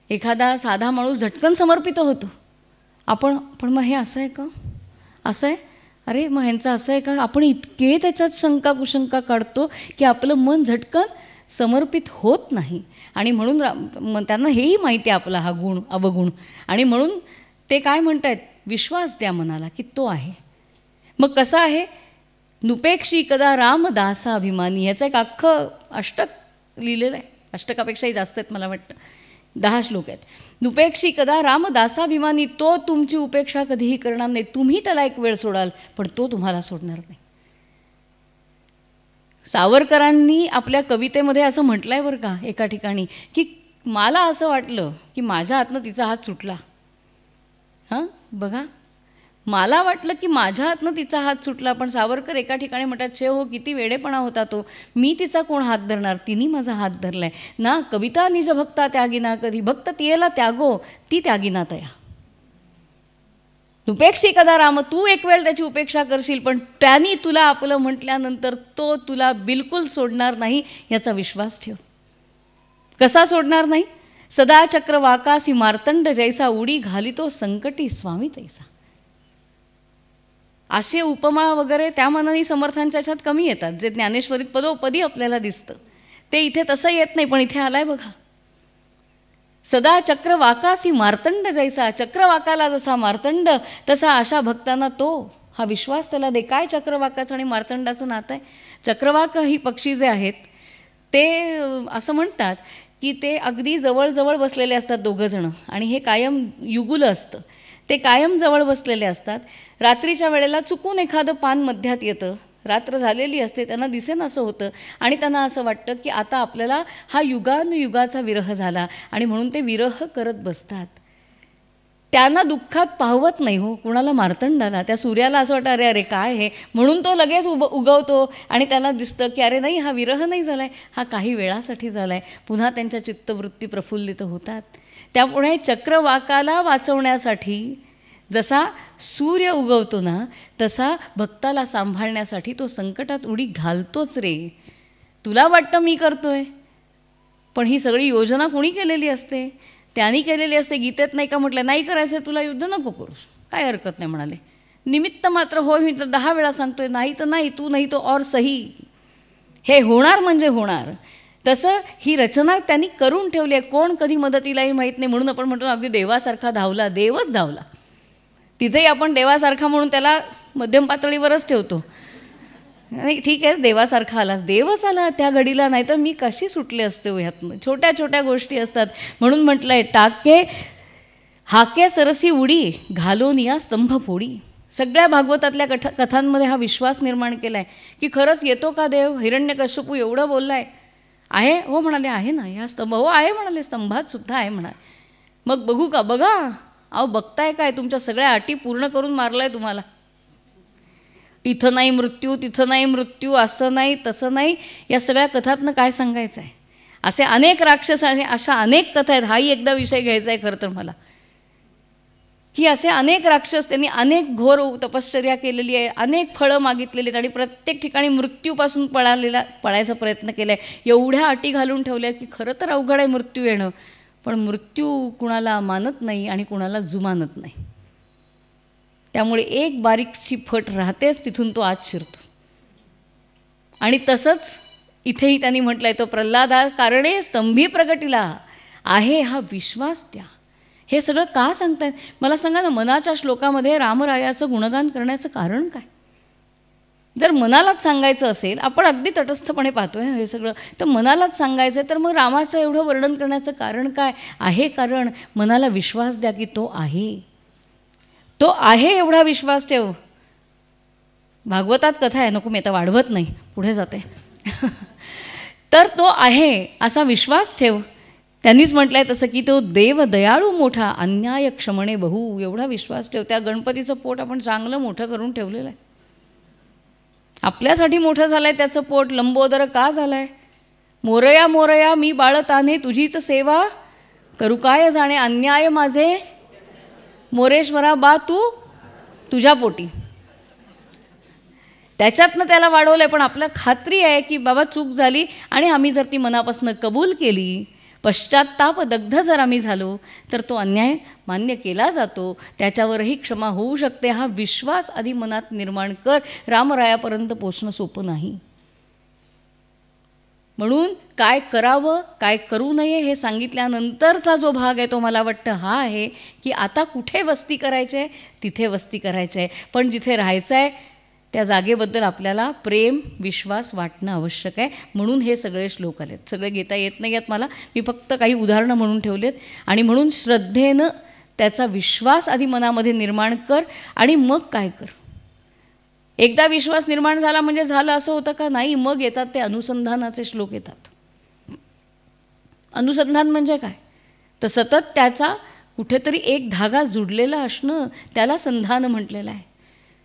एखादा साधा माणूस झटकन समर्पित होतो, आपण पण मग हे असं आहे का, असं आहे, अरे मग ह्यांचं असं आहे का, आपण इतके त्याच्यात शंका कुशंका काढतो की आपलं मन झटकन समर्पित होत नाही. आणि म्हणून त्यांना हेही माहिती आहे आपला हा गुण अवगुण, आणि म्हणून ते काय म्हणत आहेत, विश्वास द्या मनाला की तो आहे. मग कसा आहे, नुपेक्षी कदा रामदासा अभिमानी, ह्याचं एक अख्खं अष्टक लिहिलेलं आहे, अष्टकापेक्षाही जास्त आहेत मला वाटतं, 10 श्लोक आहेत. नुपेक्षी कदा रामदासाभिमानी, तो तुमची उपेक्षा कधीही करणार नाही. तुम्ही त्याला एक वेळ सोडाल पण तो तुम्हाला सोडणार नाही. सावरकरांनी आपल्या कवितेमध्ये असं म्हटलं आहे बरं का एका ठिकाणी, की मला असं वाटलं की माझ्या हातनं तिचा हात सुटला. हां बघा, मला वाटलं की माझ्या हातनं तिचा हात सुटला. पण सावरकर एका ठिकाणी म्हणतात, छे हो किती वेडेपणा होता तो, मी तिचा कोण हात धरणार, तिने माझा हात धरलाय ना. कविता निज भक्ता त्यागिना कधी, भक्त तियेला त्यागो ती त्यागिना तया. उपेक्षी कदा राम, तू एक वेळ त्याची उपेक्षा करशील, पण त्यांनी तुला आपलं म्हटल्यानंतर तो तुला बिलकुल सोडणार नाही याचा विश्वास ठेव. कसा सोडणार नाही? सदा चक्र वाकासी मार्तंड जैसा, उडी घालितो संकटी स्वामी तैसा. असे उपमा वगैरे त्या मनाने समर्थांच्या ह्याच्यात कमी येतात, जे ज्ञानेश्वरीत पदोपदी आपल्याला दिसतं ते इथे तसं येत नाही. पण इथे आलाय बघा, सदा चक्र वाकासी मार्तंड जैसा, चक्रवाकाला जसा मार्तंड तसा अशा भक्तांना तो हा विश्वास त्याला दे. काय चक्रवाकाचं आणि मार्तंडाचं नातं आहे? चक्रवाक ही पक्षी जे आहेत ते असं म्हणतात की ते अगदी जवळजवळ बसलेले असतात दोघंजणं, आणि हे कायम युगुलं असतं, ते कायम जवळ बसलेले असतात. रात्रीच्या वेळेला चुकून एखादं पान मध्यात येतं, रात्र झालेली असते, त्यांना दिसेन असं होतं, आणि त्यांना असं वाटतं की आता आपल्याला हा युगानुयुगाचा विरह झाला, आणि म्हणून ते विरह करत बसतात. त्यांना दुःखात पाहवत नाही हो कुणाला मार्तंडाला. त्या सूर्याला असं वाटतं अरे अरे काय हे, म्हणून तो लगेच उगवतो आणि त्याला दिसतं की अरे नाही, हा विरह नाही झाला आहे, हा काही वेळासाठी झाला आहे. पुन्हा त्यांच्या चित्तवृत्ती प्रफुल्लित होतात. त्यामुळे चक्रवाकाला वाचवण्यासाठी जसा सूर्य उगवतो ना, तसा भक्ताला सांभाळण्यासाठी तो संकटात उडी घालतोच रे. तुला वाटतं मी करतोय, पण ही सगळी योजना कोणी केलेली असते? त्यांनी केलेली असते. गीतेत नाही का म्हटलं, नाही करायचं तुला युद्ध नको करू, काय हरकत नाही म्हणाले. निमित्त मात्र होय, मी तर 10 वेळा सांगतोय, नाही तर नाही, तू नाही तो और सही, हे होणार म्हणजे होणार. तसं ही रचना त्यांनी करून ठेवली आहे. कोण कधी मदतीलाही माहीत नाही. म्हणून आपण म्हणतो अगदी देवासारखा धावला, देवच धावला. तिथेही आपण देवासारखा म्हणून त्याला मध्यम पातळीवरच ठेवतो. नाही ठीक आहे, देवासारखा आलास, देवच आला त्या घडीला, नाही तर मी कशी सुटले असते ह्यातनं. छोट्या छोट्या गोष्टी असतात. म्हणून म्हटलंय टाके हाके सरसी उडी घालून या स्तंभ फोडी. सगळ्या भागवतातल्या कथांमध्ये हा विश्वास निर्माण केला आहे की खरंच येतो का देव. हिरण्यकश्यपू एवढं बोललाय, आहे हो म्हणाले, आहे ना या स्तंभ, हो आहे म्हणाले, स्तंभात सुद्धा आहे म्हणाले. मग बघू का, बघा अहो बघताय काय, तुमच्या सगळ्या अटी पूर्ण करून मारलाय तुम्हाला. इथं नाही मृत्यू, तिथं नाही मृत्यू, असं नाही तसं नाही. या सगळ्या कथातनं काय सांगायचं आहे? असे अनेक राक्षस आणि अशा अनेक कथा आहेत. हाही एकदा विषय घ्यायचा आहे खरं तर मला, की असे अनेक राक्षस, त्यांनी अनेक घोर तपश्चर्या केलेली आहे, अनेक फळं मागितलेली आहेत, आणि प्रत्येक ठिकाणी मृत्यूपासून पळायचा प्रयत्न केला आहे. एवढ्या अटी घालून ठेवल्या की खरं तर अवघड आहे मृत्यू येणं, पण मृत्यू कुणाला मानत नाही आणि कुणाला जुमानत नाही. त्यामुळे एक बारीकशी फट राहतेच, तिथून तो आत शिरतो. आणि तसंच इथेही त्यांनी म्हटलं आहे, तो प्रल्हादा कारणे स्तंभी प्रगटीला आहे हा विश्वास द्या. हे सगळं का सांगतायत मला सांगा ना. मनाच्या श्लोकामध्ये रामरायाचं गुणगान करण्याचं कारण काय? जर मनालाच सांगायचं असेल, आपण अगदी तटस्थपणे पाहतोय हे सगळं, तर मनालाच सांगायचं आहे, तर मग रामाचं एवढं वर्णन करण्याचं कारण काय आहे? कारण मनाला विश्वास द्या की तो आहे, तो आहे एवढा विश्वास ठेव. भागवतात कथा आहे, नको मी आता वाढवत नाही, पुढे जाते. तर तो आहे असा विश्वास ठेव. त्यांनीच म्हटलं आहे तसं की तो देव दयाळू मोठा, अन्याय क्षमणे बहु, एवढा विश्वास ठेव. त्या गणपतीचं पोट आपण चांगलं मोठं करून ठेवलेलं आहे, आपल्यासाठी मोठं झालं आहे त्याचं पोट. लंबोदर का झालं आहे? मोरया मोरया मी बाळताने तुझीच सेवा करू काय जाणे, अन्याय माझे मोरेश्वरा बा तू तुझ्या पोटी. त्याच्यातनं त्याला वाढवलं आहे. पण आपल्या खात्री आहे की बाबा चूक झाली, आणि आम्ही जर ती मनापासून कबूल केली, पश्चात्ताप दग्ध जर आम्ही झालो, तर तो अन्याय मान्य केला जातो, त्याच्यावरही क्षमा होऊ शकते. हा विश्वास आधी मनात निर्माण कर. रामरायापर्यंत पोचणं सोपं नाही. म्हणून काय करावं काय करू नये हे सांगितल्यानंतरचा जो भाग आहे तो मला वाटतं हा आहे की आता कुठे वस्ती करायची आहे तिथे वस्ती करायची आहे, पण जिथे राहायचं आहे त्या जागेबद्दल आपल्याला प्रेम विश्वास वाटणं आवश्यक आहे. म्हणून हे सगळे श्लोक आलेत. सगळे घेता येत नाही आहेत मला, मी फक्त काही उदाहरणं म्हणून ठेवलेत. आणि म्हणून श्रद्धेनं त्याचा विश्वास आधी मनामध्ये निर्माण कर, आणि मग काय कर. एकदा विश्वास निर्माण झाला म्हणजे झालं असं होतं का? नाही. मग येतात ते अनुसंधानाचे श्लोक येतात. अनुसंधान म्हणजे काय? तर सतत त्याचा कुठेतरी एक धागा जुडलेला असणं, त्याला संधान म्हटलेलं आहे.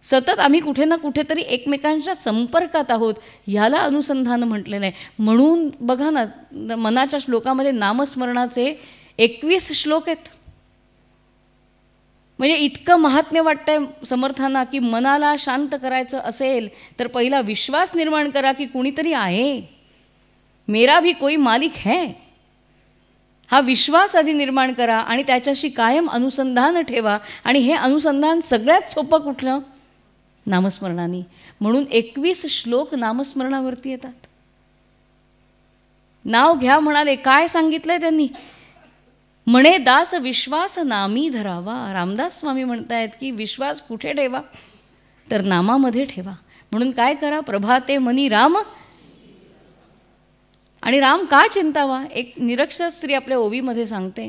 सतत आम्ही कुठे ना कुठेतरी एकमेकांच्या संपर्कात आहोत, ह्याला अनुसंधान म्हटलेलं आहे. म्हणून बघा ना, मनाच्या श्लोकामध्ये नामस्मरणाचे 21 श्लोक आहेत. म्हणजे इतकं महात्म्य वाटतंय समर्थांना की मनाला शांत करायचं असेल तर पहिला विश्वास निर्माण करा की कुणीतरी आहे, मेरा भी कोई मालिक है. हा विश्वास आधी निर्माण करा आणि त्याच्याशी कायम अनुसंधान ठेवा. आणि हे अनुसंधान सगळ्यात सोपं कुठलं? नामस्मरणाने. म्हणून 21 श्लोक नामस्मरणावरती येतात. नाव घ्या म्हणाले. काय सांगितलंय त्यांनी? म्हणे दास विश्वास नामी धरावा. रामदास स्वामी म्हणतायत की विश्वास कुठे ठेवा? तर नामामध्ये ठेवा. म्हणून काय करा? प्रभाते मनी राम. आणि राम का चिंतावा? एक निरक्षर स्त्री आपल्या ओवीमध्ये सांगते,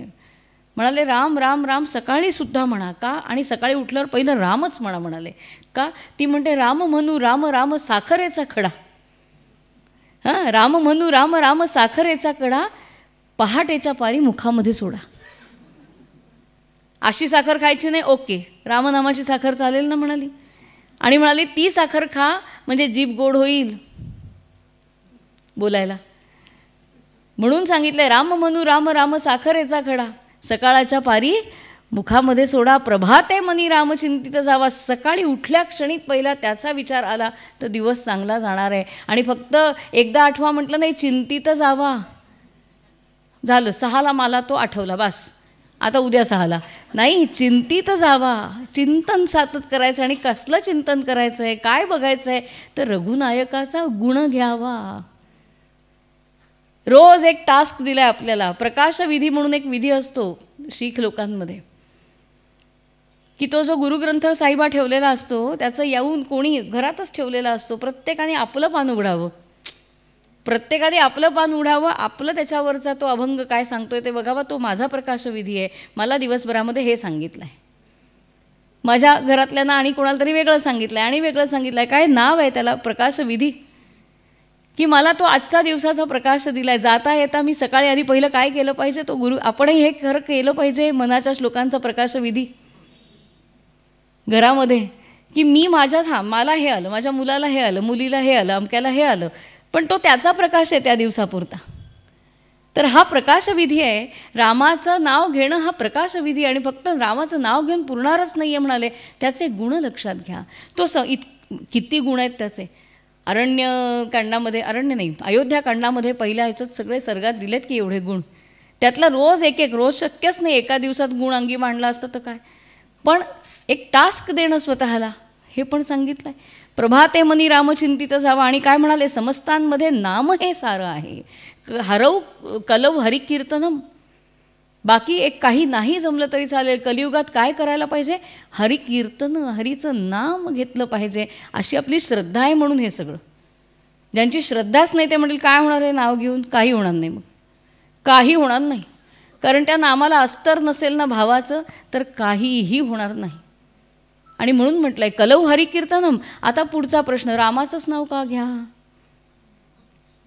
म्हणाले राम राम राम सकाळी सुद्धा म्हणा. का? आणि सकाळी उठल्यावर पहिलं रामच म्हणा म्हणाले. का? ती म्हणते राम म्हणू राम राम साखरेचा खडा. हां, राम म्हणू राम राम साखरेचा कडा, पहाटेच्या पारी मुखामध्ये सोडा. अशी साखर खायची नाही. ओके, रामनामाची साखर चालेल ना म्हणाली. आणि म्हणाली ती साखर खा म्हणजे जीभ गोड होईल बोलायला. म्हणून सांगितलंय राम म्हणू राम राम साखरेचा खडा, सकाळच्या पारी मुखामध्ये सोडा. प्रभाते मनी राम चिंतित जावा. सकाळी उठल्या क्षणी पहिला त्याचा विचार आला तर दिवस चांगला जाणार आहे. आणि फक्त एकदा आठवा म्हटलं नाही, चिंतित जावा. झालं 6ला मला तो आठवला, बस आता उद्या 6ला नाही, चिंतित जावा. चिंतन सातत करायचं. आणि कसलं चिंतन करायचं आहे? काय बघायचं आहे? तर रघुनायकाचा गुण घ्यावा. रोज एक टास्क दिलाय आपल्याला. प्रकाशविधी म्हणून एक विधी असतो शीख लोकांमध्ये, की तो जो गुरुग्रंथ साहिबा ठेवलेला असतो त्याचं येऊन कोणी घरातच ठेवलेला असतो. प्रत्येकाने आपलं पान उघडावं. प्रत्येकाने आपलं पान उघडावं. आपलं त्याच्यावरचा तो अभंग काय सांगतोय ते बघावा. तो माझा प्रकाशविधी आहे. मला दिवसभरामध्ये हे सांगितलं आहे. माझ्या घरातल्यांना आणि कोणाला तरी वेगळं सांगितलं आहे आणि वेगळं सांगितलं आहे. काय नाव आहे त्याला? प्रकाशविधी. की मला तो आजच्या दिवसाचा प्रकाश दिला आहे. जाता येता मी सकाळी आधी पहिलं काय केलं पाहिजे? तो गुरु आपणही हे खरं केलं पाहिजे. मनाच्या श्लोकांचा प्रकाशविधी घरामध्ये, की मी मला हे आलं, माझ्या मुलाला हे आलं, मुलीला हे आलं, अमक्याला हे आलं, पण तो त्याचा प्रकाश आहे त्या दिवसापुरता. तर हा प्रकाशविधी आहे. रामाचं नाव घेणं हा प्रकाशविधी. आणि फक्त रामाचं नाव घेऊन पुरणारच नाही आहे म्हणाले. त्याचे गुण लक्षात घ्या. तो किती गुण आहेत त्याचे. अयोध्याकांडामध्ये पहिल्या ह्याच्यात सगळे सर्गात दिलेत की एवढे गुण. त्यातला रोज एक एक, रोज शक्यच नाही एका दिवसात गुण अंगी मांडला असतं तर काय. पण एक टास्क देणं स्वतःला हे पण सांगितलं आहे. प्रभाते मनी रामचिंतित जावा. आणि काय म्हणाले? समस्तांमध्ये नाम हे सारं आहे. हरव कलव हरिकीर्तनम. बाकी एक काही नाही जमलं तरी चालेल. कलियुगात काय करायला पाहिजे? हरिकीर्तन, हरीचं नाम घेतलं पाहिजे. अशी आपली श्रद्धा आहे. म्हणून हे सगळं. ज्यांची श्रद्धाच नाही ते म्हणतील काय होणार आहे नाव घेऊन? काही होणार नाही. मग काही होणार नाही. कारण त्या नामाला अस्तर नसेल ना भावाचं तर काहीही होणार नाही. आणि म्हणून म्हटलं आहे कलव हरिकीर्तनम. आता पुढचा प्रश्न, रामाचंच नाव का घ्या?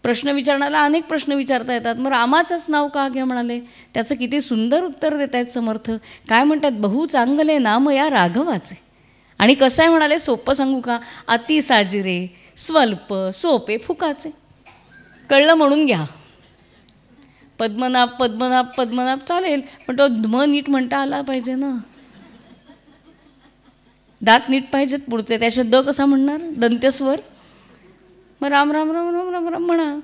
प्रश्न विचारणारा अनेक प्रश्न विचारता येतात. मग रामाचंच नाव का घ्या म्हणाले? त्याचं किती सुंदर उत्तर देत आहेत समर्थ. काय म्हणतात? बहु चांगले नाम या राघवाचे. आणि कसं आहे म्हणाले? सोपं सांगू का? अति साजिरे, स्वल्प, सोपे, फुकाचे. कळलं म्हणून घ्या. पद्मनाभ पद्मनाभ पद्मनाभ चालेल, पण तो म नीट म्हणता आला पाहिजे ना. दात नीट पाहिजेत पुढचे. त्याच्यात द कसा म्हणणार? दंत्यस्वर. मग राम राम राम राम राम राम म्हणा.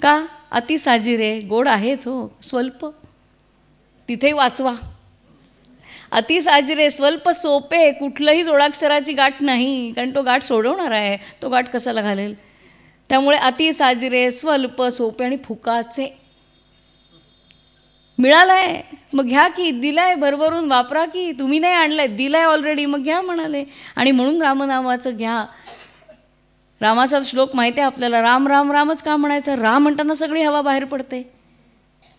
का? अति साजिरे, गोड आहेच हो. स्वल्प तिथे वाचवा. अति साजिरे, स्वल्प, सोपे, कुठलंही जोडाक्षराची गाठ नाही. कारण तो गाठ सोडवणार आहे. तो गाठ कशाला घालेल? त्यामुळे अति साजिरे, स्वल्प, सोपे आणि फुकाचे. मिळालाय मग घ्या की. दिलाय भरभरून, वापरा की. तुम्ही नाही आणलंय, दिलाय ऑलरेडी, मग घ्या म्हणाले. आणि म्हणून रामनामाचं घ्या. रामाचा श्लोक माहिती आहे आपल्याला. राम राम रामच का म्हणायचं? राम म्हणताना सगळी हवा बाहेर पडते.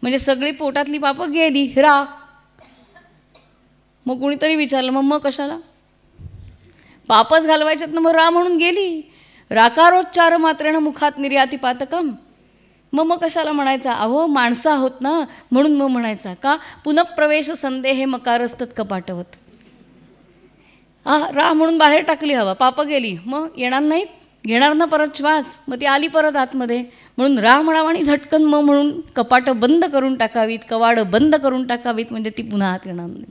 म्हणजे सगळी पोटातली पापं गेली. मग कुणीतरी विचारलं मग कशाला? पापच घालवायच्यात ना, मग रा म्हणून गेली. राकारोच्चार मात्रेनं मुखात निर्याती पातकम. मग कशाला म्हणायचा? अहो माणसं आहोत ना म्हणून मग म्हणायचा का? पुनःप्रवेश संदेहे मकारस्तत कपाटवत. रा म्हणून बाहेर टाकली हवा, पापं गेली, मग येणार नाहीत, घेणार ना परत श्वास, मग ती आली परत आतमध्ये. म्हणून रा म्हणावं आणि झटकन मग म्हणून कपाटं बंद करून टाकावीत, कवाडं बंद करून टाकावीत, म्हणजे ती पुन्हा आत येणार नाही.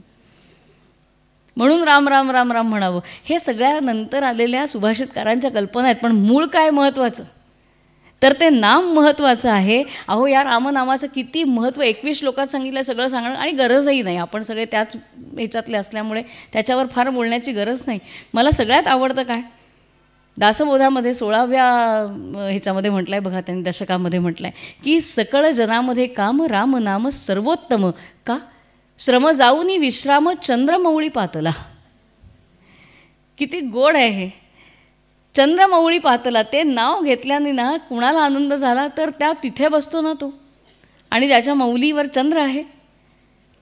म्हणून राम राम राम राम म्हणावं. हे सगळ्या नंतर आलेल्या सुभाषितकारांच्या कल्पना आहेत, पण मूळ काय महत्त्वाचं तर ते नाम महत्त्वाचं आहे. अहो या रामनामाचं किती महत्त्व 21 श्लोकात सांगितलं, सगळं सांगणं आणि गरजही नाही. आपण सगळे त्याच ह्याच्यातले असल्यामुळे त्याच्यावर फार बोलण्याची गरज नाही. मला सगळ्यात आवडतं काय, दासबोधामध्ये 16व्या ह्याच्यामध्ये म्हटलं आहे बघा, त्यांनी दशकामध्ये म्हटलं आहे की सकळ जनामध्ये काम राम नाम सर्वोत्तम का श्रम जाऊनी विश्राम चंद्रमौळी पातला. किती गोड आहे हे. चंद्रमौळी पातला, ते नाव घेतल्याने ना कुणाला आनंद झाला तर त्या तिथे बसतो ना तो, आणि ज्याच्या मौलीवर चंद्र आहे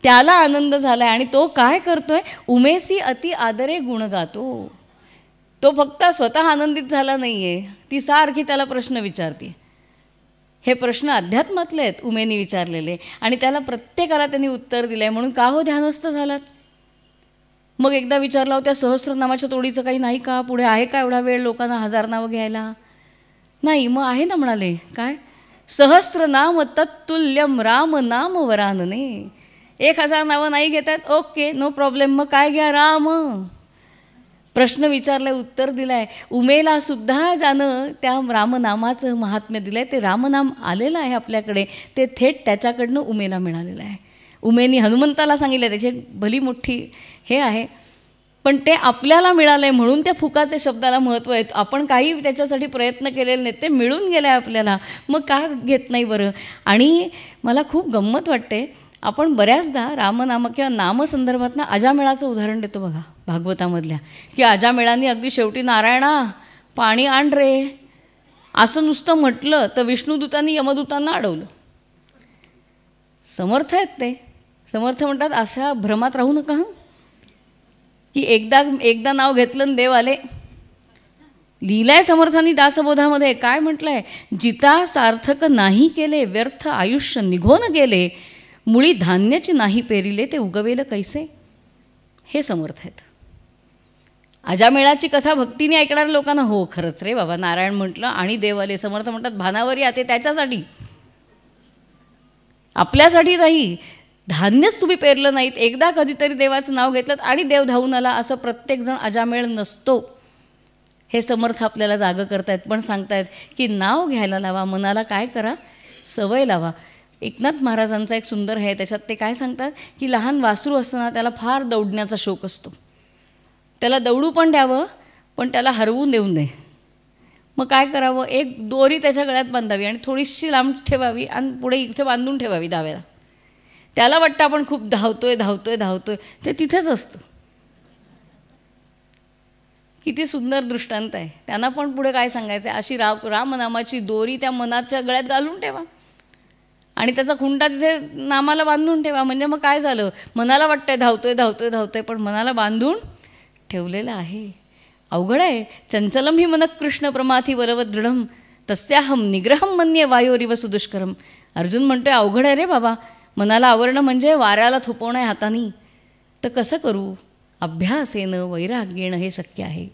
त्याला आनंद झाला आहे. आणि तो काय करतोय? उमेसी अति आदरे गुण गातो. तो फक्त स्वतः आनंदित झाला नाही आहे, ती सारखी त्याला प्रश्न विचारते. हे प्रश्न अध्यात्मातले आहेत उमेनी विचारलेले, आणि त्याला प्रत्येकाला त्यांनी उत्तर दिलं आहे. म्हणून का हो ध्यानस्थ झालात? मग एकदा विचारला होत्या सहस्रनामाच्या तोडीचं काही नाही का? पुढे आहे का एवढा वेळ लोकांना 1000 नावं घ्यायला? नाही. मग आहे ना म्हणाले, काय? सहस्रनाम तत्तुल्यम राम नाम वरानने. 1000 नावं नाही घेत आहेत, ओके नो प्रॉब्लेम, मग काय घ्या? राम. प्रश्न विचारलाय, उत्तर दिलाय. उमेला सुद्धा ज्यानं त्या रामनामाचं महात्म्य दिलं आहे, ते रामनाम आलेलं आहे आपल्याकडे, ते थेट त्याच्याकडनं उमेला मिळालेलं आहे. उमेनी हनुमंताला सांगितलं, त्याची भली मोठी हे आहे, पण ते आपल्याला मिळालं आहे म्हणून त्या फुकाचे शब्दाला महत्त्व आहे. आपण काही त्याच्यासाठी प्रयत्न केलेले नाहीत, ते मिळून गेलं आहे आपल्याला, मग का घेत नाही बरं? आणि मला खूप गंमत वाटते, आपण बऱ्याचदा रामनाम किंवा नामसंदर्भात ना अजामेळाचं उदाहरण देतो बघा भागवतामधल्या, की अजामेळांनी अगदी शेवटी नारायणा पाणी आण रे असं नुसतं म्हटलं तर विष्णुदूतांनी यमदूतांना अडवलं. समर्थ आहेत ते. समर्थ म्हणतात अशा भ्रमात राहू नका हं, की एकदा नाव घेतलं आणि देव आले. लिहिलंय समर्थांनी दासबोधामध्ये, काय म्हटलंय? जिता सार्थक नाही केले व्यर्थ आयुष्य निघून गेले, मुळी धान्याची नाही पेरिले ते उगवेल कैसे. हे समर्थ आहेत. अजामेळाची कथा भक्तीने ऐकणाऱ्या लोकांना हो खरंच रे बाबा, नारायण म्हटलं आणि देव आले. समर्थ म्हणतात भानावर या, ते त्याच्यासाठी, आपल्यासाठी नाही. धान्यच तुम्ही पेरलं नाहीत, एकदा कधीतरी देवाचं नाव घेतलं आणि देव धावून आला, असं प्रत्येकजण अजामेळ नसतो. हे समर्थ आपल्याला जागं करतायत, पण सांगतायत की नाव घ्यायला लावा, मनाला काय करा? सवय लावा. एकनाथ महाराजांचा एक सुंदर आहे, त्याच्यात ते काय सांगतात की लहान वासरू असताना त्याला फार दौडण्याचा शौक असतो. त्याला दौडू पण द्यावं, पण त्याला हरवून देऊ नये. मग काय करावं? एक दोरी त्याच्या गळ्यात बांधावी आणि थोडीशी लांब ठेवावी आणि पुढे इथे बांधून ठेवावी डाव्याला. त्याला वाटतं आपण खूप धावतोय धावतोय धावतोय, ते तिथेच असतं. किती सुंदर दृष्टांत आहे. त्यांना पण पुढे काय सांगायचं? अशी रामनामाची दोरी त्या मनाच्या गळ्यात घालून ठेवा आणि त्याचा खुंटा तिथे नामाला बांधून ठेवा. म्हणजे मग काय झालं? मनाला वाटतंय धावतोय धावतोय धावतोय, पण मनाला बांधून ठेवलेलं आहे. अवघड आहे. चंचलम ही मनः कृष्ण प्रमाथी बलवत दृढम तस्याहम निग्रहम मन्ये वायोरिव सुदुष्करम. अर्जुन म्हणतोय अवघड आहे रे बाबा, मनाला आवरणं म्हणजे वाऱ्याला थोपवणं आहे हाताने. तर कसं करू? अभ्यासेनं वैराग्येनं हे शक्य आहे.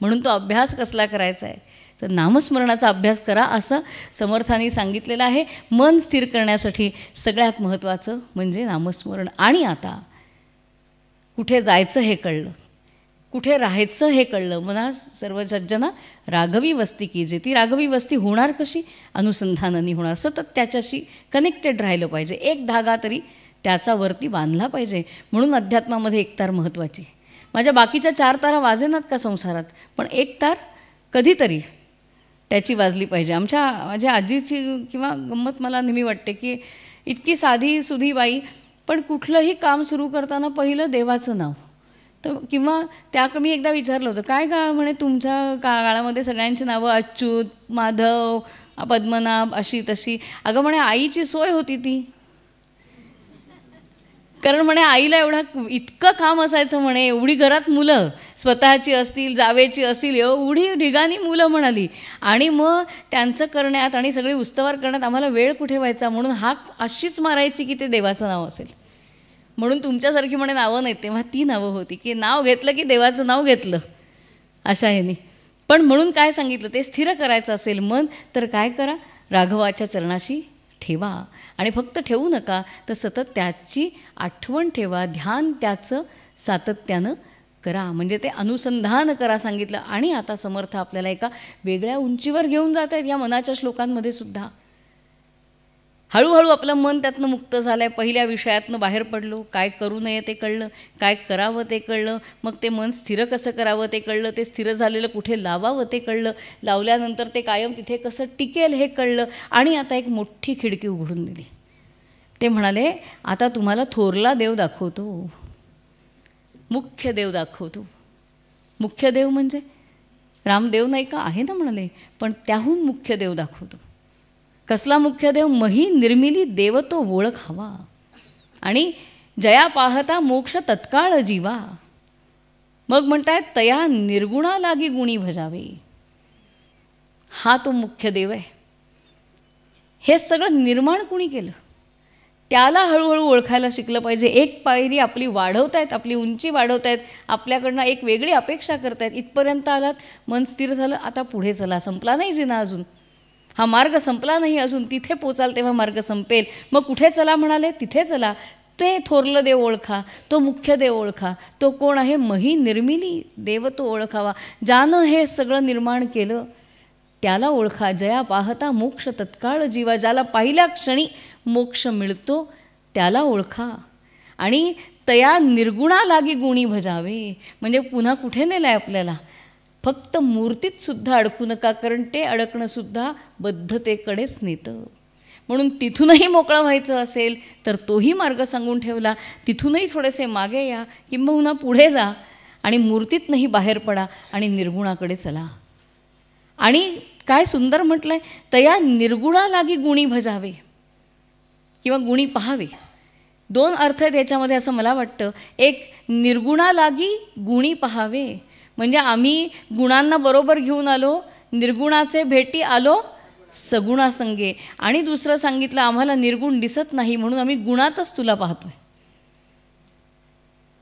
म्हणून तो अभ्यास कसला करायचा आहे? तर नामस्मरणाचा अभ्यास करा असं समर्थांनी सांगितलेलं आहे. मन स्थिर करण्यासाठी सगळ्यात महत्त्वाचं म्हणजे नामस्मरण. आणि आता कुठे जायचं हे कळलं, कुठे राहायचं हे कळलं. मला सर्व सज्जना राघवी वस्ती कीजे. ती राघवी वस्ती होणार कशी? अनुसंधानाने होणार. सतत त्याच्याशी कनेक्टेड राहिलं पाहिजे. एक धागा तरी त्याचा वरती बांधला पाहिजे. म्हणून अध्यात्मामध्ये एक तार महत्त्वाची. माझ्या बाकीच्या 4 तारा वाजेनात का संसारात, पण एक तार कधीतरी त्याची वाजली पाहिजे. माझ्या आजीची किंवा गंमत मला नेहमी वाटते की इतकी साधी सुधी बाई, पण कुठलंही काम सुरू करताना पहिलं देवाचं नाव. तर किंवा त्याकडे मी एकदा विचारलं होतं, काय का म्हणे तुमच्या काळामध्ये सगळ्यांची नावं अच्युत, माधव, पद्मनाभ अशी तशी. अगं म्हणे आईची सोय होती ती, कारण म्हणे आईला इतकं काम असायचं म्हणे, एवढी घरात मुलं, स्वतःची असतील, जावेची असतील, एवढी ढिगाणी मुलं म्हणाली. आणि मग त्यांचं करण्यात आणि सगळी उस्तवार करण्यात आम्हाला वेळ कुठे व्हायचा, म्हणून हाक अशीच मारायची की ते देवाचं नाव असेल. म्हणून तुमच्यासारखी म्हणे नावं नाहीत, तेव्हा ती नावं होती की नाव घेतलं की देवाचं नाव घेतलं अशा ह्यानी. पण म्हणून काय सांगितलं, ते स्थिर करायचं असेल मन तर काय करा, राघवाच्या चरणाशी ठेवा. आणि फक्त ठेवू नका तर सतत त्याची आठवण ठेवा, ध्यान त्याचं सातत्यानं करा, म्हणजे ते अनुसंधान करा सांगितलं. आणि आता समर्थ आपल्याला एका वेगळ्या उंचीवर घेऊन जात आहेत या मनाच्या श्लोकांमध्ये सुद्धा. हळूहळू आपलं मन त्यातनं मुक्त झालं आहे, पहिल्या विषयातनं बाहेर पडलो, काय करू नये ते कळलं, काय करावं ते कळलं, मग ते मन स्थिर कसं करावं ते कळलं, ते स्थिर झालेलं कुठे लावावं ते कळलं, लावल्यानंतर ते कायम तिथे कसं टिकेल हे कळलं. आणि आता एक मोठी खिडकी उघडून दिली. ते म्हणाले, आता तुम्हाला थोरला देव दाखवतो, मुख्य देव दाखवतो. मुख्य देव म्हणजे रामदेव नाही का, आहे ना म्हणाले, पण त्याहून मुख्य देव दाखवतो. कसला मुख्य देव, मही निर्मिली देव तो ओळख हवा, आणि जया पाहता मोक्ष तत्काळ जीवा. मग म्हणतायत तया निर्गुणा लागी गुणी भजावे. हा तो मुख्य देव आहे. हे सगळं निर्माण कुणी केलं, त्याला हळूहळू ओळखायला शिकलं पाहिजे. एक पायरी आपली वाढवतायत, आपली उंची वाढवतायत, आपल्याकडनं एक वेगळी अपेक्षा करतायत. इथपर्यंत आलात, मन स्थिर झालं, आता पुढे चला. संपला नाही जिना अजून, हा मार्ग संपला नाही अजून, तिथे पोचाल तेव्हा मार्ग संपेल. मग कुठे चला म्हणाले, तिथे चला. ते थोरलं देव ओळखा, तो मुख्य देव ओळखा. तो कोण आहे, मही निर्मिली देव तो ओळखावा. ज्यानं हे सगळं निर्माण केलं त्याला ओळखा. जया पाहता मोक्ष तत्काळ जीवा. ज्याला पहिल्या क्षणी मोक्ष मिळतो त्याला ओळखा. आणि तया निर्गुणा लागी गुणी भजावे, म्हणजे पुन्हा कुठे नेलं आहे आपल्याला, फक्त मूर्तीत सुद्धा अडकू नका, कारण ते अडकणंसुद्धा बद्धतेकडेच नेतं. म्हणून तिथूनही मोकळं व्हायचं असेल तर तोही मार्ग सांगून ठेवला. तिथूनही थोडेसे मागे या, किंबहुना पुढे जा, आणि मूर्तीतनंही बाहेर पडा आणि निर्गुणाकडे चला. आणि काय सुंदर म्हटलं आहे, तया निर्गुणा लागी गुणी भजावे किंवा गुणी पहावे. दोन अर्थ आहेत याच्यामध्ये असं मला वाटतं. एक, निर्गुणा लागी गुणी पहावे, म्हणजे आम्ही गुणांना बरोबर घेऊन आलो, निर्गुणाचे भेटी आलो सगुणासंगे. आणि दुसरं सांगितलं, आम्हाला निर्गुण दिसत नाही म्हणून आम्ही गुणातच तुला पाहतोय.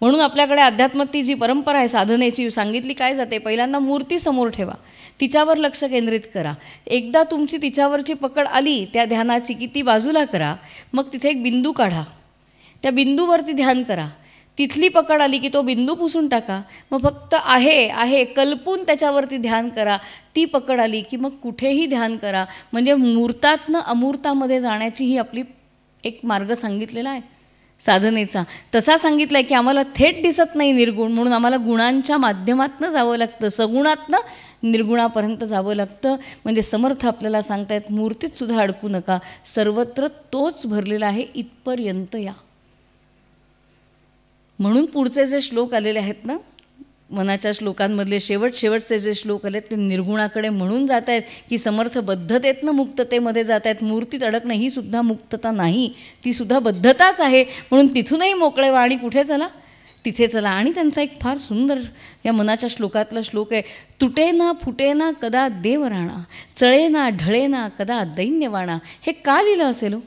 म्हणून आपल्याकडे अध्यात्माची जी परंपरा आहे साधनेची सांगितली काय जाते, पहिल्यांदा मूर्ती समोर ठेवा, तिच्यावर लक्ष केंद्रित करा. एकदा तुमची तिच्यावरची पकड आली त्या ध्यानाची की ती बाजूला करा. मग तिथे एक बिंदू काढा, त्या बिंदूवरती ध्यान करा. तिथली पकड आली की तो बिंदू पुसून टाका. मग फक्त आहे आहे कल्पून त्याच्यावरती ध्यान करा. ती पकड आली की मग कुठेही ध्यान करा. म्हणजे मूर्तातनं अमूर्तामध्ये जाण्याची ही आपली एक मार्ग सांगितलेला आहे साधनेचा. तसा सांगितला आहे की आम्हाला थेट दिसत नाही निर्गुण, म्हणून आम्हाला गुणांच्या माध्यमातनं जावं लागतं, सगुणातनं निर्गुणापर्यंत जावं लागतं. म्हणजे समर्थ आपल्याला सांगतायत, मूर्तीत सुद्धा अडकू नका, सर्वत्र तोच भरलेला आहे, इथपर्यंत या. म्हणून पुढचे जे श्लोक आलेले आहेत ना, मनाच्या श्लोकांमधले शेवटचे जे श्लोक आले ते निर्गुणाकडे म्हणून जात आहेत की समर्थ बद्धतेतनं मुक्ततेमध्ये जात आहेत. मूर्तीत अडकणं ही सुद्धा मुक्तता नाही, ती सुद्धा बद्धताच आहे. म्हणून तिथूनही मोकळे व्हा आणि कुठे चला, तिथे चला. आणि त्यांचा एक फार सुंदर या मनाच्या श्लोकातला श्लोक आहे, तुटेना फुटेना कदा देव राणा, चळेना ढळेना कदा दैन्यवाणा. हे का लिहिलं असेल हो?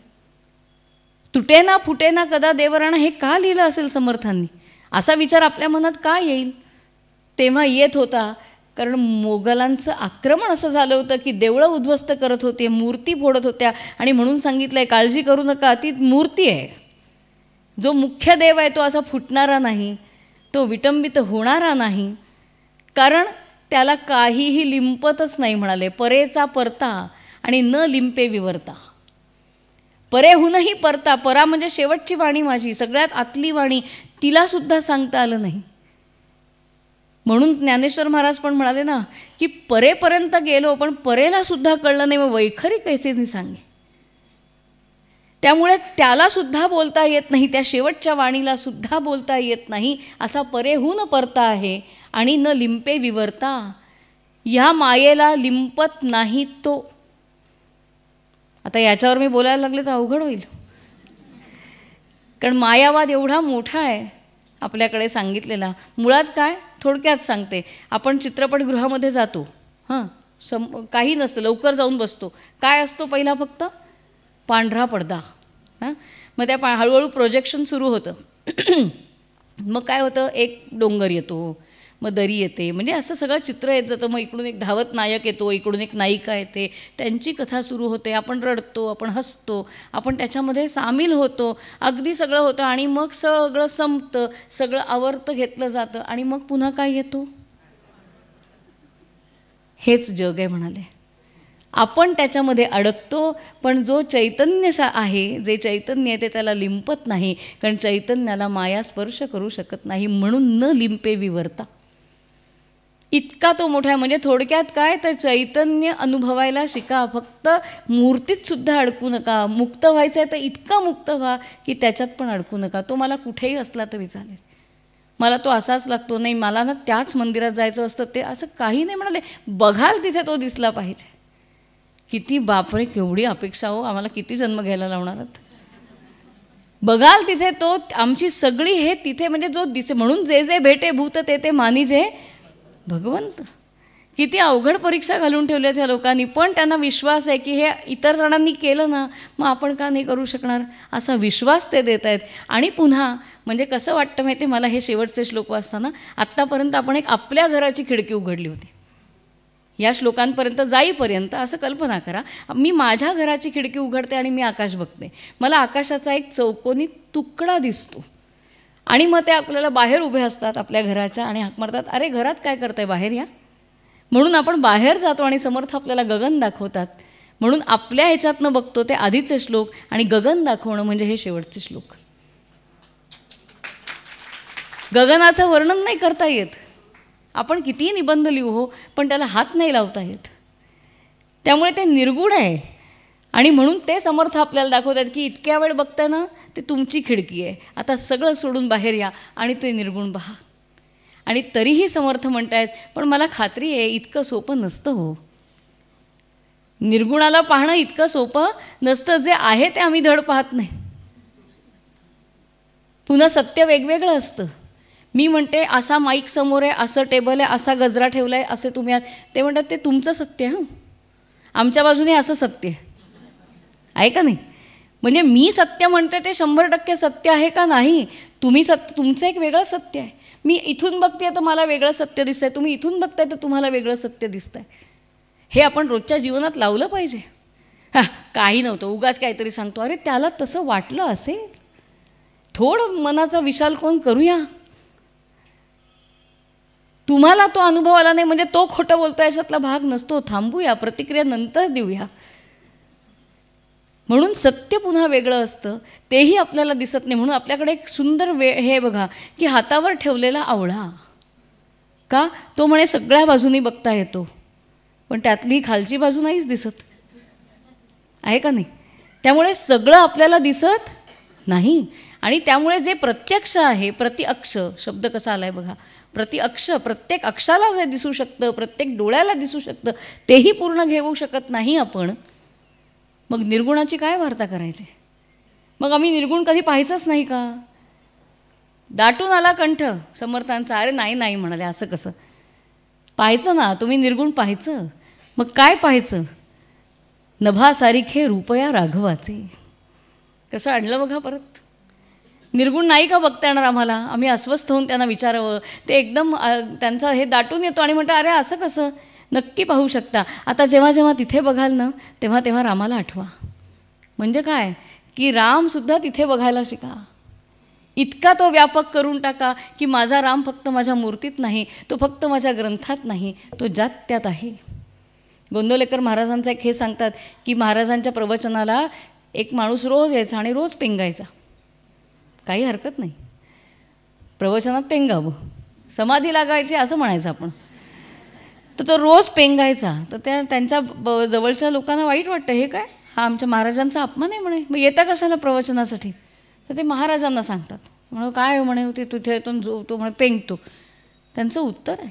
तुटेना फुटेना कदा देवराणा हे का लिहिलं असेल समर्थांनी? असा विचार आपल्या मनात का येईल? तेव्हा येत होता कारण मोगलांचं आक्रमण असं झालं होतं की देवळं उद्ध्वस्त करत होते, मूर्ती फोडत होत्या. आणि म्हणून सांगितलं आहे, काळजी करू नका, ती मूर्ती आहे. जो मुख्य देव आहे तो असा फुटणारा नाही, तो विटंबित होणारा नाही, कारण त्याला काहीही लिंपतच नाही. म्हणाले, परेचा परता आणि न लिंपे विवर्ता. परेहूनही परता, परा म्हणजे शेवटची वाणी माझी, सगळ्यात आतली वाणी, तिलासुद्धा सांगता आलं नाही. म्हणून ज्ञानेश्वर महाराज पण म्हणाले ना की परेपर्यंत गेलो पण परेला सुद्धा कळलं नाही, मग वैखरी कैसे सांगे. त्यामुळे त्याला सुद्धा बोलता येत नाही, त्या शेवटच्या वाणीला सुद्धा बोलता येत नाही, असा परेहून परता आहे. आणि न लिंपे विवर्ता, या मायेला लिंपत नाही तो. आता याच्यावर मी बोलायला लागले तर अवघड होईल, कारण मायावाद एवढा मोठा आहे, आपल्याकडे सांगितलेला. मुळात काय, थोडक्यात सांगते, आपण चित्रपटगृहामध्ये जातो, काही नसतं, लवकर जाऊन बसतो. काय असतो पहिला, फक्त पांढरा पडदा. मग त्या हळूहळू प्रोजेक्शन सुरू होतं. मग काय होतं, एक डोंगर येतो, मग दरी येते, म्हणजे असं सगळं चित्र येत जातं. मग इकडून एक धावत नायक येतो, इकडून एक नायिका येते, त्यांची कथा सुरू होते. आपण रडतो, आपण हसतो, आपण त्याच्यामध्ये सामील होतो, अगदी सगळं होतं. आणि मग सगळं संपतं, सगळं आवर्त घेतलं जातं, आणि मग पुन्हा काय येतो, हेच जग आहे म्हणाले. आपण त्याच्यामध्ये अडकतो, पण जो चैतन्य आहे, जे चैतन्य आहे ते त्याला लिंपत नाही, कारण चैतन्याला माया स्पर्श करू शकत नाही, म्हणून न लिंपे विवर्ता. इतका तो मोठा आहे. म्हणजे थोडक्यात काय, तर चैतन्य अनुभवायला शिका, फक्त मूर्तीत सुद्धा अडकू नका. मुक्त व्हायचं आहे तर इतका मुक्त व्हा की त्याच्यात पण अडकू नका. तो मला कुठेही असला तरी चालेल, मला तो असाच लागतो, नाही मला ना त्याच मंदिरात जायचं असतं, ते असं काही नाही म्हणाले. बघाल तिथे तो दिसला पाहिजे. किती बापरे, केवढी अपेक्षा हो, आम्हाला किती जन्म घ्यायला लावणारात. बघाल तिथे तो, आमची सगळी हे तिथे, म्हणजे जो दिसे, म्हणून जे जे भेटे भूत ते ते मानिजे भगवंत. किती अवघड परीक्षा घालून ठेवल्या त्या लोकांनी, पण त्यांना विश्वास आहे की हे इतर जणांनी केलं ना, मग आपण का नाही करू शकणार, असा विश्वास ते देत आहेत. आणि पुन्हा म्हणजे कसं वाटतं माहिती, मला हे शेवटचे श्लोक वाचताना, आत्तापर्यंत आपण एक आपल्या घराची खिडकी उघडली होती, या श्लोकांपर्यंत जाईपर्यंत असं कल्पना करा, मी माझ्या घराची खिडकी उघडते आणि मी आकाश बघते, मला आकाशाचा एक चौकोनी तुकडा दिसतो. आणि मग ते आपल्याला बाहेर उभे असतात आपल्या घराच्या आणि हाक मारतात, अरे घरात काय करताय, बाहेर या. म्हणून आपण बाहेर जातो आणि समर्थ आपल्याला गगन दाखवतात. म्हणून आपल्या ह्याच्यातनं बघतो ते आधीचे श्लोक, आणि गगन दाखवणं म्हणजे हे शेवटचे श्लोक. गगनाचं वर्णन नाही करता येत, आपण कितीही निबंध लिहू हो, पण त्याला हात नाही लावता येत. त्यामुळे ते निर्गुण आहे. आणि म्हणून ते समर्थ आपल्याला दाखवतात की इतक्या वेळ बघताय ना, ते तुमची खिडकी आहे, आता सगळं सोडून बाहेर या आणि ते निर्गुण पहा. आणि तरीही समर्थ म्हणतायत, पण मला खात्री आहे इतकं सोपं नसतं हो. निर्गुणाला पाहणं इतकं सोपं नसतं, जे आहे ते आम्ही धड पाहत नाही. पुन्हा सत्य वेगवेगळं असतं. मी म्हणते असा माईक समोर आहे, असं टेबल आहे, असा गजरा ठेवला आहे, असे तुम्ही आहात. ते म्हणतात ते तुमचं सत्य आहे, आमच्या बाजूने असं सत्य आहे का नाही. म्हणजे मी सत्य म्हणते ते 100% सत्य आहे का नाही, तुम्ही तुमचं एक वेगळं सत्य आहे. मी इथून बघते तर मला वेगळं सत्य दिसतंय, तुम्ही इथून बघताय तर तुम्हाला वेगळं सत्य दिसतंय. हे आपण रोजच्या जीवनात लावलं पाहिजे. काही नव्हतं, उगाच काहीतरी सांगतो, अरे त्याला तसं वाटलं असेल, थोडं मनाचा विशाल कोण करूया. तुम्हाला तो अनुभव आला नाही म्हणजे तो खोटं बोलतो याच्यातला भाग नसतो. थांबूया, प्रतिक्रिया नंतर देऊया. म्हणून सत्य पुन्हा वेगळं असतं, तेही आपल्याला दिसत नाही. म्हणून आपल्याकडे एक सुंदर हे बघा की हातावर ठेवलेला आवळा, का तो म्हणे सगळ्या बाजूनी बघता येतो, पण त्यातली खालची बाजू नाहीच दिसत, आहे का नाही. त्यामुळे सगळं आपल्याला दिसत नाही. आणि त्यामुळे जे प्रत्यक्ष आहे, प्रतिअक्ष शब्द कसा आलाय बघा, प्रतिअक्ष, प्रत्येक अक्षाला जे दिसू शकतं, प्रत्येक डोळ्याला दिसू शकतं, तेही पूर्ण घेऊ शकत नाही आपण. मग निर्गुणाची काय वार्ता करायची. मग आम्ही निर्गुण कधी पाहायचंच नाही का. दाटून आला कंठ समर्थांचा, अरे नाही नाही म्हणाले, असं कसं पाहायचं ना, तुम्ही निर्गुण पाहायचं. मग काय पाहायचं, नभासारिखे रूपया राघवाचे. कसं आणलं बघा परत. निर्गुण नाही का बघता येणार आम्हाला, आम्ही अस्वस्थ होऊन त्यांना विचारावं, ते एकदम त्यांचा हे दाटून येतो आणि म्हणतं अरे असं कसं. नक्की पाहू शकता. आता जेव्हा जेव्हा तिथे बघाल ना, तेव्हा तेव्हा रामाला आठवा. म्हणजे काय की रामसुद्धा तिथे बघायला शिका. इतका तो व्यापक करून टाका की माझा राम फक्त माझ्या मूर्तीत नाही, तो फक्त माझ्या ग्रंथात नाही, तो ज्यात त्यात आहे. गोंदवलेकर महाराजांचा एक हे सांगतात की महाराजांच्या प्रवचनाला एक माणूस रोज यायचा आणि रोज पेंगायचा. काही हरकत नाही, प्रवचनात पेंगावं, समाधी लागायची असं म्हणायचं आपण. तर तो रोज पेंगायचा. तर त्यांच्या जवळच्या लोकांना वाईट वाटतं, हे काय, हा आमच्या महाराजांचा अपमान आहे म्हणे, मग येता कशाला प्रवचनासाठी. तर ते महाराजांना सांगतात, म्हणून काय म्हणे ते तिथे येतो जो तो म्हणे पेंगतो. त्यांचं उत्तर आहे,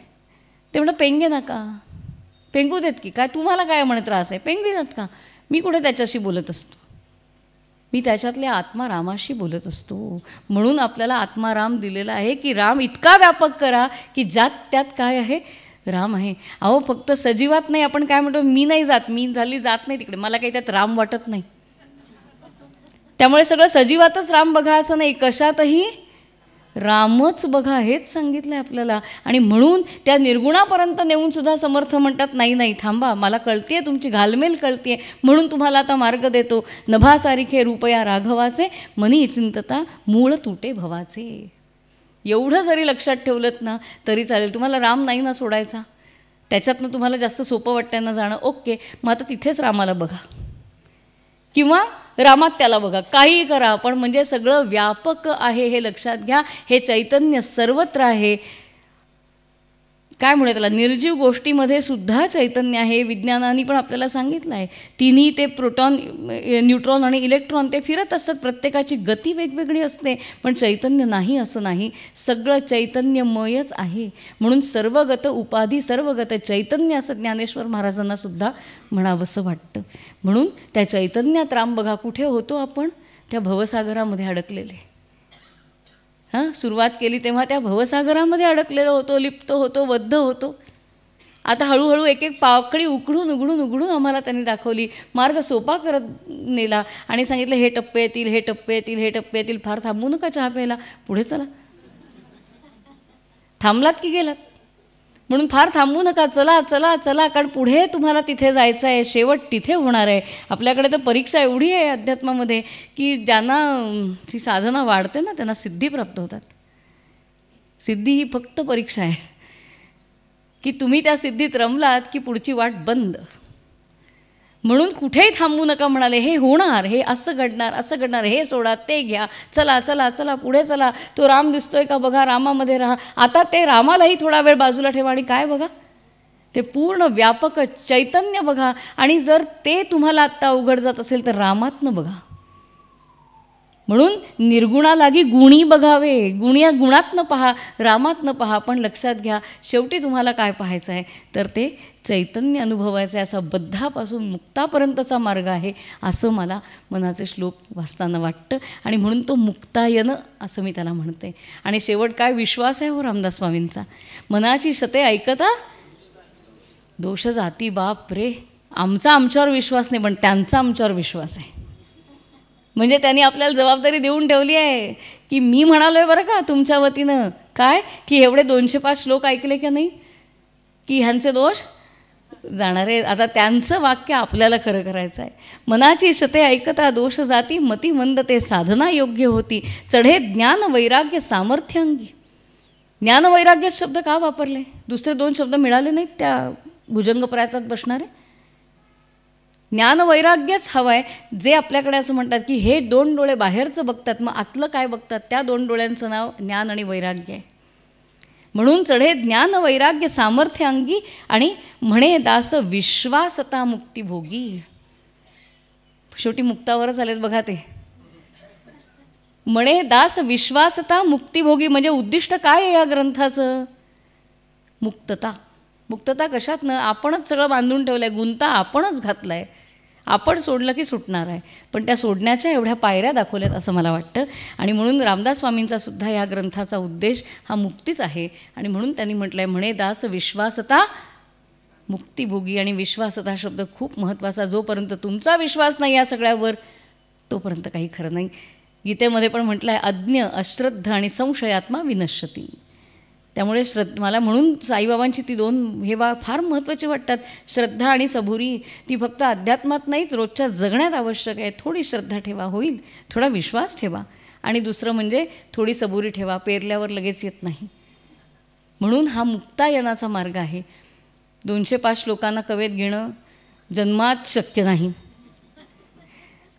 ते म्हणतं पेंगे नका, पेंगू देत की काय, तुम्हाला काय म्हणे त्रास आहे, पेंगू देत का, मी कुठे त्याच्याशी बोलत असतो. मी त्याच्यातल्या आत्मा रामाशी बोलत असतो. म्हणून आपल्याला आत्माराम दिलेला आहे की राम इतका व्यापक करा की ज्यात त्यात काय आहे, राम आहे. अहो फक्त सजीवात नाही, आपण काय म्हणतो, मी नाही जात, मी झाली जात नाही तिकडे, मला काही त्यात राम वाटत नाही. त्यामुळे सगळं सजीवातच राम बघा असं नाही, कशातही रामच बघा हेच सांगितलं आहे आपल्याला. आणि म्हणून त्या निर्गुणापर्यंत नेऊन सुद्धा समर्थ म्हणतात, नाही नाही थांबा, मला कळते तुमची घालमेल कळते, म्हणून तुम्हाला आता मार्ग देतो. नभासारिखे रूपया राघवाचे, मनी चिंतता मूळ तुटे भवाचे. एवढं जरी लक्षात ठेवलंत ना तरी चालेल. तुम्हाला राम नाही ना सोडायचा, त्याच्यातनं तुम्हाला जास्त सोपं वाटतं ना जाणं, ओके, मग आता तिथेच रामाला बघा किंवा रामात त्याला बघा, काहीही करा, पण म्हणजे सगळं व्यापक आहे हे लक्षात घ्या. हे चैतन्य सर्वत्र आहे. काय म्हणूया त्याला, निर्जीव गोष्टीमध्ये सुद्धा चैतन्य आहे. विज्ञानाने पण आपल्याला सांगितलं आहे, तिन्ही ते प्रोटॉन, न्यूट्रॉन आणि इलेक्ट्रॉन ते फिरत असतात, प्रत्येकाची गती वेगवेगळी असते, पण चैतन्य नाही असं नाही, सगळं चैतन्यमयच आहे. म्हणून सर्वगत उपाधी सर्वगत चैतन्य असं ज्ञानेश्वर महाराजांना सुद्धा म्हणावंसं वाटतं. म्हणून त्या चैतन्यात राम बघा. कुठे होतो आपण, त्या भवसागरामध्ये अडकलेले. हां, सुरुवात केली तेव्हा त्या भवसागरामध्ये अडकलेलो होतो, लिप्त होतो, बद्ध होतो. आता हळूहळू एक एक पाकळी उघडून उघडून उघडून आम्हाला त्यांनी दाखवली, मार्ग सोपा करत नेला आणि सांगितलं हे टप्पे येतील, हे टप्पे येतील, हे टप्पे येतील, फार थांबू नका चहा प्यायला, पुढे चला. थांबलात की गेलात, म्हणून फार थांबू नका, चला चला चला, कारण पुढे तुम्हाला तिथे जायचं आहे, शेवट तिथे होणार आहे. आपल्याकडे तर परीक्षा एवढी आहे अध्यात्मामध्ये की ज्यांना ती साधना वाढते ना त्यांना सिद्धी प्राप्त होतात. सिद्धी ही फक्त परीक्षा आहे की तुम्ही त्या सिद्धीत रमलात की पुढची वाट बंद. म्हणून कुठेही थांबू नका म्हणाले, हे होणार, हे असं घडणार, असं घडणार, हे सोडा, ते घ्या, चला चला चला पुढे चला. तो राम दिसतोय का बघा, रामामध्ये राहा. आता ते रामालाही थोडा वेळ बाजूला ठेवा आणि काय बघा, ते पूर्ण व्यापक चैतन्य बघा. आणि जर ते तुम्हाला आत्ता अवघड जात असेल तर रामातनं बघा. म्हणून निर्गुणालागी गुणी बघावे, गुणातनं पहा, रामातनं पहा. पण लक्षात घ्या, शेवटी तुम्हाला काय पाहायचं आहे तर ते चैतन्य अनुभवायचं आहे. असा बद्धापासून मुक्तापर्यंतचा मार्ग आहे असं मला मनाचे श्लोक वाचताना वाटतं. आणि म्हणून तो मुक्तायन असं मी त्याला म्हणते. आणि शेवट काय विश्वास आहे हो रामदास स्वामींचा, मनाची शते ऐकता दोष जाती. बाप रे, आमचा आमच्यावर विश्वास नाही पण त्यांचा आमच्यावर विश्वास आहे. म्हणजे त्यांनी आपल्याला जबाबदारी देऊन ठेवली आहे की मी म्हणालो आहे बरं का तुमच्या वतीनं, काय की एवढे 205 श्लोक ऐकले की नाही की ह्यांचे दोष जाणार आहे. आता त्यांचं वाक्य आपल्याला खरं करायचं आहे. मनाची शते ऐकता दोष जाती, मती मंद ते साधना योग्य होती, चढे ज्ञान वैराग्य सामर्थ्यांगी. ज्ञान वैराग्य शब्द का वापरले, दुसरे 2 शब्द मिळाले नाहीत त्या भुजंगप्रायातात बसणारे. ज्ञान वैराग्यच हवं आहे. जे आपल्याकडे असं म्हणतात की हे 2 डोळे बाहेरचं बघतात, मग आतलं काय बघतात, त्या 2 डोळ्यांचं नाव ज्ञान आणि वैराग्य आहे. म्हणून चढे ज्ञान वैराग्य सामर्थ्य अंगी आणि म्हणे दास विश्वासता मुक्तिभोगी. शेवटी मुक्तावरच आलेत बघा ते. म्हणे दास विश्वासता मुक्तिभोगी म्हणजे उद्दिष्ट काय आहे या ग्रंथाचं, मुक्तता. मुक्तता कशात ना, आपणच सगळं बांधून ठेवलं आहे, गुंता आपणच घातला आहे, आपण सोडलं की सुटणार आहे. पण त्या सोडण्याच्या एवढ्या पायऱ्या दाखवल्यात असं मला वाटतं. आणि म्हणून रामदास स्वामींचा सुद्धा या ग्रंथाचा उद्देश हा मुक्तीच आहे. आणि म्हणून त्यांनी म्हटलं आहे म्हणे दास विश्वासता मुक्तिभोगी. आणि विश्वासता शब्द खूप महत्त्वाचा. जोपर्यंत तुमचा विश्वास नाही या सगळ्यावर तोपर्यंत काही खरं नाही. गीतेमध्ये पण म्हटलं आहे अज्ञ अश्रद्ध आणि संशयात्मा विनश्यती. त्यामुळे मला म्हणून साईबाबांची ती 2 हे फार महत्त्वाचे वाटतात. श्रद्धा आणि सबुरी ती फक्त अध्यात्मात नाहीत, रोजच्या जगण्यात आवश्यक आहे. थोडी श्रद्धा ठेवा होईल, थोडा विश्वास ठेवा, आणि दुसरं म्हणजे थोडी सबुरी ठेवा, पेरल्यावर लगेच येत नाही. म्हणून हा मुक्तायनाचा मार्ग आहे. 205 श्लोकांना कवेत घेणं जन्मात शक्य नाही.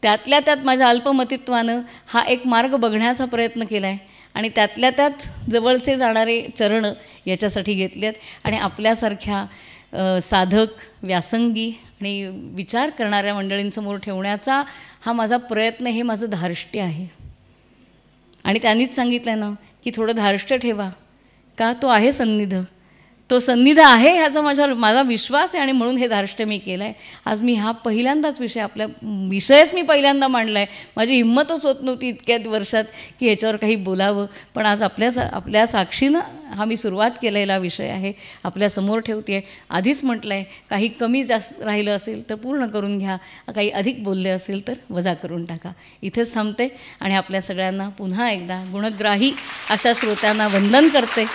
त्यातल्या त्यात माझ्या अल्पमतित्वानं हा एक मार्ग बघण्याचा प्रयत्न केला आहे आणि त्यात जवळचे जाणारे चरण याच्यासाठी घेतले आहेत. आणि आपल्यासारख्या साधक, व्यासंगी आणि विचार करणाऱ्या मंडळींसमोर ठेवण्याचा हा माझा प्रयत्न, हे माझं धार्ष्ट्य आहे. आणि त्यांनीच सांगितलं ना की थोडं धार्ष्ट्य ठेवा, का तो आहे सन्निध, तो सन्निध आहे ह्याचा माझा विश्वास आहे आणि म्हणून हे धार्ष्ट्य मी केलं आहे. आज मी हा पहिल्यांदाच विषयच मी पहिल्यांदा मांडला आहे. माझी हिंमतच होत नव्हती इतक्यात वर्षात की ह्याच्यावर काही बोलावं, पण आज आपल्या साक्षीनं हा मी सुरुवात केलेला विषय आहे, आपल्यासमोर ठेवते आहे. आधीच म्हटलं आहे, काही कमी जास्त राहिलं असेल तर पूर्ण करून घ्या, काही अधिक बोलले असेल तर वजा करून टाका. इथेच थांबते आणि आपल्या सगळ्यांना पुन्हा एकदा गुणग्राही अशा श्रोत्यांना वंदन करते.